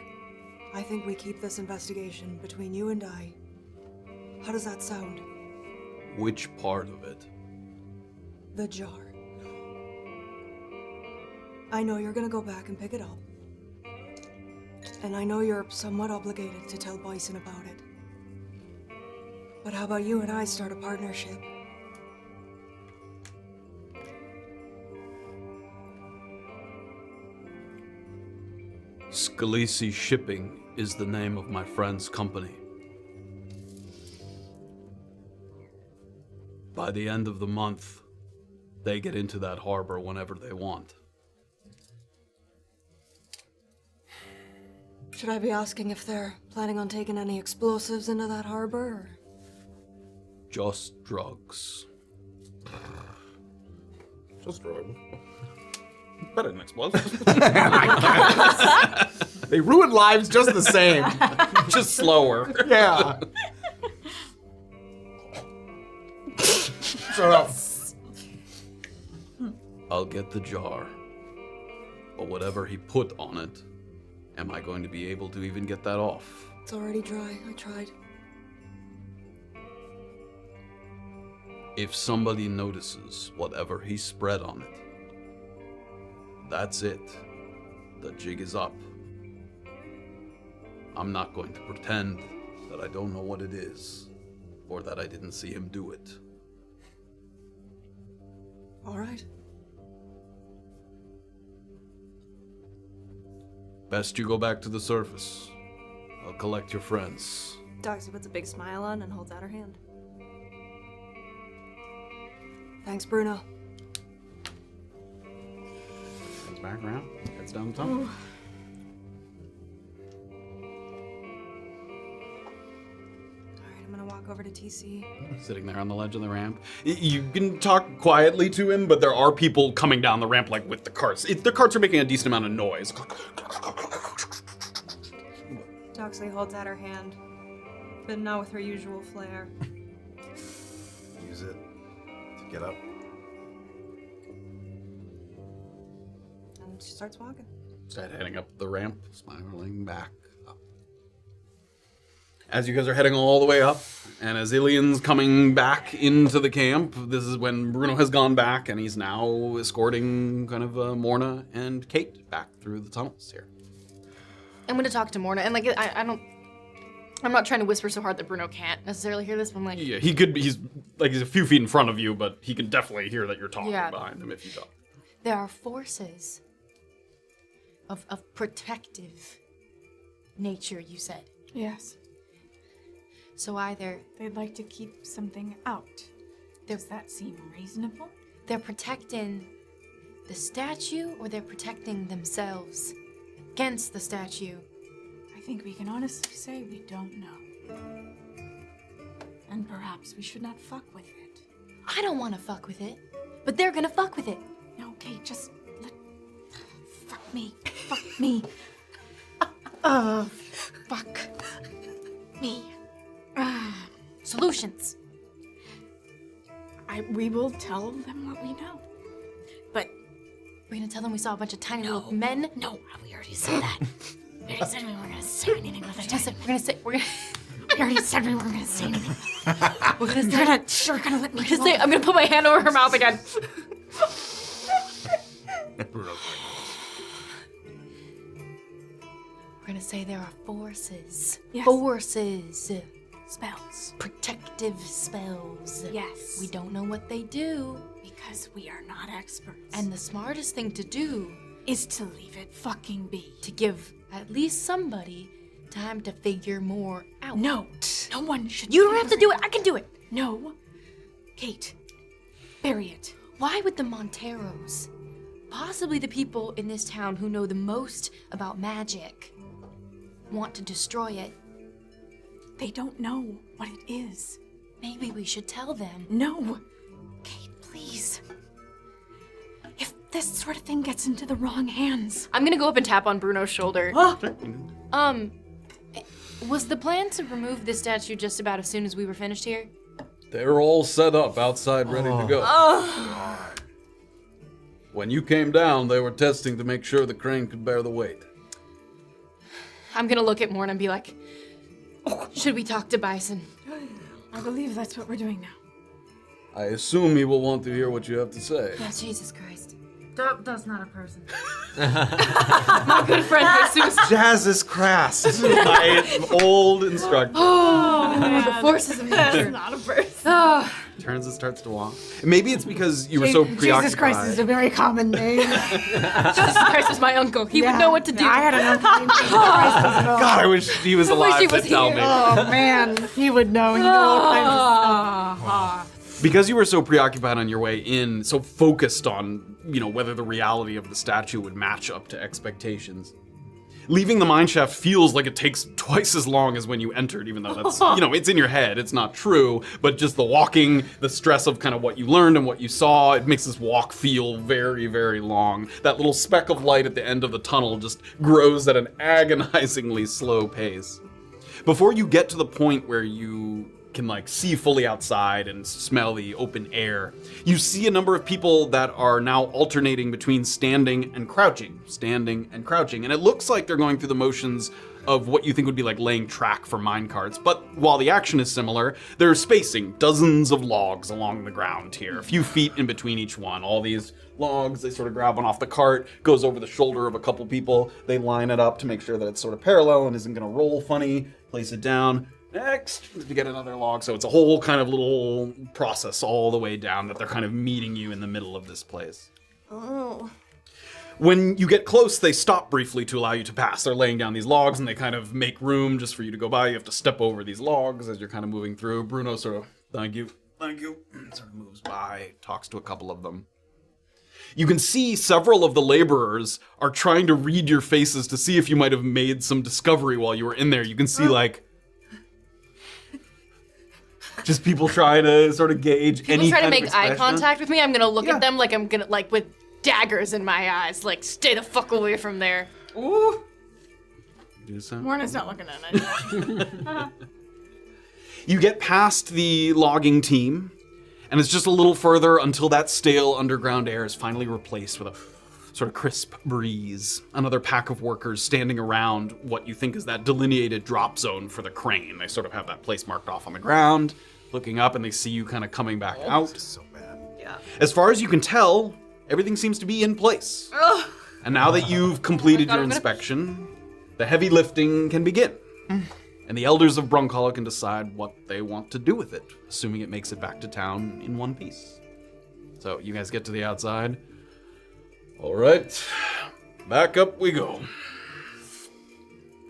I think we keep this investigation between you and I. How does that sound? Which part of it? The jar. I know you're gonna go back and pick it up. And I know you're somewhat obligated to tell Bison about it. But how about you and I start a partnership? Scalisi Shipping is the name of my friend's company. By the end of the month, they get into that harbor whenever they want. Should I be asking if they're planning on taking any explosives into that harbor? Or? Just drugs. Just drugs. Better than explosives. They ruin lives just the same. Just slower. Yeah. Shut up. I'll get the jar. But whatever he put on it, am I going to be able to even get that off? It's already dry. I tried. If somebody notices whatever he spread on it, that's it. The jig is up. I'm not going to pretend that I don't know what it is, or that I didn't see him do it. All right. Best you go back to the surface. I'll collect your friends. Doxley puts a big smile on and holds out her hand. Thanks, Bruno. Comes back around, heads down the tunnel. Alright, I'm gonna walk over to TC. Sitting there on the ledge of the ramp. You can talk quietly to him, but there are people coming down the ramp, like with the carts. The carts are making a decent amount of noise. Doxley holds out her hand, but not with her usual flair. Use it to get up. And she starts walking. Start heading up the ramp, spiraling back up. As you guys are heading all the way up, and as Illien's coming back into the camp, this is when Bruno has gone back, and he's now escorting kind of Morna and Kayt back through the tunnels here. I'm gonna talk to Morna, and like I'm not trying to whisper so hard that Bruno can't necessarily hear this, but I'm like, Yeah, he could be, he's a few feet in front of you, but he can definitely hear that you're talking Yeah. behind him if you talk. there are forces of protective nature, you said. Yes. So either They'd like to keep something out. Does that seem reasonable? they're protecting the statue or they're protecting themselves against the statue. I think we can honestly say we don't know. And perhaps we should not fuck with it. I don't want to fuck with it, but they're gonna fuck with it. No, Kate, just fuck me. Fuck me. Fuck me. Solutions. We will tell them what we know. But We're gonna tell them we saw a bunch of tiny little men. no, we already said that. We already said we weren't gonna say anything with it. We already said we weren't gonna say anything. We're gonna say, You're gonna let me I'm gonna put my hand over her mouth again. we're gonna say there are forces. Yes. Forces. spells. Protective spells. Yes. We don't know what they do. Because we are not experts. And the smartest thing to do is to leave it fucking be. to give at least somebody time to figure more out. No one should. You don't have to do it. I can do it. No. Kate, bury it. Why would the Monteros, possibly the people in this town who know the most about magic, want to destroy it? They don't know what it is. Maybe we should tell them. No. Kate, please. If this sort of thing gets into the wrong hands. I'm gonna go up and tap on Bruno's shoulder. Was the plan to remove this statue just about as soon as we were finished here? They're all set up outside, ready to go. When you came down, they were testing to make sure the crane could bear the weight. I'm gonna look at Morna and be like, should we talk to Bison? I believe that's what we're doing now. I assume he will want to hear what you have to say. Oh, Jesus Christ. That's not a person. My good friend Jesus. Jazz is crass. My old instructor. The forces of nature. Not a person. Turns and starts to walk. Maybe it's because you were so preoccupied. Jesus Christ is a very common name. Jesus Christ is my uncle. He would know what to do. I had an uncle named Jesus Christ as well. God, I wish he was alive he to was tell here. me. Oh man, he would know. He knew all kinds of stuff. Because you were so preoccupied on your way in, so focused on, whether the reality of the statue would match up to expectations. Leaving the mineshaft feels like it takes twice as long as when you entered, even though that's, it's in your head, it's not true, but just the walking, the stress of kind of what you learned and what you saw, it makes this walk feel very, very long. That little speck of light at the end of the tunnel just grows at an agonizingly slow pace. Before you get to the point where you can see fully outside and smell the open air, you see a number of people that are now alternating between standing and crouching, and it looks like they're going through the motions of what you think would be like laying track for minecarts. But while the action is similar, they're spacing dozens of logs along the ground here, a few feet in between each one. All these logs, they sort of grab one off the cart, goes over the shoulder of a couple people, they line it up to make sure that it's sort of parallel and isn't going to roll funny, place it down. Next, you get another log. So it's a whole kind of little process all the way down that they're kind of meeting you in the middle of this place. Oh. When you get close, they stop briefly to allow you to pass. They're laying down these logs and they kind of make room just for you to go by. You have to step over these logs as you're kind of moving through. Bruno sort of, thank you, sort of moves by, talks to a couple of them. You can see several of the laborers are trying to read your faces to see if you might have made some discovery while you were in there. You can see just people trying to sort of gauge People any try to kind of make eye expression. contact with me. I'm gonna look at them like I'm gonna with daggers in my eyes. Stay the fuck away from there. Ooh. Do so. Morna's not looking at it. You get past the logging team, and it's just a little further until that stale underground air is finally replaced with a sort of crisp breeze. Another pack of workers standing around what you think is that delineated drop zone for the crane. They sort of have that place marked off on the ground, looking up, and they see you kind of coming back out. This is so bad. Yeah. As far as you can tell, everything seems to be in place. And now that you've completed your inspection, the heavy lifting can begin. And the elders of Brunkhollow can decide what they want to do with it, assuming it makes it back to town in one piece. So you guys get to the outside. All right, back up we go.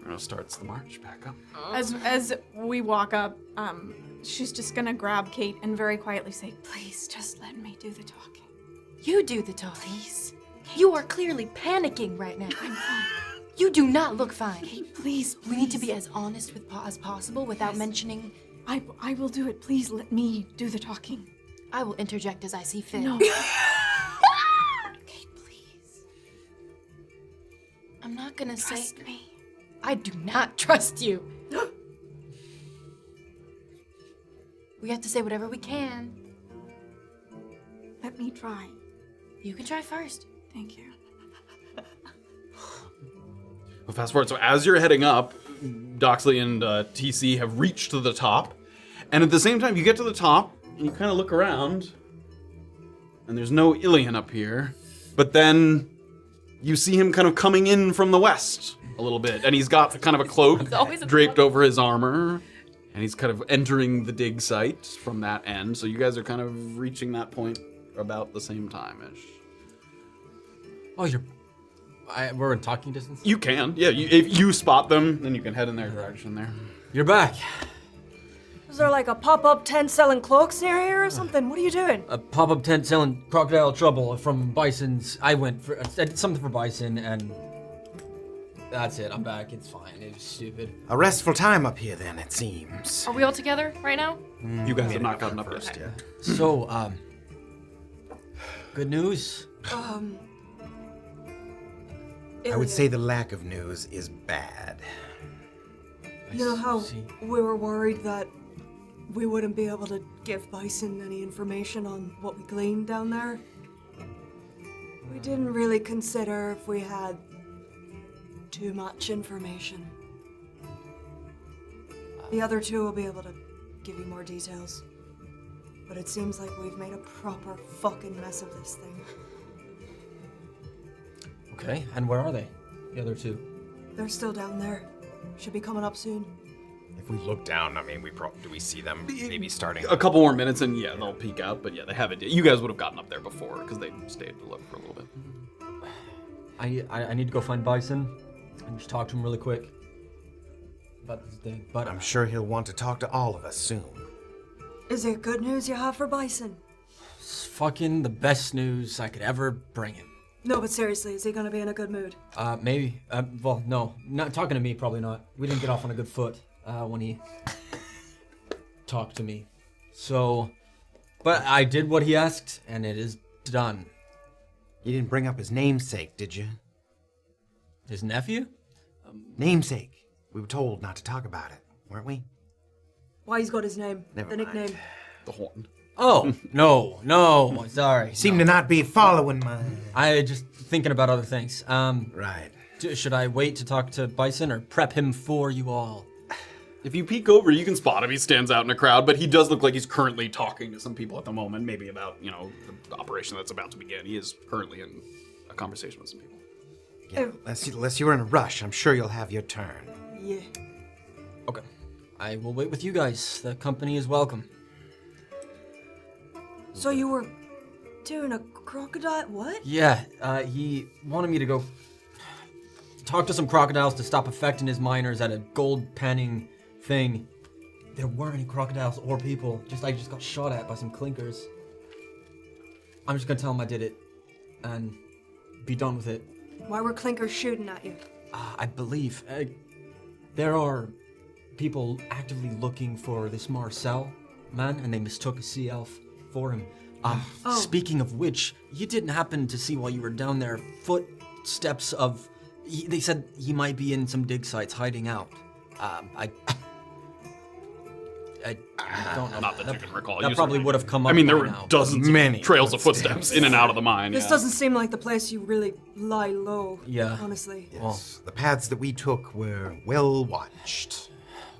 Bruno starts the march back up. As we walk up, she's just gonna grab Kate and very quietly say, "Please, just let me do the talking." You do the talk. Please. You are clearly panicking right now. I'm fine. You do not look fine. Kayt, please. We need to be as honest as possible without mentioning. I will do it. Please let me do the talking. I will interject as I see fit. No. Kayt, please. I'm not gonna Trust say. me. I do not trust you. We have to say whatever we can. Let me try. You can try first. Thank you. Well, fast forward. So as you're heading up, Doxley and TC have reached to the top. And at the same time, you get to the top, and you kind of look around, and there's no Illien up here. But then you see him kind of coming in from the west a little bit. And he's got kind of a cloak draped over his armor. And he's kind of entering the dig site from that end. So you guys are kind of reaching that point about the same time-ish. Oh, we're in talking distance? You can, yeah. If you spot them, then you can head in their direction there. You're back. Is there like a pop-up tent selling cloaks near here or something? What are you doing? A pop-up tent selling crocodile trouble from Bison's. I did something for Bison, and that's it. I'm back. It's fine. It was stupid. A restful time up here, then, it seems. Are we all together right now? You guys have not gotten up first yet. So, good news? I would say the lack of news is bad. You know how see. we were worried that we wouldn't be able to give Bison any information on what we gleaned down there? We didn't really consider if we had too much information. The other two will be able to give you more details. But it seems like we've made a proper fucking mess of this thing. Okay, and where are they? The other two? They're still down there. Should be coming up soon. If we look down, I mean, do we see them maybe starting? A couple more minutes and yeah, they'll peek out. But yeah, they haven't. You guys would have gotten up there before because they stayed to look for a little bit. I need to go find Bison and just talk to him really quick about this thing. But I'm sure he'll want to talk to all of us soon. Is it good news you have for Bison? it's fucking the best news I could ever bring him. No, but seriously, is he gonna be in a good mood? Maybe. Well, no. Not talking to me, probably not. We didn't get off on a good foot when he talked to me. So, but I did what he asked, and it is done. You didn't bring up his namesake, did you? His nephew? Namesake. We were told not to talk about it, weren't we? Why he's got his name? Never the mind. nickname. The horn. Oh, no, sorry. Seem to not be following my... I just thinking about other things. Right. Should I wait to talk to Bison or prep him for you all? If you peek over, you can spot him. He stands out in a crowd, but he does look like he's currently talking to some people at the moment, maybe about, the operation that's about to begin. He is currently in a conversation with some people. Yeah, unless you're in a rush, I'm sure you'll have your turn. Yeah. Okay. I will wait with you guys. The company is welcome. So you were doing a crocodile? What? Yeah, he wanted me to go talk to some crocodiles to stop affecting his miners at a gold panning thing. There weren't any crocodiles or people. I just got shot at by some clinkers. I'm just gonna tell him I did it and be done with it. Why were clinkers shooting at you? I believe there are people actively looking for this Marcel man, and they mistook a sea elf for him. Speaking of which, you didn't happen to see while you were down there footsteps of... They said he might be in some dig sites hiding out. I don't know. Not that you can recall. That probably would have come up. I mean, there by were now. dozens Many of trails of footsteps in and out of the mine. This doesn't seem like the place you really lie low. Yeah. Honestly. Well, The paths that we took were well watched.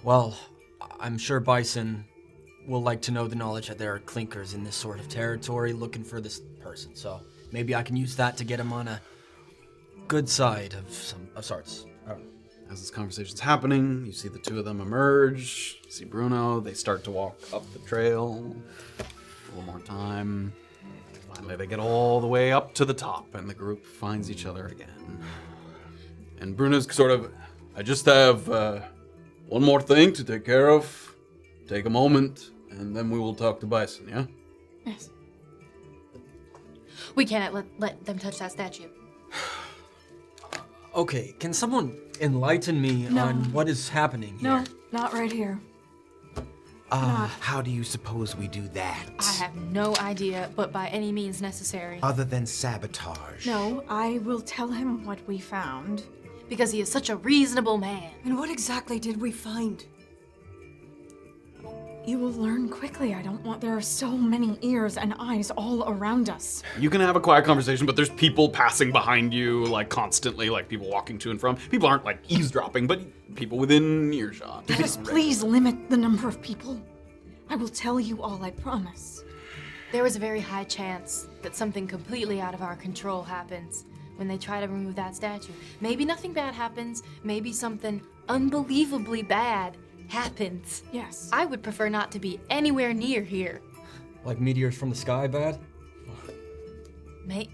well, I'm sure Bison will like to know the knowledge that there are clinkers in this sort of territory looking for this person. So maybe I can use that to get him on a good side of sorts. I don't know. As this conversation's happening, you see the two of them emerge. You see Bruno. They start to walk up the trail. A little more time. Finally, they get all the way up to the top, and the group finds each other again. And Bruno's sort of, I just have one more thing to take care of. Take a moment, and then we will talk to Bison, yeah? Yes. We can't let them touch that statue. Okay, can someone enlighten me on what is happening here? No, not right here. How do you suppose we do that? I have no idea, but by any means necessary. Other than sabotage. No, I will tell him what we found. Because he is such a reasonable man. And what exactly did we find? You will learn quickly. I don't want. There are so many ears and eyes all around us. You can have a quiet conversation, but there's people passing behind you, like, constantly, like, people walking to and from. People aren't, like, eavesdropping, but people within earshot. Just please limit the number of people. I will tell you all, I promise. There is a very high chance that something completely out of our control happens when they try to remove that statue. Maybe nothing bad happens, maybe something unbelievably bad happens. Yes. I would prefer not to be anywhere near here. Like meteors from the sky bad?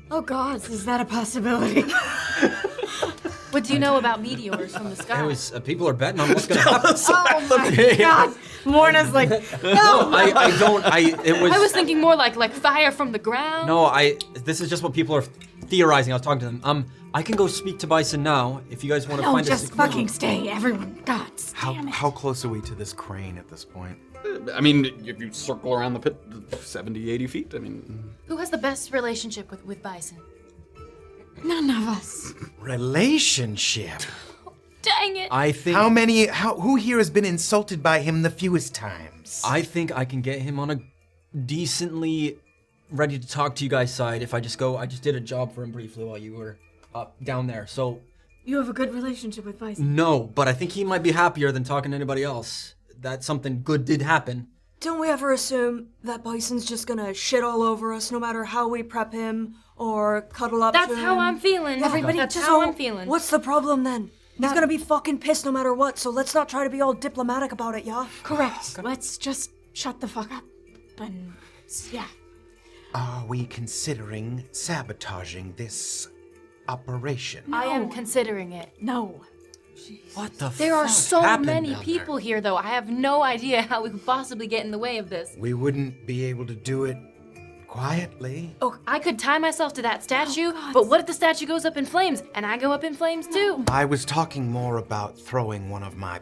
Oh God, is that a possibility? What do you know about meteors from the sky? It was, people are betting on what's gonna happen. Oh my God. Morna's like, no. I was thinking more like fire from the ground. No, this is just what people are theorizing. I was talking to them. I can go speak to Bison now if you guys want to No, find just fucking stay, everyone. God damn it. How close are we to this crane at this point? I mean, if you circle around the pit 70, 80 feet, I mean... Who has the best relationship with Bison? None of us. Relationship? Dang it! I think... Who here has been insulted by him the fewest times? I think I can get him on a decently ready to talk to you guys side if I just go. I just did a job for him briefly while you were down there, so... You have a good relationship with Bison. No, but I think he might be happier than talking to anybody else. That something good did happen. Don't we ever assume that Bison's just gonna shit all over us no matter how we prep him or cuddle up to him? That's how I'm feeling. That's how I'm feeling. What's the problem then? He's gonna be fucking pissed no matter what, so let's not try to be all diplomatic about it, yeah? Correct. Let's just shut the fuck up. And yeah. Are we considering sabotaging this operation? I am considering it. No. What the There are so happened many down people here, though. I have no idea how we could possibly get in the way of this. We wouldn't be able to do it quietly. Oh, I could tie myself to that statue, but what if the statue goes up in flames and I go up in flames too? I was talking more about throwing one of my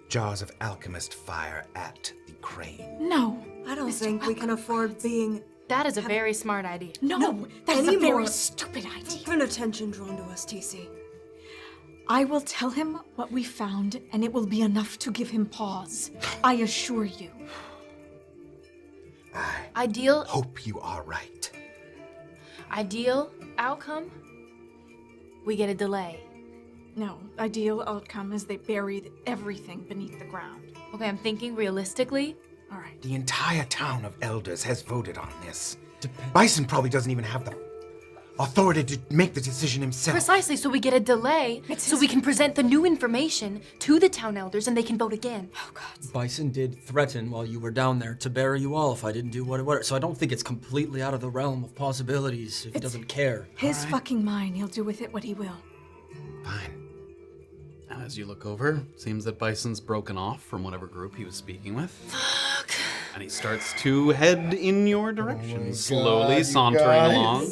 jars of alchemist fire at the crane. No. I don't think we can afford being... That is a very smart idea. No, that is a very stupid idea. Even attention drawn to us, TC. I will tell him what we found, and it will be enough to give him pause. I assure you. Ideal Hope you are right. outcome? We get a delay. No, ideal outcome is they bury everything beneath the ground. Okay, I'm thinking realistically. All right. The entire town of elders has voted on this. Bison probably doesn't even have the authority to make the decision himself. Precisely, so we get a delay, so we can present the new information to the town elders and they can vote again. Oh, God. Bison did threaten while you were down there to bury you all if I didn't do whatever. So I don't think it's completely out of the realm of possibilities if he doesn't care. His fucking mind. He'll do with it what he will. Fine. As you look over, seems that Bison's broken off from whatever group he was speaking with. Fuck. And he starts to head in your direction, slowly sauntering along.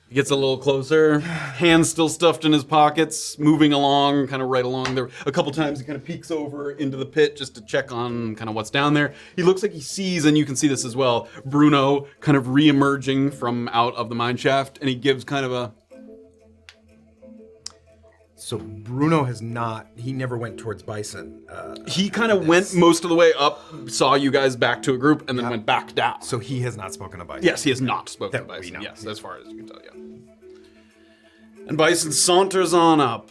He gets a little closer, hands still stuffed in his pockets, moving along, kind of right along there. A couple times he kind of peeks over into the pit just to check on kind of what's down there. He looks like he sees, and you can see this as well, Bruno kind of re-emerging from out of the mine shaft, and he gives kind of a... So Bruno he never went towards Bison. He kind of went most of the way up, saw you guys back to a group, and then went back down. So he has not spoken to Bison. Yes, he has not spoken to That we Bison. know. Yes, as far as you can tell, yeah. And Bison saunters on up.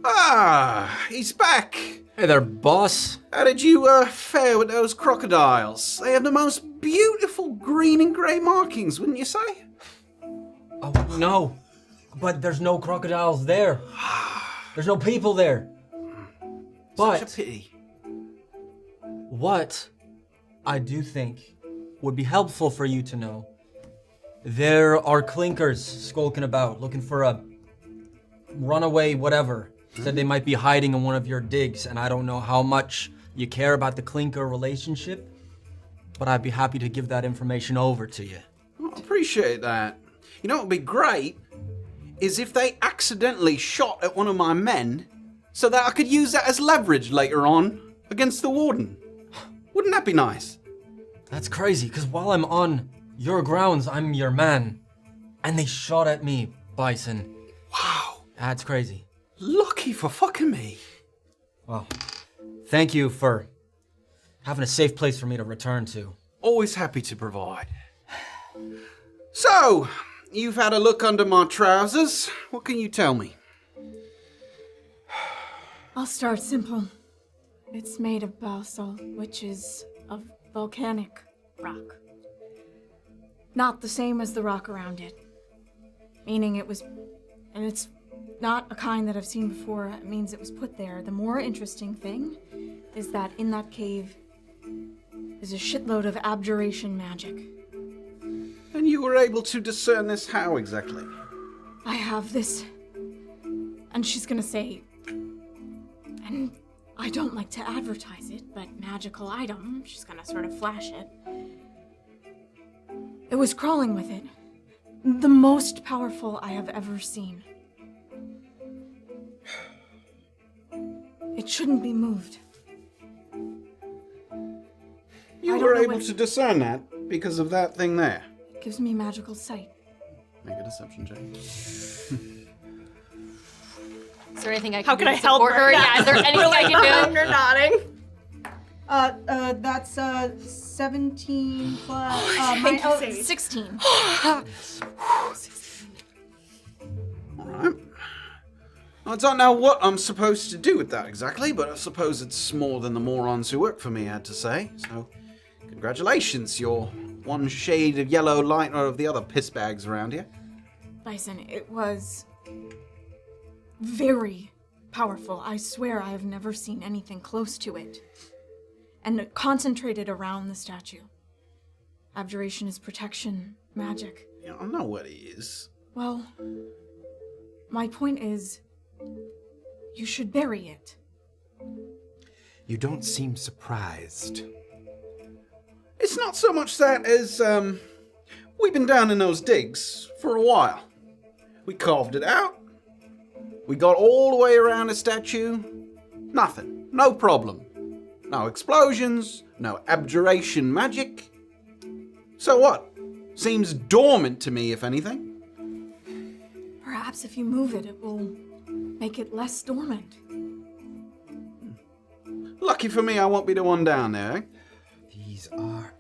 Ah, he's back. Hey there, boss. How did you fare with those crocodiles? They have the most beautiful green and grey markings, wouldn't you say? Oh, no. But there's no crocodiles there. There's no people there. But Such a pity. what I do think would be helpful for you to know, there are clinkers skulking about, looking for a runaway whatever. Said they might be hiding in one of your digs, and I don't know how much you care about the clinker relationship, but I'd be happy to give that information over to you. I appreciate that. You know what would be great is if they accidentally shot at one of my men so that I could use that as leverage later on against the warden. Wouldn't that be nice? That's crazy, because while I'm on your grounds, I'm your man. And they shot at me, Bison. Wow. That's crazy. Lucky for fucking me. Well, thank you for having a safe place for me to return to. Always happy to provide. So, you've had a look under my trousers. What can you tell me? I'll start simple. It's made of basalt, which is a volcanic rock. Not the same as the rock around it. Meaning it was, and it's not a kind that I've seen before. It means it was put there. The more interesting thing is that in that cave is a shitload of abjuration magic. And you were able to discern this how exactly? I have this, and she's gonna say, and I don't like to advertise it, but magical item, she's gonna sort of flash it. It was crawling with it. The most powerful I have ever seen. It shouldn't be moved. You were able to discern that because of that thing there? It gives me magical sight. Make a deception check. Is there anything I can How do can to I help support her? her? Yeah, is there anything I can do? You're nodding. That's 17 plus Thank you, Sadie. 16. Alright. I don't know what I'm supposed to do with that exactly, but I suppose it's more than the morons who work for me had to say. So, congratulations, you're one shade of yellow lighter of the other pissbags around here. Bison, it was very powerful. I swear I have never seen anything close to it. And concentrated around the statue. Abjuration is protection, magic. Yeah, I know what it is. Well, my point is, you should bury it. You don't seem surprised. It's not so much that as, we've been down in those digs for a while. We carved it out. We got all the way around the statue. Nothing. No problem. No explosions. No abjuration magic. So what? Seems dormant to me, if anything. Perhaps if you move it, it will make it less dormant. Lucky for me, I won't be the one down there, eh? These are...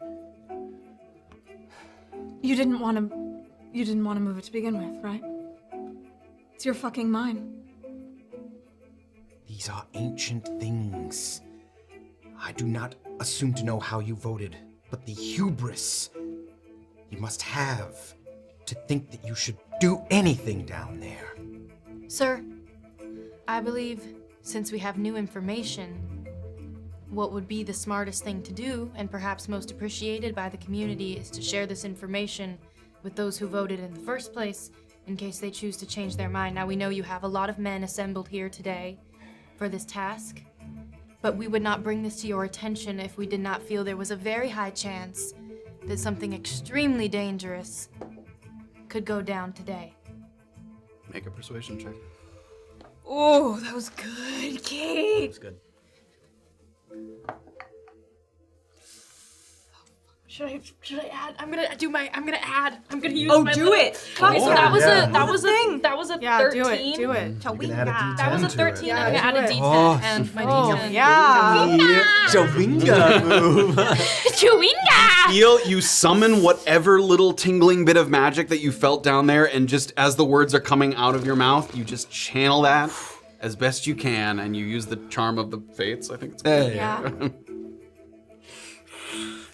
You didn't want to move it to begin with, right? It's your fucking mine. These are ancient things. I do not assume to know how you voted, but the hubris you must have to think that you should do anything down there. Sir, I believe since we have new information, what would be the smartest thing to do, and perhaps most appreciated by the community, is to share this information with those who voted in the first place, in case they choose to change their mind. Now, we know you have a lot of men assembled here today for this task, but we would not bring this to your attention if we did not feel there was a very high chance that something extremely dangerous could go down today. Make a persuasion check. Oh, that was good, Kayt. That's good. Should I add? I'm gonna add. I'm gonna use Oh, my do little- it. Okay, so that was yeah. that was thing. that was a Yeah, 13. do it. You can add a D10 That was a to 13. it. I'm gonna add a D10 Oh, and my Oh, D10. yeah. Chawinga move. Chewinga! You summon whatever little tingling bit of magic that you felt down there, and just as the words are coming out of your mouth, you just channel that as best you can, and you use the charm of the fates. I think it's good. Yeah.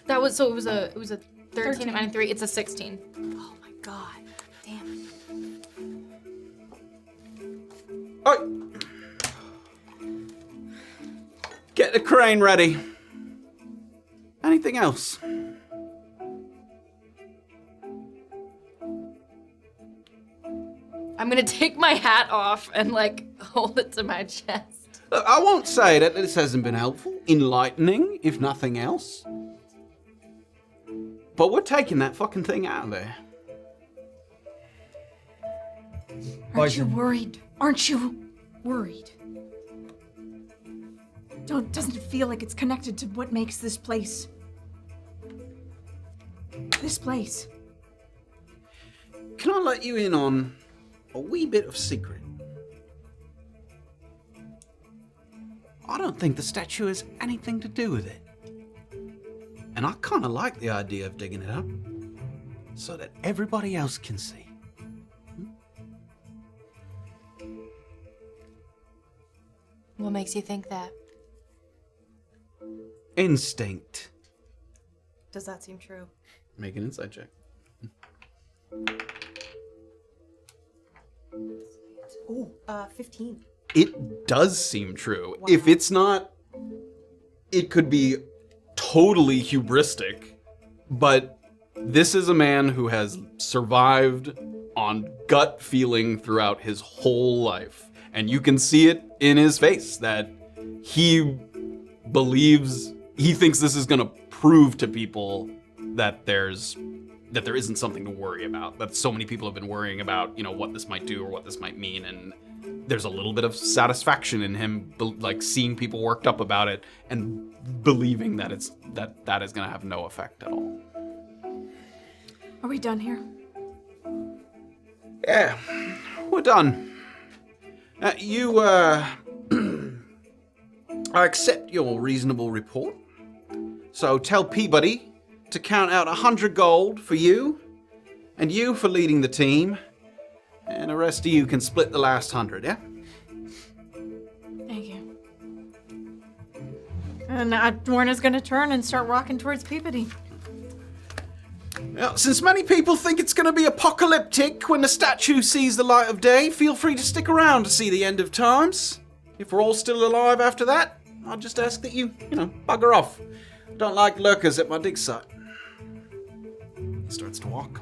That was it was a 13 and minus 3. It's a 16. Oh my god. Damn it. Oh. Get the crane ready. Anything else? I'm gonna take my hat off and like hold it to my chest. Look, I won't say that this hasn't been helpful, enlightening, if nothing else. But we're taking that fucking thing out of there. Aren't you worried? Aren't you worried? Doesn't it feel like it's connected to what makes this place? This place. Can I let you in on a wee bit of secret? I don't think the statue has anything to do with it. And I kind of like the idea of digging it up so that everybody else can see. What makes you think that? Instinct. Does that seem true? Make an insight check. Ooh, 15. It does seem true. Wow. If it's not, it could be totally hubristic, but this is a man who has survived on gut feeling throughout his whole life. And you can see it in his face that he believes, he thinks this is going to prove to people that there isn't something to worry about. That so many people have been worrying about, what this might do or what this might mean. And there's a little bit of satisfaction in him, like seeing people worked up about it and believing that that is going to have no effect at all. Are we done here? Yeah, we're done. I accept your reasonable report. So tell Peabody to count out 100 gold for you, and you for leading the team, and the rest of you can split the last 100, yeah? Thank you. And Morna's gonna turn and start walking towards Peabody. Now, since many people think it's going to be apocalyptic when the statue sees the light of day, feel free to stick around to see the end of times. If we're all still alive after that, I'll just ask that you, bugger off. I don't like lurkers at my dig site. He starts to walk.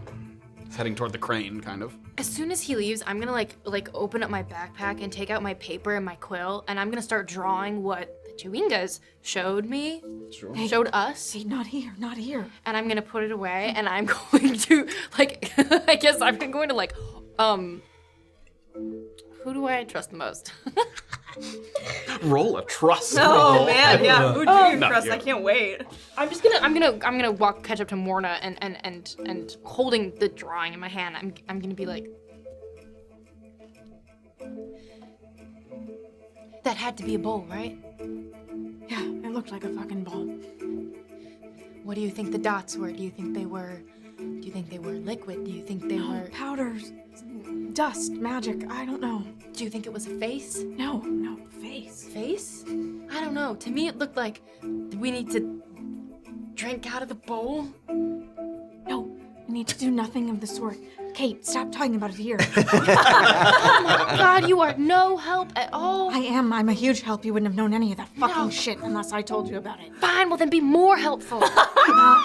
He's heading toward the crane, kind of. As soon as he leaves, I'm gonna like open up my backpack and take out my paper and my quill, and I'm gonna start drawing what the Chewingas showed me. Sure. Showed us. Hey, not here. And I'm gonna put it away, and I'm going to I guess I'm going to who do I trust the most? Roll a trust Oh roll. man, yeah. Who do you trust? yeah. I can't wait. I'm gonna catch up to Morna and holding the drawing in my hand. I'm gonna be like, that had to be a bowl, right? Yeah, it looked like a fucking ball. What do you think the dots were? Do you think they were liquid? Do you think they were Powders, dust, magic, I don't know. Do you think it was a face? No, face. Face? I don't know. To me it looked like we need to drink out of the bowl. No, we need to do nothing of the sort. Kayt, stop talking about it here. Oh my god, you are no help at all. I am. I'm a huge help. You wouldn't have known any of that fucking shit unless I told you about it. Fine, well then be more helpful. Not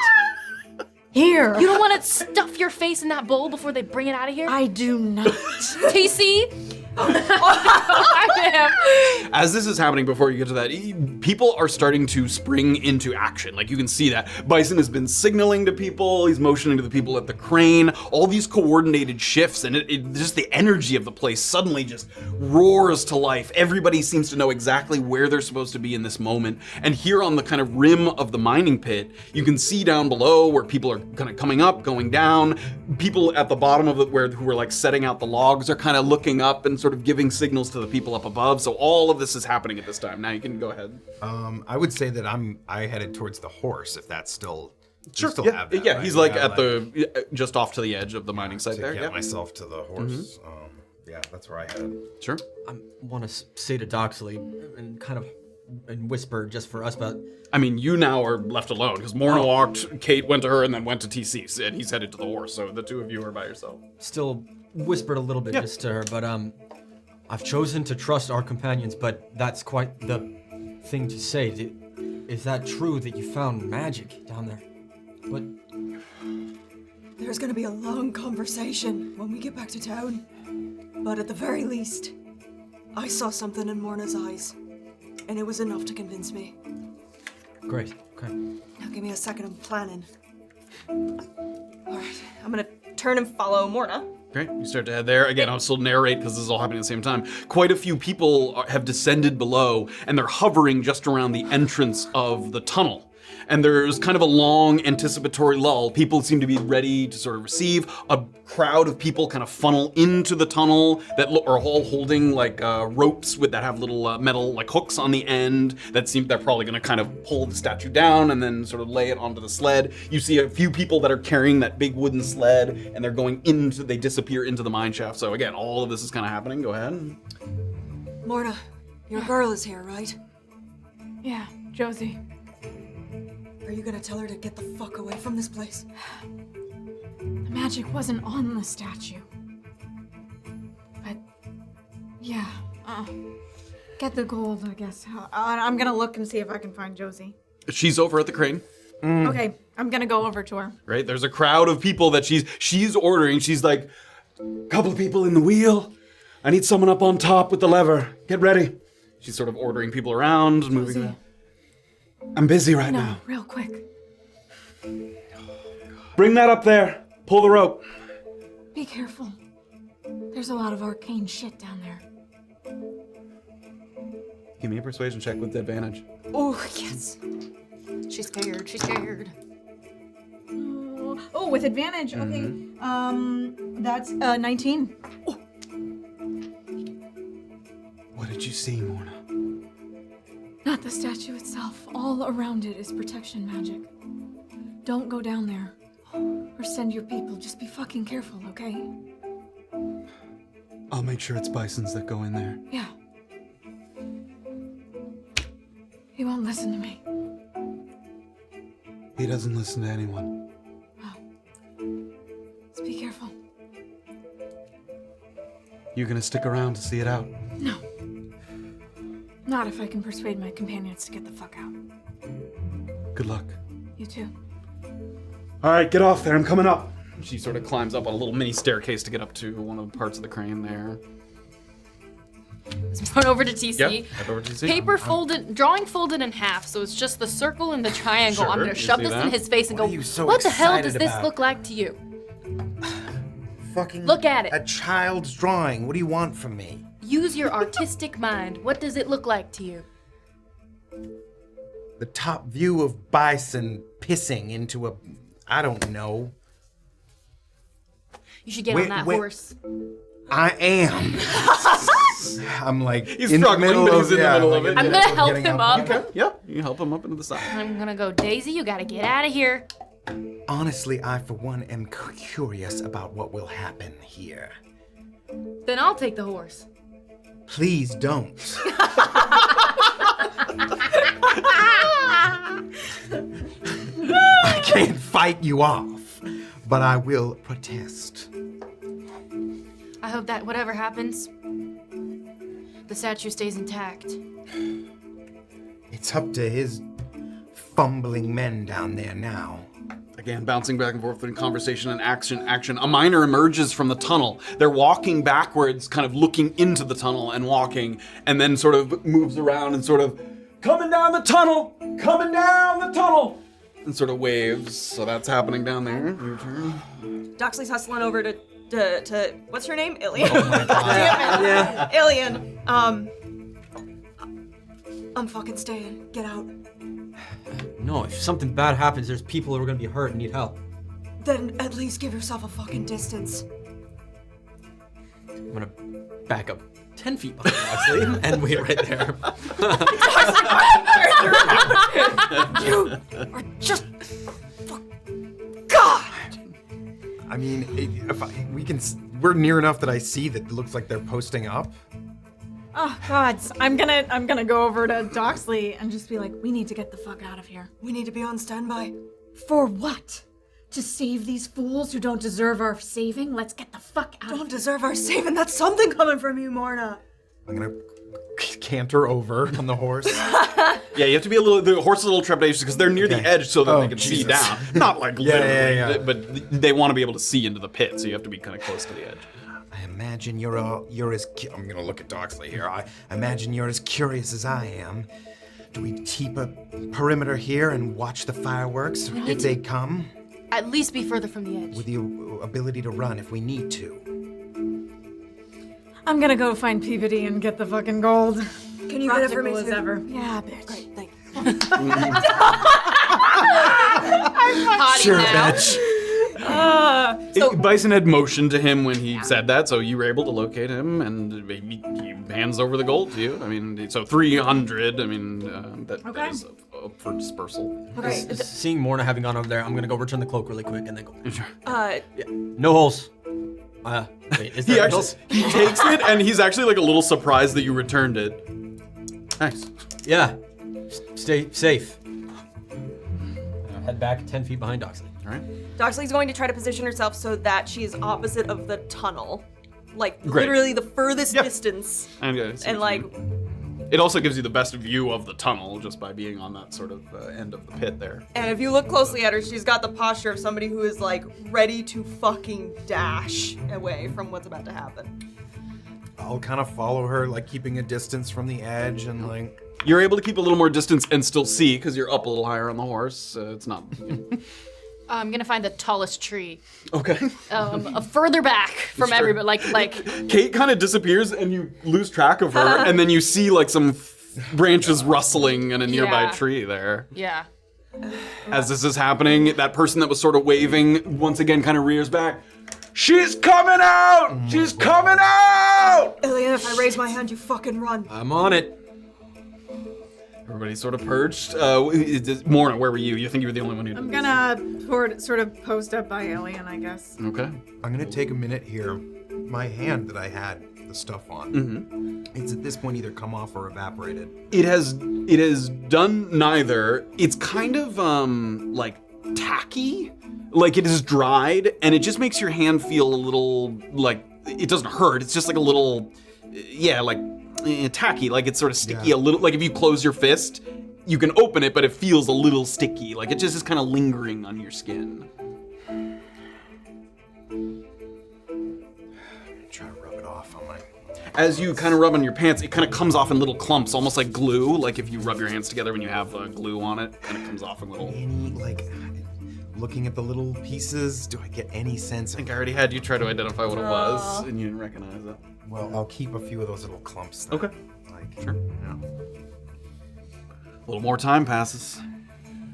here. You don't want to stuff your face in that bowl before they bring it out of here? I do not. TC? As this is happening, before you get to that, people are starting to spring into action. Like, you can see that. Bison has been signaling to people, he's motioning to the people at the crane, all these coordinated shifts, and it just the energy of the place suddenly just roars to life. Everybody seems to know exactly where they're supposed to be in this moment. And here on the kind of rim of the mining pit, you can see down below where people are kind of coming up, going down. People at the bottom of it who are like setting out the logs are kind of looking up and sort of giving signals to the people up above. So all of this is happening at this time. Now you can go ahead. I would say that I headed towards the horse, if that's still. Sure. Still Yeah, have that, yeah. right? He's like at the just off to the edge of the mining site to there. get Yeah. myself to the horse. Yeah, that's where I headed. Sure. I want to say to Doxley and kind of whisper just for us, but I mean, you now are left alone because Morna walked, Kayt went to her, and then went to TC, and he's headed to the horse. So the two of you are by yourself. still whispered a little bit just to her. But I've chosen to trust our companions, but that's quite the thing to say. Is that true that you found magic down there? What? There's gonna be a long conversation when we get back to town. But at the very least, I saw something in Morna's eyes, and it was enough to convince me. Great. Okay. Now give me a second, I'm planning. All right, I'm gonna turn and follow Morna. Great, you start to head there. Again, I'll still narrate because this is all happening at the same time. Quite a few people have descended below, and they're hovering just around the entrance of the tunnel. And there's kind of a long anticipatory lull. People seem to be ready to sort of receive. A crowd of people kind of funnel into the tunnel that are all holding like ropes that have little metal like hooks on the end that seem they're probably going to kind of pull the statue down and then sort of lay it onto the sled. You see a few people that are carrying that big wooden sled, and they're going into, they disappear into the mine shaft. So again, all of this is kind of happening. Go ahead. Morna, your girl is here, right? Yeah, Josie. Are you gonna tell her to get the fuck away from this place? The magic wasn't on the statue. But, yeah, get the gold, I guess. I'm gonna look and see if I can find Josie. She's over at the crane. Okay, I'm gonna go over to her. Right? There's a crowd of people that she's ordering. She's like, couple of people in the wheel. I need someone up on top with the lever. Get ready. She's sort of ordering people around, moving around. I'm busy right now. Real quick. Bring that up there. Pull the rope. Be careful. There's a lot of arcane shit down there. Give me a persuasion check with advantage. Oh, yes. She's scared. She's scared. Oh, with advantage. Okay. That's 19. Oh. What did you see, Morna? Not the statue itself. All around it is protection magic. Don't go down there. Or send your people. Just be fucking careful, okay? I'll make sure it's Bisons that go in there. Yeah. He won't listen to me. He doesn't listen to anyone. Just be careful. You gonna stick around to see it out? No. Not if I can persuade my companions to get the fuck out. Good luck. You too. All right, get off there. I'm coming up. She sort of climbs up on a little mini staircase to get up to one of the parts of the crane there. Let's run over to TC. Yep, head over to TC. Paper folded, drawing folded in half, so it's just the circle and the triangle. Sure, I'm gonna you shove see this that? in his face and What go, are you so what the hell excited does this about?" look like to you? Fucking Look at it. A child's drawing. What do you want from me? Use your artistic mind. What does it look like to you? The top view of Bison pissing into a... I don't know. You should get Wait, on that wait. horse. I am. I'm like He's in the struggling, middle but of he's in the middle of it. I'm gonna help getting him up. up. Okay, yeah, you can help him up into the side. I'm gonna go, Daisy, you gotta get out of here. Honestly, I for one am curious about what will happen here. Then I'll take the horse. Please don't. I can't fight you off, but I will protest. I hope that whatever happens, the statue stays intact. It's up to his fumbling men down there now. Again, bouncing back and forth between conversation and action. A miner emerges from the tunnel. They're walking backwards, kind of looking into the tunnel and walking, and then sort of moves around and sort of, coming down the tunnel, and sort of waves. So that's happening down there. Your turn. Doxley's hustling over to what's her name? Illien. Oh my God. Yeah. Illien. I'm fucking staying. Get out. No, if something bad happens, there's people who are gonna be hurt and need help. Then at least give yourself a fucking distance. I'm gonna back up 10 feet behind Doxley and wait right there. You are just... God! I mean, we're near enough that I see that it looks like they're posting up. Oh God, I'm gonna go over to Doxley and just be like, we need to get the fuck out of here. We need to be on standby. For what? To save these fools who don't deserve our saving? Let's get the fuck out of Don't here. deserve our saving. That's something coming from you, Morna. I'm gonna canter over on the horse. Yeah, you have to be the horse is a little trepidatious because they're near the Okay. edge so that Oh, they can see Jesus. down. Not like literally, yeah. but they want to be able to see into the pit, so you have to be kind of close to the edge. I imagine you're as... I'm gonna look at Doxley here. I imagine you're as curious as I am. Do we keep a perimeter here and watch the fireworks if they come? at least be further from the edge. With the ability to run if we need to. I'm gonna go find Peabody and get the fucking gold. Can you get it for me Practical as too? ever. Yeah, bitch. Great, thank you. Sure, Bison had motioned to him when he said that, so you were able to locate him, and he hands over the gold to you. I mean, so 300. I mean, that is up for dispersal. Okay. Seeing Morna having gone over there, I'm gonna go return the cloak really quick and then go. Sure. No holes. Wait, is there holes? He takes it, and he's actually like a little surprised that you returned it. Nice. Yeah. Stay safe. Head back 10 feet behind Doxley. All right. Doxley's going to try to position herself so that she is opposite of the tunnel. Like, Great. literally the furthest distance. And like, it also gives you the best view of the tunnel just by being on that sort of end of the pit there. and if you look closely at her, she's got the posture of somebody who is like ready to fucking dash away from what's about to happen. I'll kind of follow her, like keeping a distance from the edge and like. You're able to keep a little more distance and still see because you're up a little higher on the horse. It's not. I'm gonna find the tallest tree, Okay. further back from Sure. everybody. Like Kayt kind of disappears and you lose track of her, and then you see like some branches rustling in a nearby Yeah. tree there. yeah. As this is happening, that person that was sort of waving once again kind of rears back. She's coming out! She's coming out! Illien, if I raise my hand, you fucking run. I'm on it. Everybody's sort of perched. Morna, where were you? You think you were the only one who I'm did gonna sort of post up by Illien, I guess. this? Okay. I'm gonna take a minute here. My hand that I had the stuff on. It's at this point either come off or evaporated. It has done neither. It's kind of like tacky, like it is dried, and it just makes your hand feel a little like it doesn't hurt. It's just like a little, tacky, like it's sort of sticky a little. Like if you close your fist, you can open it, but it feels a little sticky. Like it just is kind of lingering on your skin. Try to rub it off on my. As you kind of rub on your pants, it kind of comes off in little clumps, almost like glue. Like if you rub your hands together when you have glue on it, and it comes off in little. Any like looking at the little pieces, do I get any sense I think of? I already had you try to identify what it was, and you didn't recognize it. Well, I'll keep a few of those little clumps. Then. Okay. Like, Sure. Yeah. A little more time passes.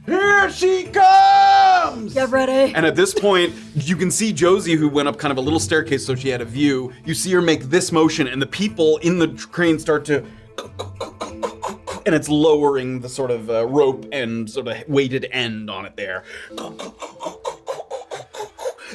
Here she comes! Get ready. And at this point, you can see Josie, who went up kind of a little staircase so she had a view. You see her make this motion, and the people in the crane start to. And it's lowering the sort of rope and sort of weighted end on it there.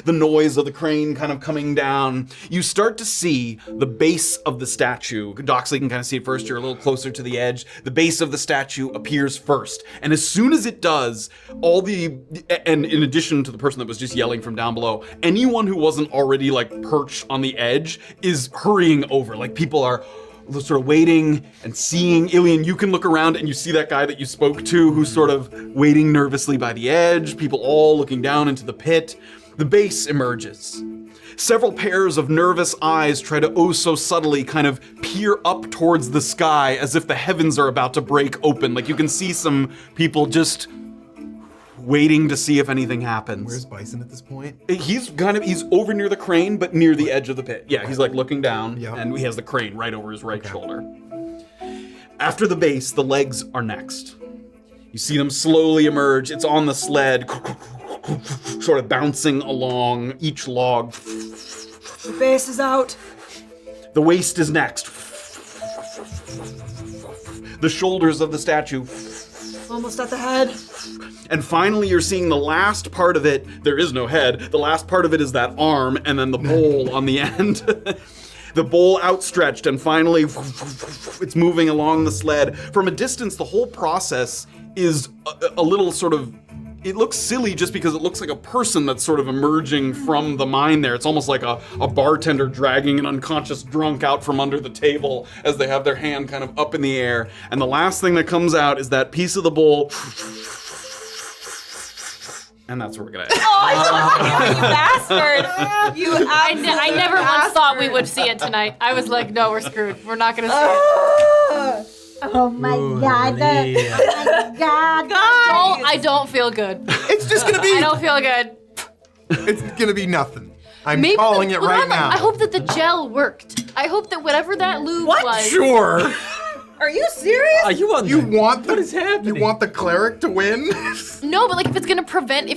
The noise of the crane kind of coming down. You start to see the base of the statue. Doxley can kind of see it first. You're a little closer to the edge. The base of the statue appears first. And as soon as it does, and in addition to the person that was just yelling from down below, anyone who wasn't already like perched on the edge is hurrying over. Like people are sort of waiting and seeing. Illien, you can look around and you see that guy that you spoke to who's sort of waiting nervously by the edge. People all looking down into the pit. The base emerges. Several pairs of nervous eyes try to oh so subtly kind of peer up towards the sky as if the heavens are about to break open. Like you can see some people just waiting to see if anything happens. where's Bison at this point? He's over near the crane, but near the edge of the pit. Yeah, he's like looking down, Yeah. and he has the crane right over his right shoulder. After the base, the legs are next. You see them slowly emerge. It's on the sled, sort of bouncing along each log. The base is out. The waist is next. The shoulders of the statue. Almost at the head. And finally, you're seeing the last part of it. There is no head. The last part of it is that arm and then the bowl on the end. The bowl outstretched, and finally, it's moving along the sled. From a distance, the whole process is a little sort of. It looks silly just because it looks like a person that's sort of emerging from the mine there. It's almost like a bartender dragging an unconscious drunk out from under the table as they have their hand kind of up in the air. And the last thing that comes out is that piece of the bowl. And that's where we're gonna end. You bastard! I never once thought we would see it tonight. I was like, no, we're screwed. We're not gonna see it. Oh my god. Oh my god. I don't feel good. It's just gonna be. I don't feel good. It's gonna be nothing. I'm Maybe calling it right now. I hope that the gel worked. I hope that whatever that lube was. Sure. Are you serious? Are you on? You want What is happening? You want the cleric to win? No, but like if it's gonna prevent the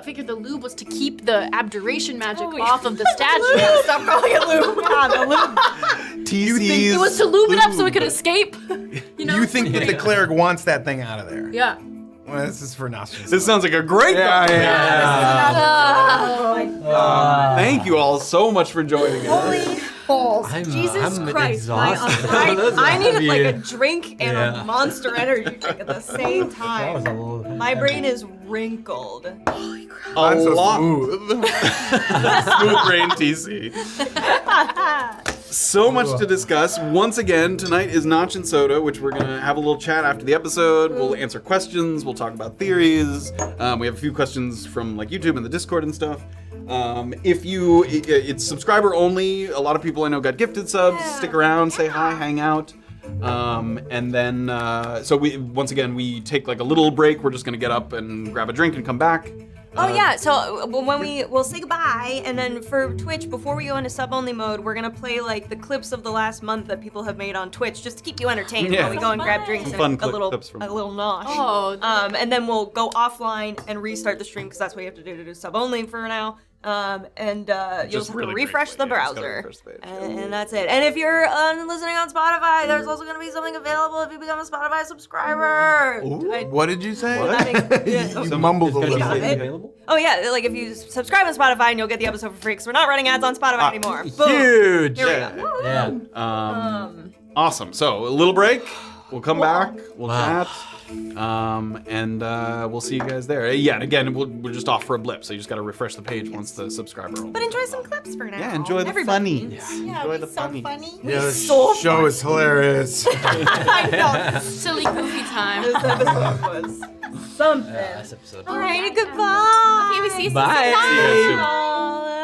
figured the lube was to keep the abjuration magic off of the statue. Stop calling it lube. The lube. TC's It was to lube it up so it could escape. You know? You think that the cleric wants that thing out of there? Yeah. Well, this is for Nostrils. This sounds like a great Thank you all so much for joining us. Holy balls. Jesus Christ. I needed like a drink and a Monster Energy drink at the same time. My brain is wrinkled. A I'm so lot. smooth. Smooth brain TC. So much to discuss. Once again, tonight is Notch and Soda, which we're going to have a little chat after the episode. We'll answer questions. We'll talk about theories. We have a few questions from like YouTube and the Discord and stuff. It's subscriber only. A lot of people I know got gifted subs. Stick around, say hi, hang out. And then, once again, we take like a little break. We're just going to get up and grab a drink and come back. So when we'll say goodbye, and then for Twitch, before we go into sub-only mode, we're gonna play like the clips of the last month that people have made on Twitch, just to keep you entertained while we go and grab drinks and a little nosh. Oh. And then we'll go offline and restart the stream because that's what you have to do sub-only for now. You'll just have to refresh the browser, and that's it. And if you're listening on Spotify, there's also going to be something available if you become a Spotify subscriber. What did you say? You mumbled a little bit. Available? Oh yeah, like if you subscribe on Spotify, and you'll get the episode for free because we're not running ads on Spotify anymore. Boom. Huge. Here we go. Yeah. Awesome. So a little break. We'll come back. We'll chat. And we'll see you guys there. Yeah, and again, we're just off for a blip, so you just got to refresh the page once the subscriber opens. But enjoy some clips for now. Yeah, enjoy the funnies. Yeah, Enjoy it the was so funny. funny. Yeah, this show is hilarious. I know. Silly goofy time. This episode was something. This episode. All right, goodbye. Okay, we see you Bye. soon. See you guys soon. Bye.